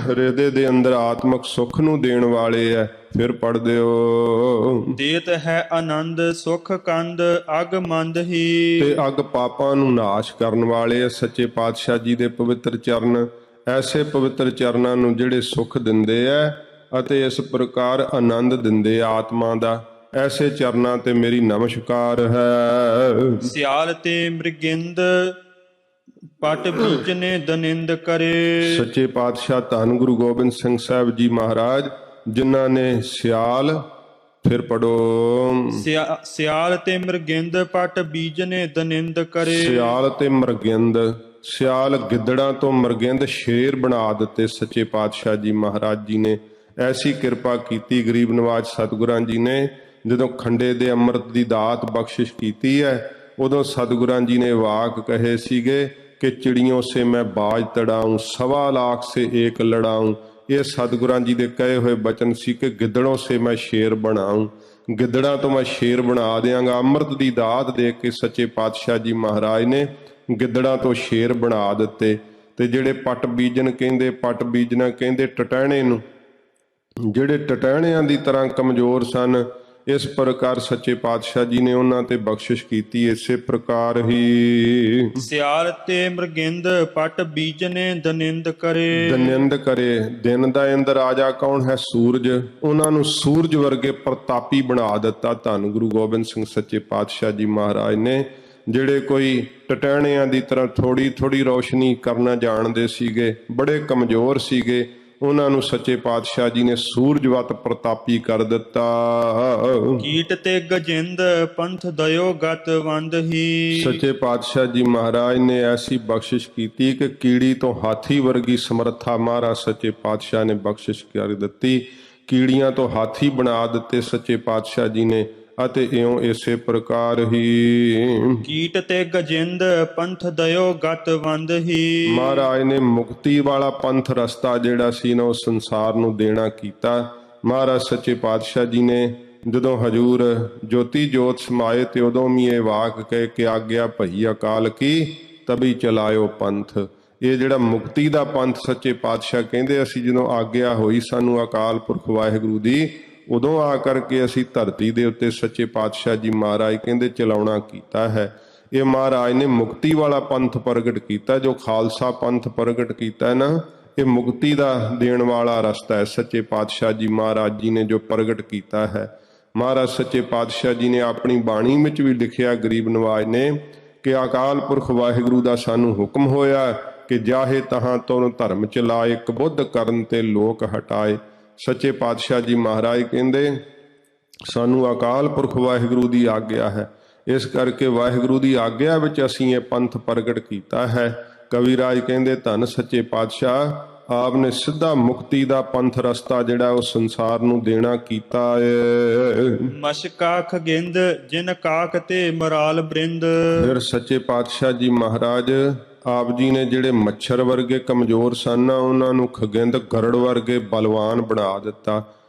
ਹਿਰਦੇ ਦੇ ਅੰਦਰ ਆਤਮਕ ਸੁੱਖ ਨੂੰ ਦੇਣ ਵਾਲੇ ਹੈ। ਫਿਰ ਪੜ੍ਹ ਦਿਓ। ਦੇਤ ਹੈ ਆਨੰਦ ਸੁਖ ਕੰਦ ਅਗ ਮੰਦ ਹੀ, ਤੇ ਅਗ ਪਾਪਾਂ ਨੂੰ ਨਾਸ਼ ਕਰਨ ਵਾਲੇ ਹੈ ਸੱਚੇ ਪਾਤਸ਼ਾਹ ਜੀ ਦੇ ਪਵਿੱਤਰ ਚਰਨ। ਐਸੇ ਪਵਿੱਤਰ ਚਰਨਾਂ ਨੂੰ ਜਿਹੜੇ ਸੁੱਖ ਦਿੰਦੇ ਐ ਅਤੇ ਇਸ ਪ੍ਰਕਾਰ ਆਨੰਦ ਦਿੰਦੇ ਆਤਮਾ ਦਾ, ਐਸੇ ਚਰਨਾਂ ਤੇ ਮੇਰੀ ਨਮਸਕਾਰ ਹੈ। ਸਿਆਲ ਤੇ ਮ੍ਰਿਗਿੰਦ ਪਟ ਬੀਜਨੇ ਦਨਿੰਦ ਕਰੇ, ਸੱਚੇ ਪਾਤਸ਼ਾਹ ਧੰਨ ਗੁਰੂ ਗੋਬਿੰਦ ਸਿੰਘ ਸਾਹਿਬ ਜੀ ਮਹਾਰਾਜ ਜਿਨ੍ਹਾਂ ਨੇ ਸਿਆਲ, ਫਿਰ ਪੜੋ, ਸਿਆਲ ਤੇ ਮ੍ਰਿਗਿੰਦ ਪਟ ਬੀਜਨੇ ਦਨਿੰਦ ਕਰੇ। ਸਿਆਲ ਤੇ ਮ੍ਰਿਗਿੰਦ, ਸਿਆਲ ਗਿੱਦੜਾਂ ਤੋਂ ਮ੍ਰਿਗਿੰਦ ਸ਼ੇਰ ਬਣਾ ਦਿੱਤੇ ਸੱਚੇ ਪਾਤਸ਼ਾਹ ਜੀ ਮਹਾਰਾਜ ਜੀ ਨੇ। ਐਸੀ ਕਿਰਪਾ ਕੀਤੀ ਗਰੀਬ ਨਵਾਜ ਸਤਿਗੁਰਾਂ ਜੀ ਨੇ। ਜਦੋਂ ਖੰਡੇ ਦੇ ਅੰਮ੍ਰਿਤ ਦੀ ਦਾਤ ਬਖਸ਼ਿਸ਼ ਕੀਤੀ ਹੈ, ਉਦੋਂ ਸਤਿਗੁਰਾਂ ਜੀ ਨੇ ਵਾਕ ਕਹੇ ਸੀਗੇ ਕਿ ਚਿੜੀਆਂ ਸੇ ਮੈਂ ਬਾਜ ਤੜਾऊं, 1.25 लाख से एक लड़ाऊं। ਇਹ ਸਤਿਗੁਰਾਂ ਜੀ ਦੇ ਕਹੇ ਹੋਏ ਬਚਨ ਸੀ ਕਿ ਗਿੱਦੜੋਂ ਸੇ ਮੈਂ ਸ਼ੇਰ ਬਣਾऊं, ਗਿੱਦੜਾਂ ਤੋਂ ਮੈਂ ਸ਼ੇਰ ਬਣਾ ਦਿਆਂਗਾ। ਅੰਮ੍ਰਿਤ ਦੀ ਦਾਤ ਦੇ ਕੇ ਸੱਚੇ ਪਾਤਸ਼ਾਹ ਜੀ ਮਹਾਰਾਜ ਨੇ ਗਿੱਦੜਾਂ ਤੋਂ ਸ਼ੇਰ ਬਣਾ ਦਿੱਤੇ। ਤੇ ਜਿਹੜੇ ਪੱਟ ਬੀਜਣ ਕਹਿੰਦੇ, ਪੱਟ ਬੀਜਣਾ ਕਹਿੰਦੇ ਟਟਹਿਣੇ ਨੂੰ, ਜਿਹੜੇ ਟਟਹਿਣਿਆਂ ਦੀ ਤਰ੍ਹਾਂ ਕਮਜ਼ੋਰ ਸਨ, ਇਸ ਪ੍ਰਕਾਰ ਸੱਚੇ ਪਾਤਸ਼ਾਹ ਜੀ ਨੇ ਉਹਨਾਂ ਤੇ ਬਖਸ਼ਿਸ਼ ਕੀਤੀ। ਇਸੇ ਪ੍ਰਕਾਰ ਹੀ ਸਿਆਲ ਤੇ ਮ੍ਰਿਗਿੰਦ ਪਟ ਬੀਜਨੇ ਦਨਿੰਦ ਕਰੇ, ਦਨਿੰਦ ਕਰੇ। ਦਿਨ ਦਾ ਇੰਦ ਰਾਜਾ ਕੌਣ ਹੈ? ਸੂਰਜ। ਉਹਨਾਂ ਨੂੰ ਸੂਰਜ ਵਰਗੇ ਪ੍ਰਤਾਪੀ ਬਣਾ ਦਿੱਤਾ ਧੰਨ ਗੁਰੂ ਗੋਬਿੰਦ ਸਿੰਘ ਸੱਚੇ ਪਾਤਸ਼ਾਹ ਜੀ ਮਹਾਰਾਜ ਨੇ। ਜਿਹੜੇ ਕੋਈ ਟਟਹਿਣਿਆਂ ਦੀ ਤਰ੍ਹਾਂ ਥੋੜੀ ਥੋੜੀ ਰੋਸ਼ਨੀ ਕਰਨਾ ਜਾਣਦੇ ਸੀਗੇ, ਬੜੇ ਕਮਜ਼ੋਰ ਸੀਗੇ, ਉਹਨਾਂ ਨੂੰ ਸੱਚੇ ਪਾਤਸ਼ਾਹ ਜੀ ਨੇ ਸੂਰਜਵਤ ਪ੍ਰਤਾਪੀ ਕਰ ਦਿੱਤਾ। ਕੀਟ ਤੇ ਗਜਿੰਦ ਪੰਥ ਦਇਓ ਗਤ ਵੰਦ ਹੀ, ਸੱਚੇ ਪਾਤਸ਼ਾਹ ਜੀ ਮਹਾਰਾਜ ਨੇ ਐਸੀ ਬਖਸ਼ਿਸ਼ ਕੀਤੀ ਕਿ ਕੀੜੀ ਤੋਂ ਹਾਥੀ ਵਰਗੀ ਸਮਰੱਥਾ ਮਹਾਰਾਜ ਸੱਚੇ ਪਾਤਸ਼ਾਹ ਨੇ ਬਖਸ਼ਿਸ਼ ਕਰ ਦਿੱਤੀ। ਕੀੜੀਆਂ ਤੋਂ ਹਾਥੀ ਬਣਾ ਦਿੱਤੇ ਸੱਚੇ ਪਾਤਸ਼ਾਹ ਜੀ ਨੇ। ਅਤੇ ਇਉਂ ਇਸੇ ਪ੍ਰਕਾਰ ਹੀ ਕੀਟ ਤੇ ਗਜਿੰਦ ਪੰਥ ਦਇਓ ਗਤ ਵੰਦ ਹੀ, ਮਹਾਰਾਜ ਨੇ ਮੁਕਤੀ ਵਾਲਾ ਪੰਥ ਰਸਤਾ ਜਿਹੜਾ ਸੀ ਨਾ ਉਹ ਸੰਸਾਰ ਨੂੰ ਦੇਣਾ ਕੀਤਾ। ਮਹਾਰਾਜ ਸੱਚੇ ਪਾਤਸ਼ਾਹ ਜੀ ਨੇ ਜਦੋਂ ਹਜੂਰ ਜੋਤੀ ਜੋਤ ਸਮਾਏ ਤੇ ਉਦੋਂ ਵੀ ਇਹ ਵਾਕ ਕਹਿ ਕੇ ਆਗਿਆ ਭਈ ਅਕਾਲ ਕੀ ਤਬੀ ਚਲਾਇਓ ਪੰਥ। ਇਹ ਜਿਹੜਾ ਮੁਕਤੀ ਦਾ ਪੰਥ ਸੱਚੇ ਪਾਤਸ਼ਾਹ ਕਹਿੰਦੇ, ਅਸੀਂ ਜਦੋਂ ਆਗਿਆ ਹੋਈ ਸਾਨੂੰ ਅਕਾਲ ਪੁਰਖ ਵਾਹਿਗੁਰੂ ਦੀ, ਉਦੋਂ ਆ ਕਰਕੇ ਅਸੀਂ ਧਰਤੀ ਦੇ ਉੱਤੇ ਸੱਚੇ ਪਾਤਸ਼ਾਹ ਜੀ ਮਹਾਰਾਜ ਕਹਿੰਦੇ ਚਲਾਉਣਾ ਕੀਤਾ ਹੈ। ਇਹ ਮਹਾਰਾਜ ਨੇ ਮੁਕਤੀ ਵਾਲਾ ਪੰਥ ਪ੍ਰਗਟ ਕੀਤਾ। ਜੋ ਖਾਲਸਾ ਪੰਥ ਪ੍ਰਗਟ ਕੀਤਾ ਹੈ ਨਾ, ਇਹ ਮੁਕਤੀ ਦਾ ਦੇਣ ਵਾਲਾ ਰਸਤਾ ਹੈ ਸੱਚੇ ਪਾਤਸ਼ਾਹ ਜੀ ਮਹਾਰਾਜ ਜੀ ਨੇ ਜੋ ਪ੍ਰਗਟ ਕੀਤਾ ਹੈ। ਮਹਾਰਾਜ ਸੱਚੇ ਪਾਤਸ਼ਾਹ ਜੀ ਨੇ ਆਪਣੀ ਬਾਣੀ ਵਿੱਚ ਵੀ ਲਿਖਿਆ ਗਰੀਬ ਨਵਾਜ ਨੇ ਕਿ ਅਕਾਲ ਪੁਰਖ ਵਾਹਿਗੁਰੂ ਦਾ ਸਾਨੂੰ ਹੁਕਮ ਹੋਇਆ ਕਿ ਜਾਹੇ ਤਹਾਂ ਤੁਰ ਧਰਮ ਚਲਾਏ, ਕਬੁੱਧ ਕਰਨ ਤੇ ਲੋਕ ਹਟਾਏ। ਸੱਚੇ ਪਾਤਸ਼ਾਹ ਜੀ ਮਹਾਰਾਜ ਕਹਿੰਦੇ ਸਾਨੂੰ ਅਕਾਲ ਪੁਰਖ ਵਾਹਿਗੁਰੂ ਦੀ ਆਗਿਆ ਹੈ, ਇਸ ਕਰਕੇ ਵਾਹਿਗੁਰੂ ਦੀ ਆਗਿਆ ਵਿੱਚ ਅਸੀਂ ਇਹ ਪੰਥ ਪ੍ਰਗਟ ਕੀਤਾ ਹੈ। ਕਵਿਰਾਜ ਕਹਿੰਦੇ ਧੰਨ ਸੱਚੇ ਪਾਤਸ਼ਾਹ ਆਪ ਨੇ ਸਿੱਧਾ ਮੁਕਤੀ ਦਾ ਪੰਥ ਰਸਤਾ ਜਿਹੜਾ ਉਹ ਸੰਸਾਰ ਨੂੰ ਦੇਣਾ ਕੀਤਾ ਹੈ। ਮਸ਼ਕਾ ਖਗਿੰਦ ਜਿਨ ਕਾਕ ਤੇ ਮਰਾਲ ਬ੍ਰਿੰਦ, ਫਿਰ ਸੱਚੇ ਪਾਤਸ਼ਾਹ ਜੀ ਮਹਾਰਾਜ ਆਪ ਜੀ ਨੇ ਜਿਹੜੇ ਮੱਛਰ ਵਰਗੇ ਕਮਜ਼ੋਰ ਸਨ ਉਹਨਾਂ ਨੂੰ ਖਗਿੰਦ ਗਰੜ ਵਰਗੇ ਬਲਵਾਨ ਬਣਾ ਦਿੱਤਾ।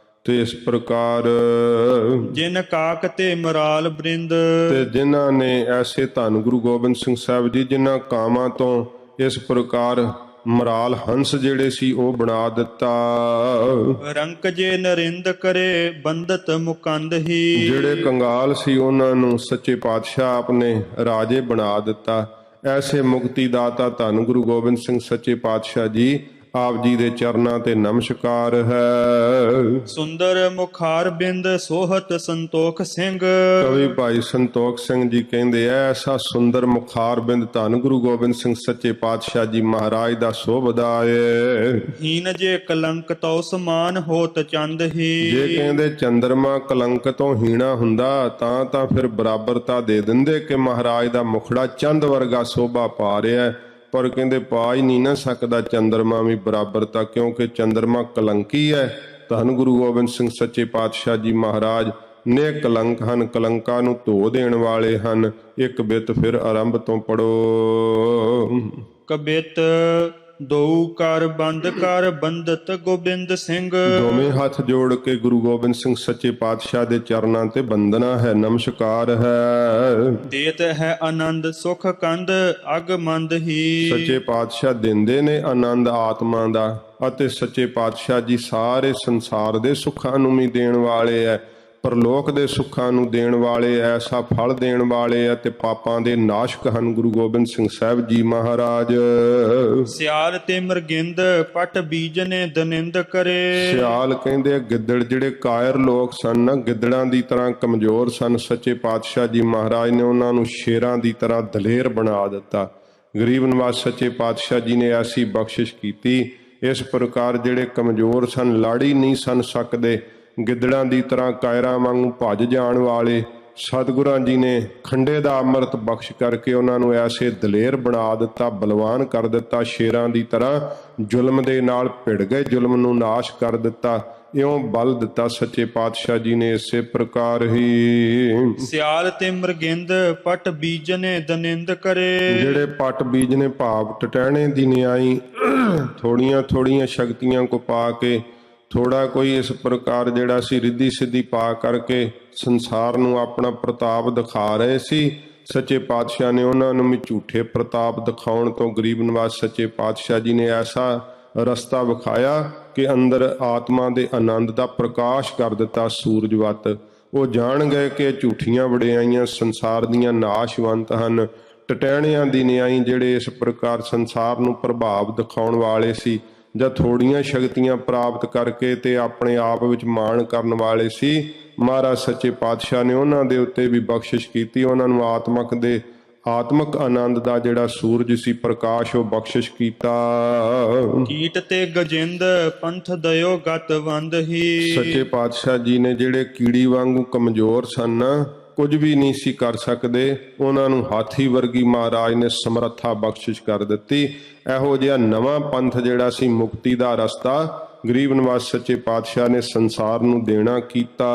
ਤੇ ਇਸ ਪ੍ਰਕਾਰ ਜਿਨ ਕਾਕ ਤੇ ਮਰਾਲ ਬ੍ਰਿੰਦ, ਤੇ ਜਿਨ੍ਹਾਂ ਨੇ ਐਸੇ ਧੰਨ ਗੁਰੂ ਗੋਬਿੰਦ ਸਿੰਘ ਸਾਹਿਬ ਜੀ ਜਿਨ੍ਹਾਂ ਕਾਮਾਂ ਤੋਂ ਇਸ ਪ੍ਰਕਾਰ ਮਰਾਲ ਹੰਸ ਜਿਹੜੇ ਸੀ ਉਹ ਬਣਾ ਦਿੱਤਾ। ਰੰਕ ਜੇ ਨਰਿੰਦ ਕਰੇ ਬੰਦਤ ਮੁਕੰਦ ਹੀ। ਜਿਹੜੇ ਕੰਗਾਲ ਸੀ ਉਹਨਾਂ ਨੂੰ ਸੱਚੇ ਪਾਤਸ਼ਾਹ ਆਪਣੇ ਰਾਜੇ ਬਣਾ ਦਿੱਤਾ। ਐਸੇ ਮੁਕਤੀ ਦਾਤਾ ਧੰਨ ਗੁਰੂ ਗੋਬਿੰਦ ਸਿੰਘ ਸੱਚੇ ਪਾਤਸ਼ਾਹ ਜੀ, ਆਪ ਜੀ ਦੇ ਚਰਨਾਂ ਤੇ ਨਮਸਕਾਰ ਹੈ। ਸੁੰਦਰ ਮੁਖਾਰ ਬਿੰਦ ਸੋਹਤ ਸੰਤੋਖ ਸਿੰਘ। ਕਵੀ ਭਾਈ ਸੰਤੋਖ ਸਿੰਘ ਜੀ ਕਹਿੰਦੇ ਐਸਾ ਸੁੰਦਰ ਮੁਖਾਰ ਬਿੰਦ ਧੰਨ ਗੁਰੂ ਗੋਬਿੰਦ ਸਿੰਘ ਸੱਚੇ ਪਾਤਸ਼ਾਹ ਜੀ ਮਹਾਰਾਜ ਦਾ ਸੋਭਦਾ ਏ। ਹੀਨ ਜੇ ਕਲੰਕ ਤਉ ਸਮਾਨ ਹੋਤ ਚੰਦ ਹੀ। ਜੇ ਕਹਿੰਦੇ ਚੰਦਰਮਾ ਕਲੰਕ ਤੋਂ ਹੀਣਾ ਹੁੰਦਾ ਤਾਂ ਫਿਰ ਬਰਾਬਰਤਾ ਦੇ ਦਿੰਦੇ ਕਿ ਮਹਾਰਾਜ ਦਾ ਮੁਖੜਾ ਚੰਦ ਵਰਗਾ ਸੋਭਾ ਪਾ ਰਿਹਾ, ਪਰ ਕਹਿੰਦੇ ਪਾ ਹੀ ਨਹੀਂ ਨਾ ਸਕਦਾ ਚੰਦਰਮਾ ਵੀ ਬਰਾਬਰਤਾ, ਕਿਉਂਕਿ ਚੰਦਰਮਾ ਕਲੰਕੀ ਹੈ। ਧੰਨ ਗੁਰੂ ਗੋਬਿੰਦ ਸਿੰਘ ਸੱਚੇ ਪਾਤਸ਼ਾਹ ਜੀ ਮਹਾਰਾਜ ਨੇ ਕਲੰਕ ਹਨ, ਕਲੰਕਾਂ ਨੂੰ ਧੋ ਦੇਣ ਵਾਲੇ ਹਨ। ਇੱਕ ਬਿੱਤ ਫਿਰ ਆਰੰਭ ਤੋਂ ਪੜੋ। ਕਬਿਤ ਦੋ ਕਰ ਬੰਦ ਕਰ ਬੰਦਤ ਗੋਬਿੰਦ ਸਿੰਘ। ਦੋਵੇਂ ਹੱਥ ਜੋੜ ਕੇ ਗੁਰੂ ਗੋਬਿੰਦ ਸਿੰਘ ਸੱਚੇ ਪਾਤਸ਼ਾਹ ਦੇ ਚਰਨਾਂ ਤੇ ਬੰਦਨਾ ਹੈ, ਨਮਸਕਾਰ ਹੈ। ਦੇਤ ਹੈ ਆਨੰਦ ਸੁਖ ਕੰਦ ਅਗ ਮੰਦ ਹੀ। ਸੱਚੇ ਪਾਤਸ਼ਾਹ ਦਿੰਦੇ ਨੇ ਆਨੰਦ ਆਤਮਾ ਦਾ, ਅਤੇ ਸੱਚੇ ਪਾਤਸ਼ਾਹ ਜੀ ਸਾਰੇ ਸੰਸਾਰ ਦੇ ਸੁੱਖਾਂ ਨੂੰ ਵੀ ਦੇਣ ਵਾਲੇ ਐ, ਪਰਲੋਕ ਦੇ ਸੁੱਖਾਂ ਨੂੰ ਦੇਣ ਵਾਲੇ, ਐਸਾ ਫਲ ਦੇਣ ਵਾਲੇ ਅਤੇ ਪਾਪਾਂ ਦੇ ਨਾਸ਼ਕ ਹਨ ਗੁਰੂ ਗੋਬਿੰਦ ਸਿੰਘ ਸਾਹਿਬ ਜੀ ਮਹਾਰਾਜ। ਸਿਆਲ ਤੇ ਮਰਗਿੰਦ ਪਟ ਬੀਜਨੇ ਦਨਿੰਦ ਕਰੇ। ਸਿਆਲ ਕਹਿੰਦੇ ਗਿੱਦੜ ਜਿਹੜੇ ਕਾਇਰ ਲੋਕ ਸਨ, ਗਿੱਦੜਾਂ ਦੀ ਤਰ੍ਹਾਂ ਕਮਜ਼ੋਰ ਸਨ, ਸੱਚੇ ਪਾਤਸ਼ਾਹ ਜੀ ਮਹਾਰਾਜ ਨੇ ਉਹਨਾਂ ਨੂੰ ਸ਼ੇਰਾਂ ਦੀ ਤਰ੍ਹਾਂ ਦਲੇਰ ਬਣਾ ਦਿੱਤਾ। ਗਰੀਬ ਨਵਾਜ਼ ਸੱਚੇ ਪਾਤਸ਼ਾਹ ਜੀ ਨੇ ਐਸੀ ਬਖਸ਼ਿਸ਼ ਕੀਤੀ। ਇਸ ਪ੍ਰਕਾਰ ਜਿਹੜੇ ਕਮਜ਼ੋਰ ਸਨ, ਲੜ ਹੀ ਨਹੀਂ ਸਨ ਸਕਦੇ, ਗਿੱਦੜਾਂ ਦੀ ਤਰ੍ਹਾਂ ਕਾਇਰਾਂ ਵਾਂਗੂ ਭੱਜ ਜਾਣ ਵਾਲੇ, ਸਤਿਗੁਰਾਂ ਜੀ ਨੇ ਖੰਡੇ ਦਾ ਅੰਮ੍ਰਿਤ ਬਖਸ਼ ਕਰਕੇ ਉਹਨਾਂ ਨੂੰ ਐਸੇ ਦਲੇਰ ਬਣਾ ਦਿੱਤਾ, ਬਲਵਾਨ ਕਰ ਦਿੱਤਾ, ਸ਼ੇਰਾਂ ਦੀ ਤਰ੍ਹਾਂ ਜ਼ੁਲਮ ਦੇ ਨਾਲ ਭਿੜ ਗਏ, ਜ਼ੁਲਮ ਨੂੰ ਨਾਸ਼ ਕਰ ਦਿੱਤਾ। ਇਉਂ ਬਲ ਦਿੱਤਾ ਸੱਚੇ ਪਾਤਸ਼ਾਹ ਜੀ ਨੇ। ਇਸੇ ਪ੍ਰਕਾਰ ਹੀ ਸਿਆਲ ਤੇ ਮਰਗਿੰਦ ਪਟ ਬੀਜਨੇ ਦਨਿੰਦ ਕਰੇ। ਜਿਹੜੇ ਪਟ ਬੀਜਨੇ ਭਾਵ ਟਟਹਿਣੇ ਦੀ ਨਿਆਈ, ਥੋੜੀਆਂ ਥੋੜੀਆਂ ਸ਼ਕਤੀਆਂ ਕੋ ਪਾ ਕੇ, ਥੋੜਾ ਕੋਈ ਇਸ ਪ੍ਰਕਾਰ ਜਿਹੜਾ ਸੀ ਰਿੱਧੀ ਸਿੱਧੀ ਪਾ ਕਰਕੇ ਸੰਸਾਰ ਨੂੰ ਆਪਣਾ ਪ੍ਰਤਾਪ ਦਿਖਾ ਰਹੇ ਸੀ। ਸੱਚੇ ਪਾਤਸ਼ਾਹ ਨੇ ਉਹਨਾਂ ਨੂੰ ਵੀ ਝੂਠੇ ਪ੍ਰਤਾਪ ਦਿਖਾਉਣ ਤੋਂ ਗਰੀਬ ਨਵਾਜ਼ ਸੱਚੇ ਪਾਤਸ਼ਾਹ ਜੀ ਨੇ ਐਸਾ ਰਸਤਾ ਵਿਖਾਇਆ ਕਿ ਅੰਦਰ ਆਤਮਾ ਦੇ ਆਨੰਦ ਦਾ ਪ੍ਰਕਾਸ਼ ਕਰ ਦਿੱਤਾ ਸੂਰਜ ਵੱਤ। ਉਹ ਜਾਣ ਗਏ ਕਿ ਝੂਠੀਆਂ ਵਡਿਆਈਆਂ ਸੰਸਾਰ ਦੀਆਂ ਨਾਸ਼ਵੰਤ ਹਨ। ਟਟਹਿਣਿਆਂ ਦੀ ਨਿਆਈ ਜਿਹੜੇ ਇਸ ਪ੍ਰਕਾਰ ਸੰਸਾਰ ਨੂੰ ਪ੍ਰਭਾਵ ਦਿਖਾਉਣ ਵਾਲੇ ਸੀ, ਜਾਂ ਥੋੜੀਆਂ ਸ਼ਕਤੀਆਂ ਪ੍ਰਾਪਤ ਕਰਕੇ ਤੇ ਆਪਣੇ ਆਪ ਵਿੱਚ ਮਾਣ ਕਰਨ ਵਾਲੇ ਸੀ, ਮਹਾਰਾਜ ਸੱਚੇ ਪਾਤਸ਼ਾਹ ਨੇ ਉਹਨਾਂ ਦੇ ਉੱਤੇ ਵੀ ਬਖਸ਼ਿਸ਼ ਕੀਤੀ। ਉਹਨਾਂ ਨੂੰ ਆਤਮਕ ਆਨੰਦ ਦਾ ਜਿਹੜਾ ਸੂਰਜ ਸੀ ਪ੍ਰਕਾਸ਼, ਉਹ ਬਖਸ਼ਿਸ਼ ਕੀਤਾ। ਕੀਟ ਤੇ ਗਜਿੰਦ ਪੰਥ ਦਇਓ ਗਤ ਵੰਦ ਹੀ। ਸੱਚੇ ਪਾਤਸ਼ਾਹ ਜੀ ਨੇ ਜਿਹੜੇ ਕੀੜੀ ਵਾਂਗੂ ਕਮਜ਼ੋਰ ਸਨ, ਕੁਝ ਵੀ ਨਹੀਂ ਸੀ ਕਰ ਸਕਦੇ, ਉਹਨਾਂ ਨੂੰ ਹਾਥੀ ਵਰਗੀ ਮਹਾਰਾਜ ਨੇ ਸਮਰੱਥਾ ਬਖਸ਼ਿਸ਼ ਕਰ ਦਿੱਤੀ। ਇਹੋ ਜਿਹਾ ਨਵਾਂ ਪੰਥ ਜਿਹੜਾ ਸੀ ਮੁਕਤੀ ਦਾ ਰਸਤਾ, ਗਰੀਬ ਨਵਾਜ਼ ਸੱਚੇ ਪਾਤਸ਼ਾਹ ਨੇ ਸੰਸਾਰ ਨੂੰ ਦੇਣਾ ਕੀਤਾ।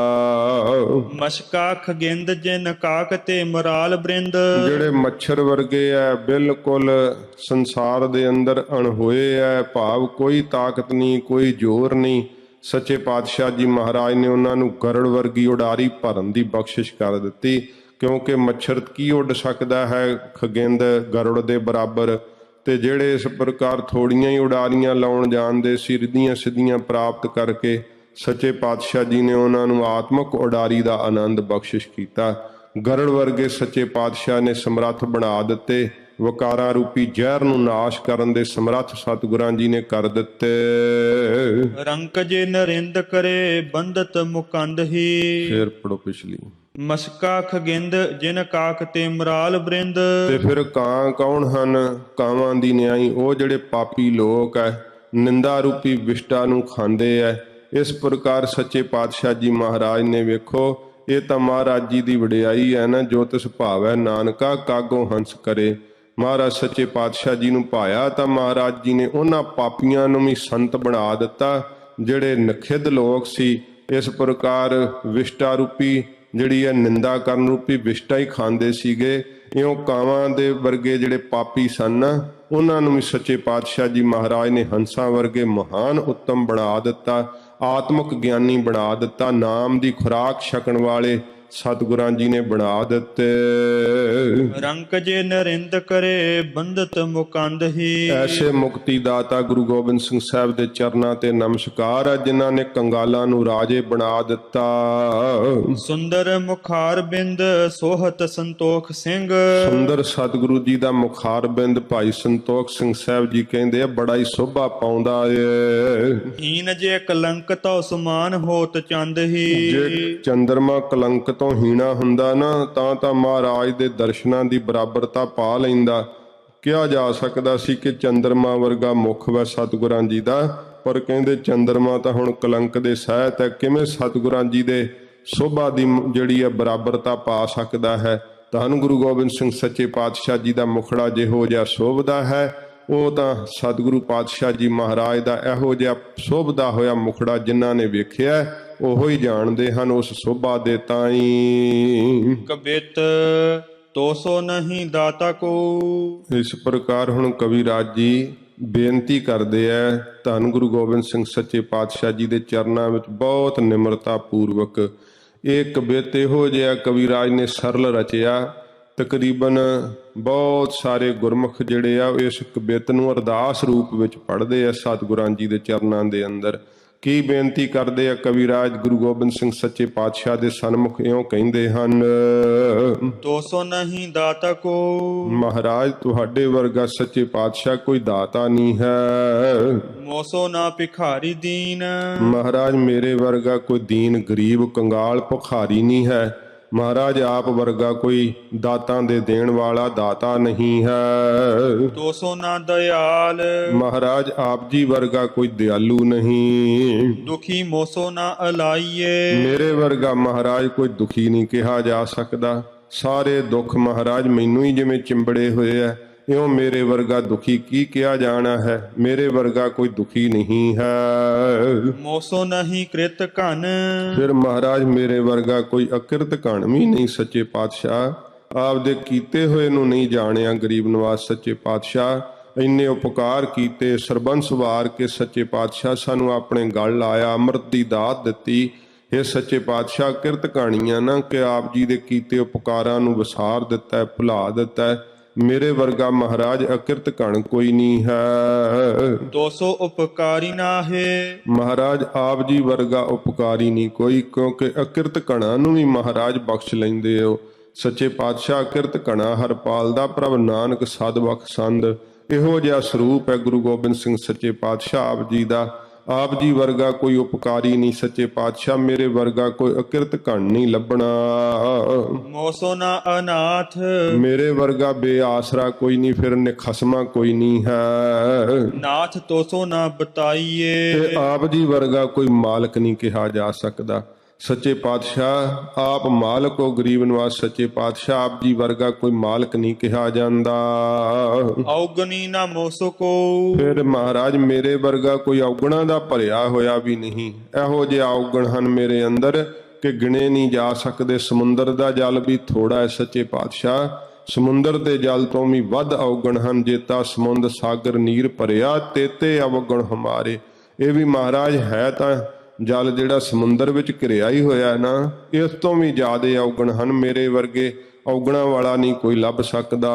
ਮਸ਼ਕਾ ਖਗਿੰਦ ਜਿਨ ਕਾਕ ਤੇ ਮਰਾਲ ਬ੍ਰਿੰਦ। ਜਿਹੜੇ ਮੱਛਰ ਵਰਗੇ ਐ, ਬਿਲਕੁਲ ਸੰਸਾਰ ਦੇ ਅੰਦਰ ਅਣਹੋਏ ਐ, ਭਾਵ ਕੋਈ ਤਾਕਤ ਨਹੀਂ, ਕੋਈ ਜ਼ੋਰ ਨਹੀਂ। ਸੱਚੇ ਪਾਤਸ਼ਾਹ ਜੀ ਮਹਾਰਾਜ ਨੇ ਉਹਨਾਂ ਨੂੰ ਗਰੜ ਵਰਗੀ ਉਡਾਰੀ ਭਰਨ ਦੀ ਬਖਸ਼ਿਸ਼ ਕਰ ਦਿੱਤੀ, ਕਿਉਂਕਿ ਮੱਛਰ ਕੀ ਉੱਡ ਸਕਦਾ ਹੈ ਖਗਿੰਦ ਗਰੜ ਦੇ ਬਰਾਬਰ। ਤੇ ਜਿਹੜੇ ਇਸ ਪ੍ਰਕਾਰ ਥੋੜੀਆਂ ਹੀ ਉਡਾਰੀਆਂ ਲਾਉਣ ਜਾਣਦੇ ਸੀ, ਰਿੱਧੀਆਂ ਸਿੱਧੀਆਂ ਪ੍ਰਾਪਤ ਕਰਕੇ, ਸੱਚੇ ਪਾਤਸ਼ਾਹ ਜੀ ਨੇ ਉਹਨਾਂ ਨੂੰ ਆਤਮਕ ਉਡਾਰੀ ਦਾ ਆਨੰਦ ਬਖਸ਼ਿਸ਼ ਕੀਤਾ। ਗਰੜ ਵਰਗੇ ਸੱਚੇ ਪਾਤਸ਼ਾਹ ਨੇ ਸਮਰੱਥ ਬਣਾ ਦਿੱਤੇ। ਵਕਾਰਾਂ ਰੂਪੀ ਜ਼ਹਿਰ ਨੂੰ ਨਾਸ਼ ਕਰਨ ਦੇ ਸਮਰੱਥ ਸਤਿਗੁਰਾਂ ਜੀ ਨੇ ਕਰ ਦਿੱਤੇ। ਰੰਕ ਜੇ ਨਰਿੰਦ ਕਰੇ ਬੰਦਤ ਮੁਕੰਦ ਹੀ। ਫੇਰ ਪੜੋ ਪਿਛਲੀ। ਮਸਕਾ ਖਗਿੰਦ ਜਿਨ ਕਾਕ ਤੇ ਮਰਾਲ ਬ੍ਰਿੰਦ। ਤੇ ਫਿਰ ਕਾਂ ਕੌਣ ਹਨ? ਕਾਵਾਂ ਦੀ ਨਿਆਈ ਉਹ ਜਿਹੜੇ ਪਾਪੀ ਲੋਕ ਐ, ਨਿੰਦਾ ਰੂਪੀ ਵਿਸ਼ਟਾ ਨੂੰ ਖਾਂਦੇ ਐ। ਇਸ ਪ੍ਰਕਾਰ ਸੱਚੇ ਪਾਤਸ਼ਾਹ ਜੀ ਮਹਾਰਾਜ ਨੇ ਵੇਖੋ, ਇਹ ਤਾਂ ਮਹਾਰਾਜ ਜੀ ਦੀ ਵਡਿਆਈ ਹੈ ਨਾ, ਜੋ ਤਿਸ ਭਾਵੈ ਨਾਨਕਾ ਕਾਗੋ ਹੰਸ ਕਰੇ। ਮਹਾਰਾਜ ਸੱਚੇ ਪਾਤਸ਼ਾਹ ਜੀ ਨੂੰ ਭਾਇਆ ਤਾਂ ਮਹਾਰਾਜ ਜੀ ਨੇ ਉਹਨਾਂ ਪਾਪੀਆਂ ਨੂੰ ਵੀ ਸੰਤ ਬਣਾ ਦਿੱਤਾ ਜਿਹੜੇ ਨਖਿੱਧ ਲੋਕ ਸੀ। ਇਸ ਪ੍ਰਕਾਰ ਵਿਸ਼ਟਾ ਰੂਪੀ ਜਿਹੜੀ ਹੈ ਨਿੰਦਾ ਕਰਨ ਰੂਪੀ ਵਿਸ਼ਟਾ ਹੀ ਖਾਂਦੇ ਸੀਗੇ। ਇਉਂ ਕਾਵਾਂ ਦੇ ਵਰਗੇ ਜਿਹੜੇ ਪਾਪੀ ਸਨ, ਉਹਨਾਂ ਨੂੰ ਵੀ ਸੱਚੇ ਪਾਤਸ਼ਾਹ ਜੀ ਮਹਾਰਾਜ ਨੇ ਹੰਸਾਂ ਵਰਗੇ ਮਹਾਨ ਉੱਤਮ ਬਣਾ ਦਿੱਤਾ, ਆਤਮਿਕ ਗਿਆਨੀ ਬਣਾ ਦਿੱਤਾ। ਨਾਮ ਦੀ ਖੁਰਾਕ ਛਕਣ ਵਾਲੇ ਸਤਿਗੁਰਾਂ ਜੀ ਨੇ ਬਣਾ ਦਿੱਤੇ। ਰੰਕ ਜੇ ਨਰਿੰਦ ਕਰੇ ਬੰਦਤ ਮੁਕੰਦ ਹੀ। ਐਸੇ ਮੁਕਤੀ ਦਾਤਾ ਗੁਰੂ ਗੋਬਿੰਦ ਸਿੰਘ ਸਾਹਿਬ ਦੇ ਚਰਨਾਂ ਤੇ ਨਮਸਕਾਰ ਹੈ, ਜਿਨ੍ਹਾਂ ਨੇ ਕੰਗਾਲਾਂ ਨੂੰ ਰਾਜੇ ਬਣਾ ਦਿੱਤਾ। ਸੁੰਦਰ ਮੁਖਾਰ ਬਿੰਦ ਸੋਹਤ ਸੰਤੋਖ ਸਿੰਘ। ਸੁੰਦਰ ਸਤਿਗੁਰੂ ਜੀ ਦਾ ਮੁਖਾਰ ਬਿੰਦ ਭਾਈ ਸੰਤੋਖ ਸਿੰਘ ਸਾਹਿਬ ਜੀ ਕਹਿੰਦੇ ਆ ਬੜਾ ਹੀ ਸ਼ੋਭਾ ਪਾਉਂਦਾ ਏ। ਹੀਨ ਜੇ ਕਲੰਕ ਤੋ ਸਮਾਨ ਹੋਤ ਚੰਦ ਹੀ। ਜੇ ਚੰਦਰਮਾ ਕਲੰਕ ਤੋਂ ਹੀਣਾ ਹੁੰਦਾ ਨਾ ਤਾਂ ਮਹਾਰਾਜ ਦੇ ਦਰਸ਼ਨਾਂ ਦੀ ਬਰਾਬਰਤਾ ਪਾ ਲੈਂਦਾ। ਕਿਹਾ ਜਾ ਸਕਦਾ ਸੀ ਕਿ ਚੰਦਰਮਾ ਵਰਗਾ ਮੁਖ ਵੈ ਸਤਿਗੁਰਾਂ ਜੀ ਦਾ, ਪਰ ਕਹਿੰਦੇ ਚੰਦਰਮਾ ਤਾਂ ਹੁਣ ਕਲੰਕ ਦੇ ਸਹਿਤ ਹੈ, ਕਿਵੇਂ ਸਤਿਗੁਰਾਂ ਜੀ ਦੇ ਸ਼ੋਭਾ ਦੀ ਜਿਹੜੀ ਹੈ ਬਰਾਬਰਤਾ ਪਾ ਸਕਦਾ ਹੈ। ਧੰਨ ਗੁਰੂ ਗੋਬਿੰਦ ਸਿੰਘ ਸੱਚੇ ਪਾਤਸ਼ਾਹ ਜੀ ਦਾ ਮੁਖੜਾ ਜਿਹੋ ਜਿਹਾ ਸ਼ੋਭਦਾ ਹੈ, ਉਹ ਤਾਂ ਸਤਿਗੁਰੂ ਪਾਤਸ਼ਾਹ ਜੀ ਮਹਾਰਾਜ ਦਾ ਇਹੋ ਜਿਹਾ ਸ਼ੋਭਦਾ ਹੋਇਆ ਮੁਖੜਾ ਜਿਨ੍ਹਾਂ ਨੇ ਵੇਖਿਆ ਉਹੋ ਹੀ ਜਾਣਦੇ ਹਨ ਉਸ ਸ਼ੋਭਾ ਦੇ ਤਾਈਂ। ਕਬਿਤ ਤੋਸੋ ਨਹੀਂ ਦਾਤਾ ਕੋ। ਇਸ ਪ੍ਰਕਾਰ ਹੁਣ ਕਵਿਰਾਜ ਜੀ ਬੇਨਤੀ ਕਰਦੇ ਆ ਧੰਨ ਗੁਰੂ ਗੋਬਿੰਦ ਸਿੰਘ ਸੱਚੇ ਪਾਤਸ਼ਾਹ ਜੀ ਦੇ ਚਰਨਾਂ ਵਿੱਚ ਬਹੁਤ ਨਿਮਰਤਾ ਪੂਰਵਕ। ਇਹ ਕਬਿਤ ਇਹੋ ਜਿਹਾ ਕਵਿਰਾਜ ਨੇ ਸਰਲ ਰਚਿਆ। ਤਕਰੀਬਨ ਬਹੁਤ ਸਾਰੇ ਗੁਰਮੁਖ ਜਿਹੜੇ ਆ ਇਸ ਕਬਿਤ ਨੂੰ ਅਰਦਾਸ ਰੂਪ ਵਿੱਚ ਪੜ੍ਹਦੇ ਆ ਸਤਿਗੁਰਾਂ ਜੀ ਦੇ ਚਰਨਾਂ ਦੇ ਅੰਦਰ। ਕੀ ਬੇਨਤੀ ਕਰਦੇ ਆ ਕਵਿਰਾਜ ਗੁਰੂ ਗੋਬਿੰਦ ਸਿੰਘ ਸੱਚੇ ਪਾਤਸ਼ਾਹ ਦੇ ਸਨਮੁਖ ਇਉਂ ਕਹਿੰਦੇ ਹਨ। ਤੋਸੋ ਨਹੀਂ ਦਾਤਾ ਕੋ। ਮਹਾਰਾਜ ਤੁਹਾਡੇ ਵਰਗਾ ਸੱਚੇ ਪਾਤਸ਼ਾਹ ਕੋਈ ਦਾਤਾ ਨਹੀਂ ਹੈ। ਮੋਸੋ ਨਾ ਭਿਖਾਰੀ ਦੀਨ। ਮਹਾਰਾਜ ਮੇਰੇ ਵਰਗਾ ਕੋਈ ਦੀਨ ਗਰੀਬ ਕੰਗਾਲ ਭਿਖਾਰੀ ਨਹੀਂ ਹੈ। ਮਹਾਰਾਜ ਆਪ ਵਰਗਾ ਕੋਈ ਦਾਤਾਂ ਦੇ ਦੇਣ ਵਾਲਾ ਦਾਤਾ ਨਹੀਂ ਹੈ। ਤੋਸੋ ਨਾ ਦਇਆਲ। ਮਹਾਰਾਜ ਆਪ ਜੀ ਵਰਗਾ ਕੋਈ ਦਿਆਲੂ ਨਹੀਂ। ਦੁਖੀ ਮੋਸੋ ਨਾ ਅਲਾਈਏ। ਮੇਰੇ ਵਰਗਾ ਮਹਾਰਾਜ ਕੋਈ ਦੁਖੀ ਨਹੀਂ ਕਿਹਾ ਜਾ ਸਕਦਾ। ਸਾਰੇ ਦੁੱਖ ਮਹਾਰਾਜ ਮੈਨੂੰ ਹੀ ਜਿਵੇਂ ਚਿੰਬੜੇ ਹੋਏ ਐ, ਇਉਂ ਮੇਰੇ ਵਰਗਾ ਦੁਖੀ ਕੀ ਕਿਹਾ ਜਾਣਾ ਹੈ। ਮੇਰੇ ਵਰਗਾ ਕੋਈ ਦੁਖੀ ਨਹੀਂ ਹੈ। ਮੋਸੋ ਨਹੀਂ ਕ੍ਰਿਤ ਘਨ। ਫਿਰ ਮਹਾਰਾਜ ਮੇਰੇ ਵਰਗਾ ਕੋਈ ਅਕਿਰਤ ਘਣ ਵੀ ਨਹੀਂ ਸੱਚੇ ਪਾਤਸ਼ਾਹ। ਆਪਦੇ ਕੀਤੇ ਹੋਏ ਨੂੰ ਨਹੀਂ ਜਾਣਿਆ ਗਰੀਬ ਨਵਾਜ਼ ਸੱਚੇ ਪਾਤਸ਼ਾਹ। ਇੰਨੇ ਉਪਕਾਰ ਕੀਤੇ, ਸਰਬੰਸ ਵਾਰ ਕੇ ਸੱਚੇ ਪਾਤਸ਼ਾਹ ਸਾਨੂੰ ਆਪਣੇ ਗਲ ਲਾਇਆ, ਅੰਮ੍ਰਿਤ ਦੀ ਦਾਤ ਦਿੱਤੀ। ਇਹ ਸੱਚੇ ਪਾਤਸ਼ਾਹ ਕਿਰਤ ਕਹਾਣੀਆਂ ਨਾ ਕਿ ਆਪ ਜੀ ਦੇ ਕੀਤੇ ਉਪਕਾਰਾਂ ਨੂੰ ਵਿਸਾਰ ਦਿੱਤਾ, ਭੁਲਾ ਦਿੱਤਾ। ਮੇਰੇ ਵਰਗਾ ਮਹਾਰਾਜ ਅਕਿਰਤ ਘਣ ਕੋਈ ਨਹੀਂ ਹੈ। ਤੋਸੋ ਉਪਕਾਰੀ ਨਾਹੇ। ਮਹਾਰਾਜ ਆਪ ਜੀ ਵਰਗਾ ਉਪਕਾਰੀ ਨਹੀਂ ਕੋਈ, ਕਿਉਂਕਿ ਅਕਿਰਤ ਘਣਾ ਨੂੰ ਵੀ ਮਹਾਰਾਜ ਬਖਸ਼ ਲੈਂਦੇ ਹੋ। ਸੱਚੇ ਪਾਤਸ਼ਾਹ ਅਕਿਰਤ ਘਣਾ ਹਰ ਪਾਲਦਾ, ਪ੍ਰਭ ਨਾਨਕ ਸਦ ਬਖਸ਼ੰਦ। ਇਹੋ ਜਿਹਾ ਸਰੂਪ ਹੈ ਗੁਰੂ ਗੋਬਿੰਦ ਸਿੰਘ ਸੱਚੇ ਪਾਤਸ਼ਾਹ ਆਪ ਜੀ ਦਾ। ਆਪ ਜੀ ਵਰਗਾ ਕੋਈ ਉਪਕਾਰੀ ਨਹੀਂ ਸੱਚੇ ਪਾਤਸ਼ਾਹ। ਮੇਰੇ ਵਰਗਾ ਕੋਈ ਅਕਿਰਤ ਘਣ ਨਹੀਂ ਲੱਭਣਾ। ਮੋਸੋ ਨਾ ਅਨਾਥ। ਮੇਰੇ ਵਰਗਾ ਬੇਆਸਰਾ ਕੋਈ ਨਹੀਂ, ਫਿਰ ਨਿਖਸਮਾ ਕੋਈ ਨਹੀਂ ਹੈ। ਨਾਥ ਤੋਸੋ ਨਾ ਬਤਾਈਏ। ਤੇ ਆਪ ਜੀ ਵਰਗਾ ਕੋਈ ਮਾਲਕ ਨਹੀਂ ਕਿਹਾ ਜਾ ਸਕਦਾ। ਸੱਚੇ ਪਾਤਸ਼ਾਹ ਆਪ ਮਾਲਕ ਹੋ। ਗਰੀਬ ਨਵਾਜ਼ ਸੱਚੇ ਪਾਤਸ਼ਾਹ ਆਪ ਜੀ ਵਰਗਾ ਕੋਈ ਮਾਲਕ ਨਹੀਂ ਕਿਹਾ ਜਾਂਦਾ। ਔਗਣੀ ਨਾ ਮੋਸੋ ਕੋ। ਫਿਰ ਮਹਾਰਾਜ ਮੇਰੇ ਵਰਗਾ ਕੋਈ ਔਗਣਾ ਦਾ ਭਰਿਆ ਹੋਇਆ ਵੀ ਨਹੀਂ। ਇਹੋ ਜਿਹੇ ਔਗਣ ਹਨ ਮੇਰੇ ਅੰਦਰ ਕਿ ਗਿਣੇ ਨਹੀਂ ਜਾ ਸਕਦੇ। ਸਮੁੰਦਰ ਦਾ ਜਲ ਵੀ ਥੋੜਾ ਹੈ ਸੱਚੇ ਪਾਤਸ਼ਾਹ। ਸਮੁੰਦਰ ਦੇ ਜਲ ਤੋਂ ਵੀ ਵੱਧ ਔਗਣ ਹਨ। ਜੇਤਾ ਸਮੁੰਦ ਸਾਗਰ ਨੀਰ ਭਰਿਆ, ਤੇਤੇ ਅਵਗਣ ਹਮਾਰੇ। ਇਹ ਵੀ ਮਹਾਰਾਜ ਹੈ ਤਾਂ ਜਲ ਜਿਹੜਾ ਸਮੁੰਦਰ ਵਿੱਚ ਘਿਰਿਆ ਹੀ ਹੋਇਆ ਨਾ, ਇਸ ਤੋਂ ਵੀ ਜ਼ਿਆਦੇ ਔਗਣ ਹਨ। ਮੇਰੇ ਵਰਗੇ ਔਗਣਾ ਵਾਲਾ ਨਹੀਂ ਕੋਈ ਲੱਭ ਸਕਦਾ।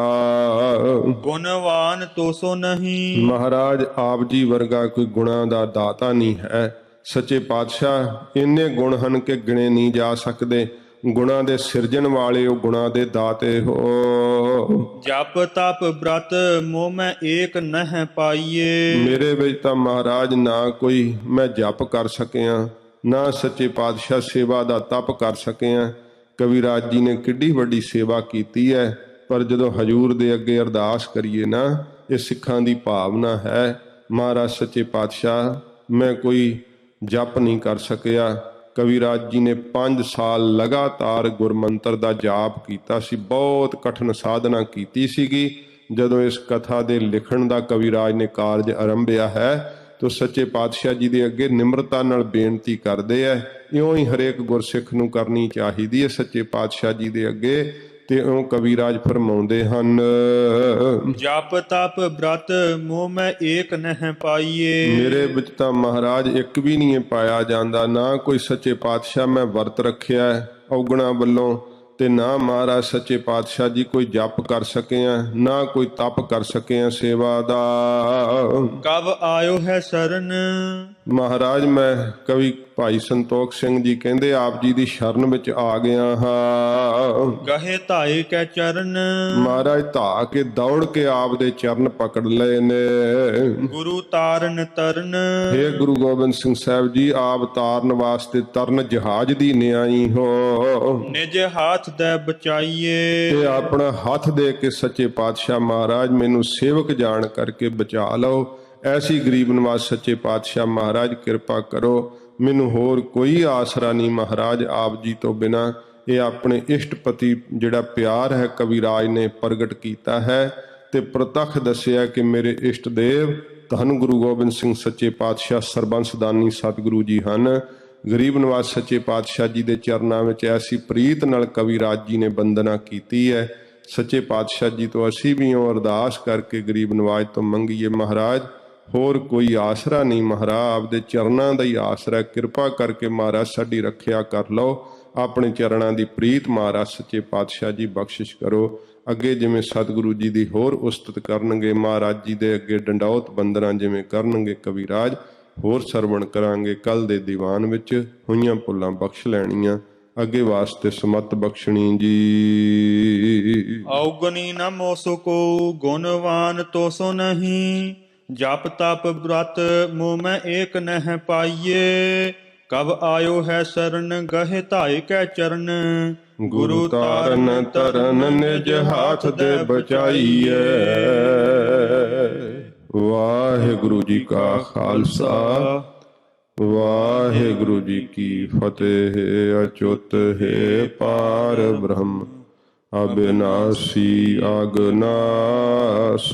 ਗੁਣਵਾਨ ਤੋਸੋ ਨਹੀਂ। ਮਹਾਰਾਜ ਆਪ ਜੀ ਵਰਗਾ ਕੋਈ ਗੁਣਾਂ ਦਾ ਦਾਤਾ ਨਹੀਂ ਹੈ। ਸੱਚੇ ਪਾਤਸ਼ਾਹ ਇੰਨੇ ਗੁਣ ਹਨ ਕਿ ਗਿਣੇ ਨਹੀਂ ਜਾ ਸਕਦੇ। ਗੁਣਾਂ ਦੇ ਸਿਰਜਣ ਵਾਲੇ ਹੋ, ਗੁਣਾਂ ਦੇ ਦਾਤੇ ਹੋ। ਜਪ ਤਪ ਬ੍ਰਤ ਮੋਹ ਮੈਂ ਏਕ ਨਹਿ ਪਾਈਏ। ਮੇਰੇ ਵਿੱਚ ਤਾਂ ਮਹਾਰਾਜ ਨਾ ਕੋਈ ਮੈਂ ਜਪ ਕਰ ਸਕਿਆ, ਨਾ ਸੱਚੇ ਪਾਤਸ਼ਾਹ ਸੇਵਾ ਦਾ ਤਪ ਕਰ ਸਕਿਆ। ਕਵਿਰਾਜ ਜੀ ਨੇ ਕਿੱਡੀ ਵੱਡੀ ਸੇਵਾ ਕੀਤੀ ਹੈ, ਪਰ ਜਦੋਂ ਹਜੂਰ ਦੇ ਅੱਗੇ ਅਰਦਾਸ ਕਰੀਏ ਨਾ, ਇਹ ਸਿੱਖਾਂ ਦੀ ਭਾਵਨਾ ਹੈ। ਮਹਾਰਾਜ ਸੱਚੇ ਪਾਤਸ਼ਾਹ ਮੈਂ ਕੋਈ ਜਪ ਨਹੀਂ ਕਰ ਸਕਿਆ। ਕਵਿਰਾਜ ਜੀ ਨੇ 5 ਸਾਲ ਲਗਾਤਾਰ ਗੁਰਮੰਤਰ ਦਾ ਜਾਪ ਕੀਤਾ ਸੀ। ਬਹੁਤ ਕਠਿਨ ਸਾਧਨਾ ਕੀਤੀ ਸੀਗੀ। ਜਦੋਂ ਇਸ ਕਥਾ ਦੇ ਲਿਖਣ ਦਾ ਕਵਿਰਾਜ ਨੇ ਕਾਰਜ ਆਰੰਭਿਆ ਹੈ ਤਾਂ ਸੱਚੇ ਪਾਤਸ਼ਾਹ ਜੀ ਦੇ ਅੱਗੇ ਨਿਮਰਤਾ ਨਾਲ ਬੇਨਤੀ ਕਰਦੇ ਹੈ। ਇਉਂ ਹੀ ਹਰੇਕ ਗੁਰਸਿੱਖ ਨੂੰ ਕਰਨੀ ਚਾਹੀਦੀ ਹੈ ਸੱਚੇ ਪਾਤਸ਼ਾਹ ਜੀ ਦੇ ਅੱਗੇ। ਤੇ ਇਉਂ ਕਵਿਰਾਜ ਫਰਮਾਉਂਦੇ ਹਨ। ਜਪ ਤਪ ਬ੍ਰਤ ਮੋਹ ਮੈਂ ਏਕ ਨਹਿ ਪਾਈਏ। ਮੇਰੇ ਵਿੱਚ ਤਾਂ ਮਹਾਰਾਜ ਇੱਕ ਵੀ ਨਹੀਂ ਪਾਇਆ ਜਾਂਦਾ। ਨਾ ਕੋਈ ਸੱਚੇ ਪਾਤਸ਼ਾਹ ਮੈਂ ਵਰਤ ਰੱਖਿਆ ਔਗਣਾ ਵੱਲੋਂ, ਤੇ ਨਾ ਮਹਾਰਾਜ ਸੱਚੇ ਪਾਤਸ਼ਾਹ ਜੀ ਕੋਈ ਜਪ ਕਰ ਸਕੇ ਆ, ਨਾ ਕੋਈ ਤਪ ਕਰ ਸਕੇ ਆ ਸੇਵਾ ਦਾ। ਕਬ ਆਇਓ ਹੈ ਸ਼ਰਨ, ਮਹਾਰਾਜ ਮੈਂ ਕਵੀ ਭਾਈ ਸੰਤੋਖ ਸਿੰਘ ਜੀ ਕਹਿੰਦੇ ਆਪ ਜੀ ਦੀ ਸ਼ਰਨ ਵਿੱਚ ਆ ਗਿਆ ਹਾਂ। ਗਹੇ ਧਾਏ ਕੈ ਚਰਨ, ਮਹਾਰਾਜ ਧਾ ਕੇ ਦੌੜ ਕੇ ਆਪ ਦੇ ਚਰਨ ਪਕੜ ਲਏ ਨੇ। ਗੁਰੂ ਤਾਰਨ ਤਰਨ, ਹੇ ਗੁਰੂ ਗੋਬਿੰਦ ਸਿੰਘ ਸਾਹਿਬ ਜੀ, ਆਪ ਤਾਰਨ ਵਾਸਤੇ ਤਰਨ ਜਹਾਜ਼ ਦੀ ਨਿਆਈ ਹੋ। ਨਿਜ ਹਾਥ ਦੇ ਬਚਾਈਏ, ਤੇ ਆਪਣਾ ਹੱਥ ਦੇ ਕੇ ਸੱਚੇ ਪਾਤਸ਼ਾਹ ਮਹਾਰਾਜ ਮੈਨੂੰ ਸੇਵਕ ਜਾਣ ਕਰਕੇ ਬਚਾ ਲਓ। ਐਸੀ ਗਰੀਬ ਨਵਾਜ਼ ਸੱਚੇ ਪਾਤਸ਼ਾਹ ਮਹਾਰਾਜ ਕਿਰਪਾ ਕਰੋ। ਮੈਨੂੰ ਹੋਰ ਕੋਈ ਆਸਰਾ ਨਹੀਂ ਮਹਾਰਾਜ ਆਪ ਜੀ ਤੋਂ ਬਿਨਾਂ। ਇਹ ਆਪਣੇ ਇਸ਼ਟਪਤੀ ਜਿਹੜਾ ਪਿਆਰ ਹੈ ਕਵਿਰਾਜ ਨੇ ਪ੍ਰਗਟ ਕੀਤਾ ਹੈ ਤੇ ਪ੍ਰਤੱਖ ਦੱਸਿਆ ਕਿ ਮੇਰੇ ਇਸ਼ਟ ਦੇਵ ਧੰਨ ਗੁਰੂ ਗੋਬਿੰਦ ਸਿੰਘ ਸੱਚੇ ਪਾਤਸ਼ਾਹ ਸਰਬੰਸਦਾਨੀ ਸਤਿਗੁਰੂ ਜੀ ਹਨ। ਗਰੀਬ ਨਵਾਜ਼ ਸੱਚੇ ਪਾਤਸ਼ਾਹ ਜੀ ਦੇ ਚਰਨਾਂ ਵਿੱਚ ਐਸੀ ਪ੍ਰੀਤ ਨਾਲ ਕਵਿਰਾਜ ਜੀ ਨੇ ਬੰਦਨਾ ਕੀਤੀ ਹੈ। ਸੱਚੇ ਪਾਤਸ਼ਾਹ ਜੀ ਤੋਂ ਅਸੀਂ ਵੀ ਉਹ ਅਰਦਾਸ ਕਰਕੇ ਗਰੀਬ ਨਵਾਜ਼ ਤੋਂ ਮੰਗੀਏ ਮਹਾਰਾਜ ਹੋਰ ਕੋਈ ਆਸਰਾ ਨਹੀਂ ਮਹਾਰਾਜ, ਆਪਦੇ ਚਰਨਾਂ ਦਾ ਹੀ ਆਸਰਾ। ਕਿਰਪਾ ਕਰਕੇ ਮਹਾਰਾਜ ਸਾਡੀ ਰੱਖਿਆ ਕਰ ਲਓ। ਆਪਣੇ ਚਰਨਾਂ ਦੀ ਪ੍ਰੀਤ ਮਹਾਰਾਜ ਸੱਚੇ ਪਾਤਸ਼ਾਹ ਜੀ ਬਖਸ਼ਿਸ਼ ਕਰੋ। ਅੱਗੇ ਜਿਵੇਂ ਸਤਿਗੁਰੂ ਜੀ ਦੀ ਹੋਰ ਉਸਤਤ ਕਰਨਗੇ, ਮਹਾਰਾਜ ਜੀ ਦੇ ਅੱਗੇ ਡੰਡੌਤ ਬੰਦਨਾ ਜਿਵੇਂ ਕਰਨਗੇ ਕਵਿਰਾਜ, ਹੋਰ ਸਰਵਣ ਕਰਾਂਗੇ। ਕੱਲ ਦੇ ਦੀਵਾਨ ਵਿੱਚ ਹੋਈਆਂ ਭੁੱਲਾਂ ਬਖਸ਼ ਲੈਣੀਆਂ, ਅੱਗੇ ਵਾਸਤੇ ਸਮਤ ਬਖਸ਼ਣੀ ਜੀ। ਔਗਣੀ ਨ ਮੋਸੋ ਕੋ, ਗੁਣਵਾਨ ਤੋਸੋ ਨਹੀਂ। ਜਪ ਤਪ ਬ੍ਰਤ ਮੋਹ ਮੈਂ ਏਕ ਨਹਿ ਪਾਈਏ। ਕਬ ਆਇਓ ਹੈ ਸ਼ਰਨ, ਗਹੇ ਧਾਇ ਕੈ ਚਰਨ। ਗੁਰੂ ਤਾਰਨ ਤਰਨ ਨਿਜ ਹਾਥ ਦੇ ਬਚਾਈਏ। ਵਾਹਿਗੁਰੂ ਜੀ ਕਾ ਖਾਲਸਾ, ਵਾਹਿਗੁਰੂ ਜੀ ਕੀ ਫਤਿਹ। ਅਚੁੱਤ ਹੈ ਪਾਰ ਬ੍ਰਹਮ, ਅਬਿਨਾਸੀ ਅਗਨਾਸ।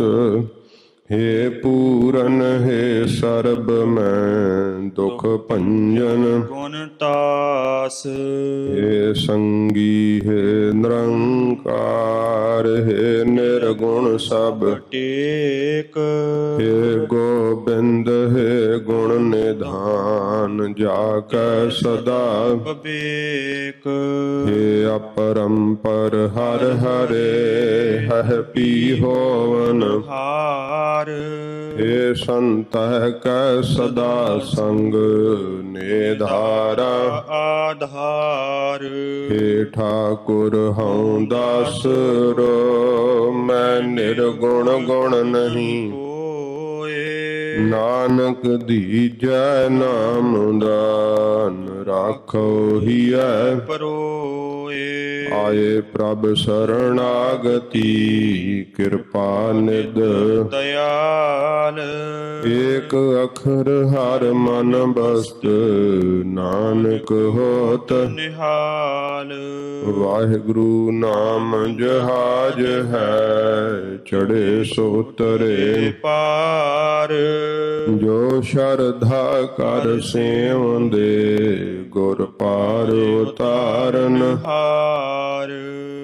ਹੇ ਪੂਰਨ ਹੈ ਸਰਬ ਮੈਂ ਦੁਖ ਭੰਜਨ ਗੁਣ ਤਾਸ। ਹੇ ਸੰਗੀ ਹੈ ਨਿਰੰਕਾਰ, ਹੈ ਨਿਰਗੁਣ ਸਭ ਟੇਕ। ਹੇ ਗੋਬਿੰਦ ਹੈ ਗੁਣ ਨਿਧਾਨ, ਜਾ ਕੈ ਸਦਾ ਵਿਵੇਕ। ਹੇ ਅਪਰੰਪਰ ਹਰ ਹਰੇ, ਹੈ ਪੀ ਹੋਵਨ ਹਾਰ। ਹੇ ਸੰਤਹਿ ਕੈ ਸਦਾ ਸੰਗ, ਨਿਧਾਰਾ ਆਧਾਰ। ਹੇ ਠਾਕੁਰ ਹਉ ਦਾਸਰੋ, ਮੈਂ ਨਿਰਗੁਣ ਗੁਣ ਨਹੀਂ ਹੋਏ। ਨਾਨਕ ਦੀਜੈ ਨਾਮ ਦਾਨ, ਰਾਖੋ ਹੀਐ ਪਰੋਏ। ਆਏ ਪ੍ਰਭ ਸਰਣਾਗਤੀ, ਕਿਰਪਾ ਨਿਧ ਦਇਆਲ। ਏਕ ਅਖਰ ਹਰ ਮਨ ਬਸਤ, ਨਾਨਕ ਹੋਤ ਨਿਹਾਲ। ਵਾਹਿਗੁਰੂ ਨਾਮ ਜਹਾਜ ਹੈ, ਚੜੇ ਸੋ ਉਤਰੇ ਪਾਰ। ਜੋ ਸ਼ਰਧਾ ਕਰ ਸੇਵੰਦੇ, ਗੁਰ ਪਾਰ ਉਤਾਰਨ ਹਾਰ।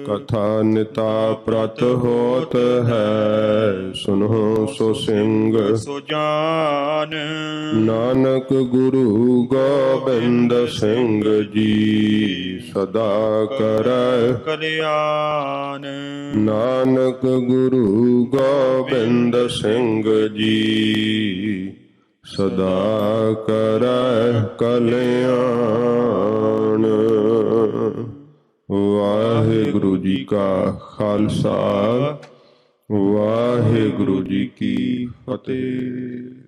ਕਥਾ ਨਿਤਾ ਪ੍ਰਤ ਹੋਤ ਹੈ, ਸੁਨੋ ਸੋ ਸਿੰਘ ਸੋ ਜਾਨ। ਨਾਨਕ ਗੁਰੂ ਗੋਬਿੰਦ ਸਿੰਘ ਜੀ, ਸਦਾ ਕਰੈ ਕਲਿਆਣ। ਨਾਨਕ ਗੁਰੂ ਗੋਬਿੰਦ ਸਿੰਘ ਜੀ, ਸਦਾ ਕਰੈ ਕਲਿਆਣ। ਵਾਹਿਗੁਰੂ ਜੀ ਕਾ ਖਾਲਸਾ, ਵਾਹਿਗੁਰੂ ਜੀ ਕੀ ਫਤਿਹ।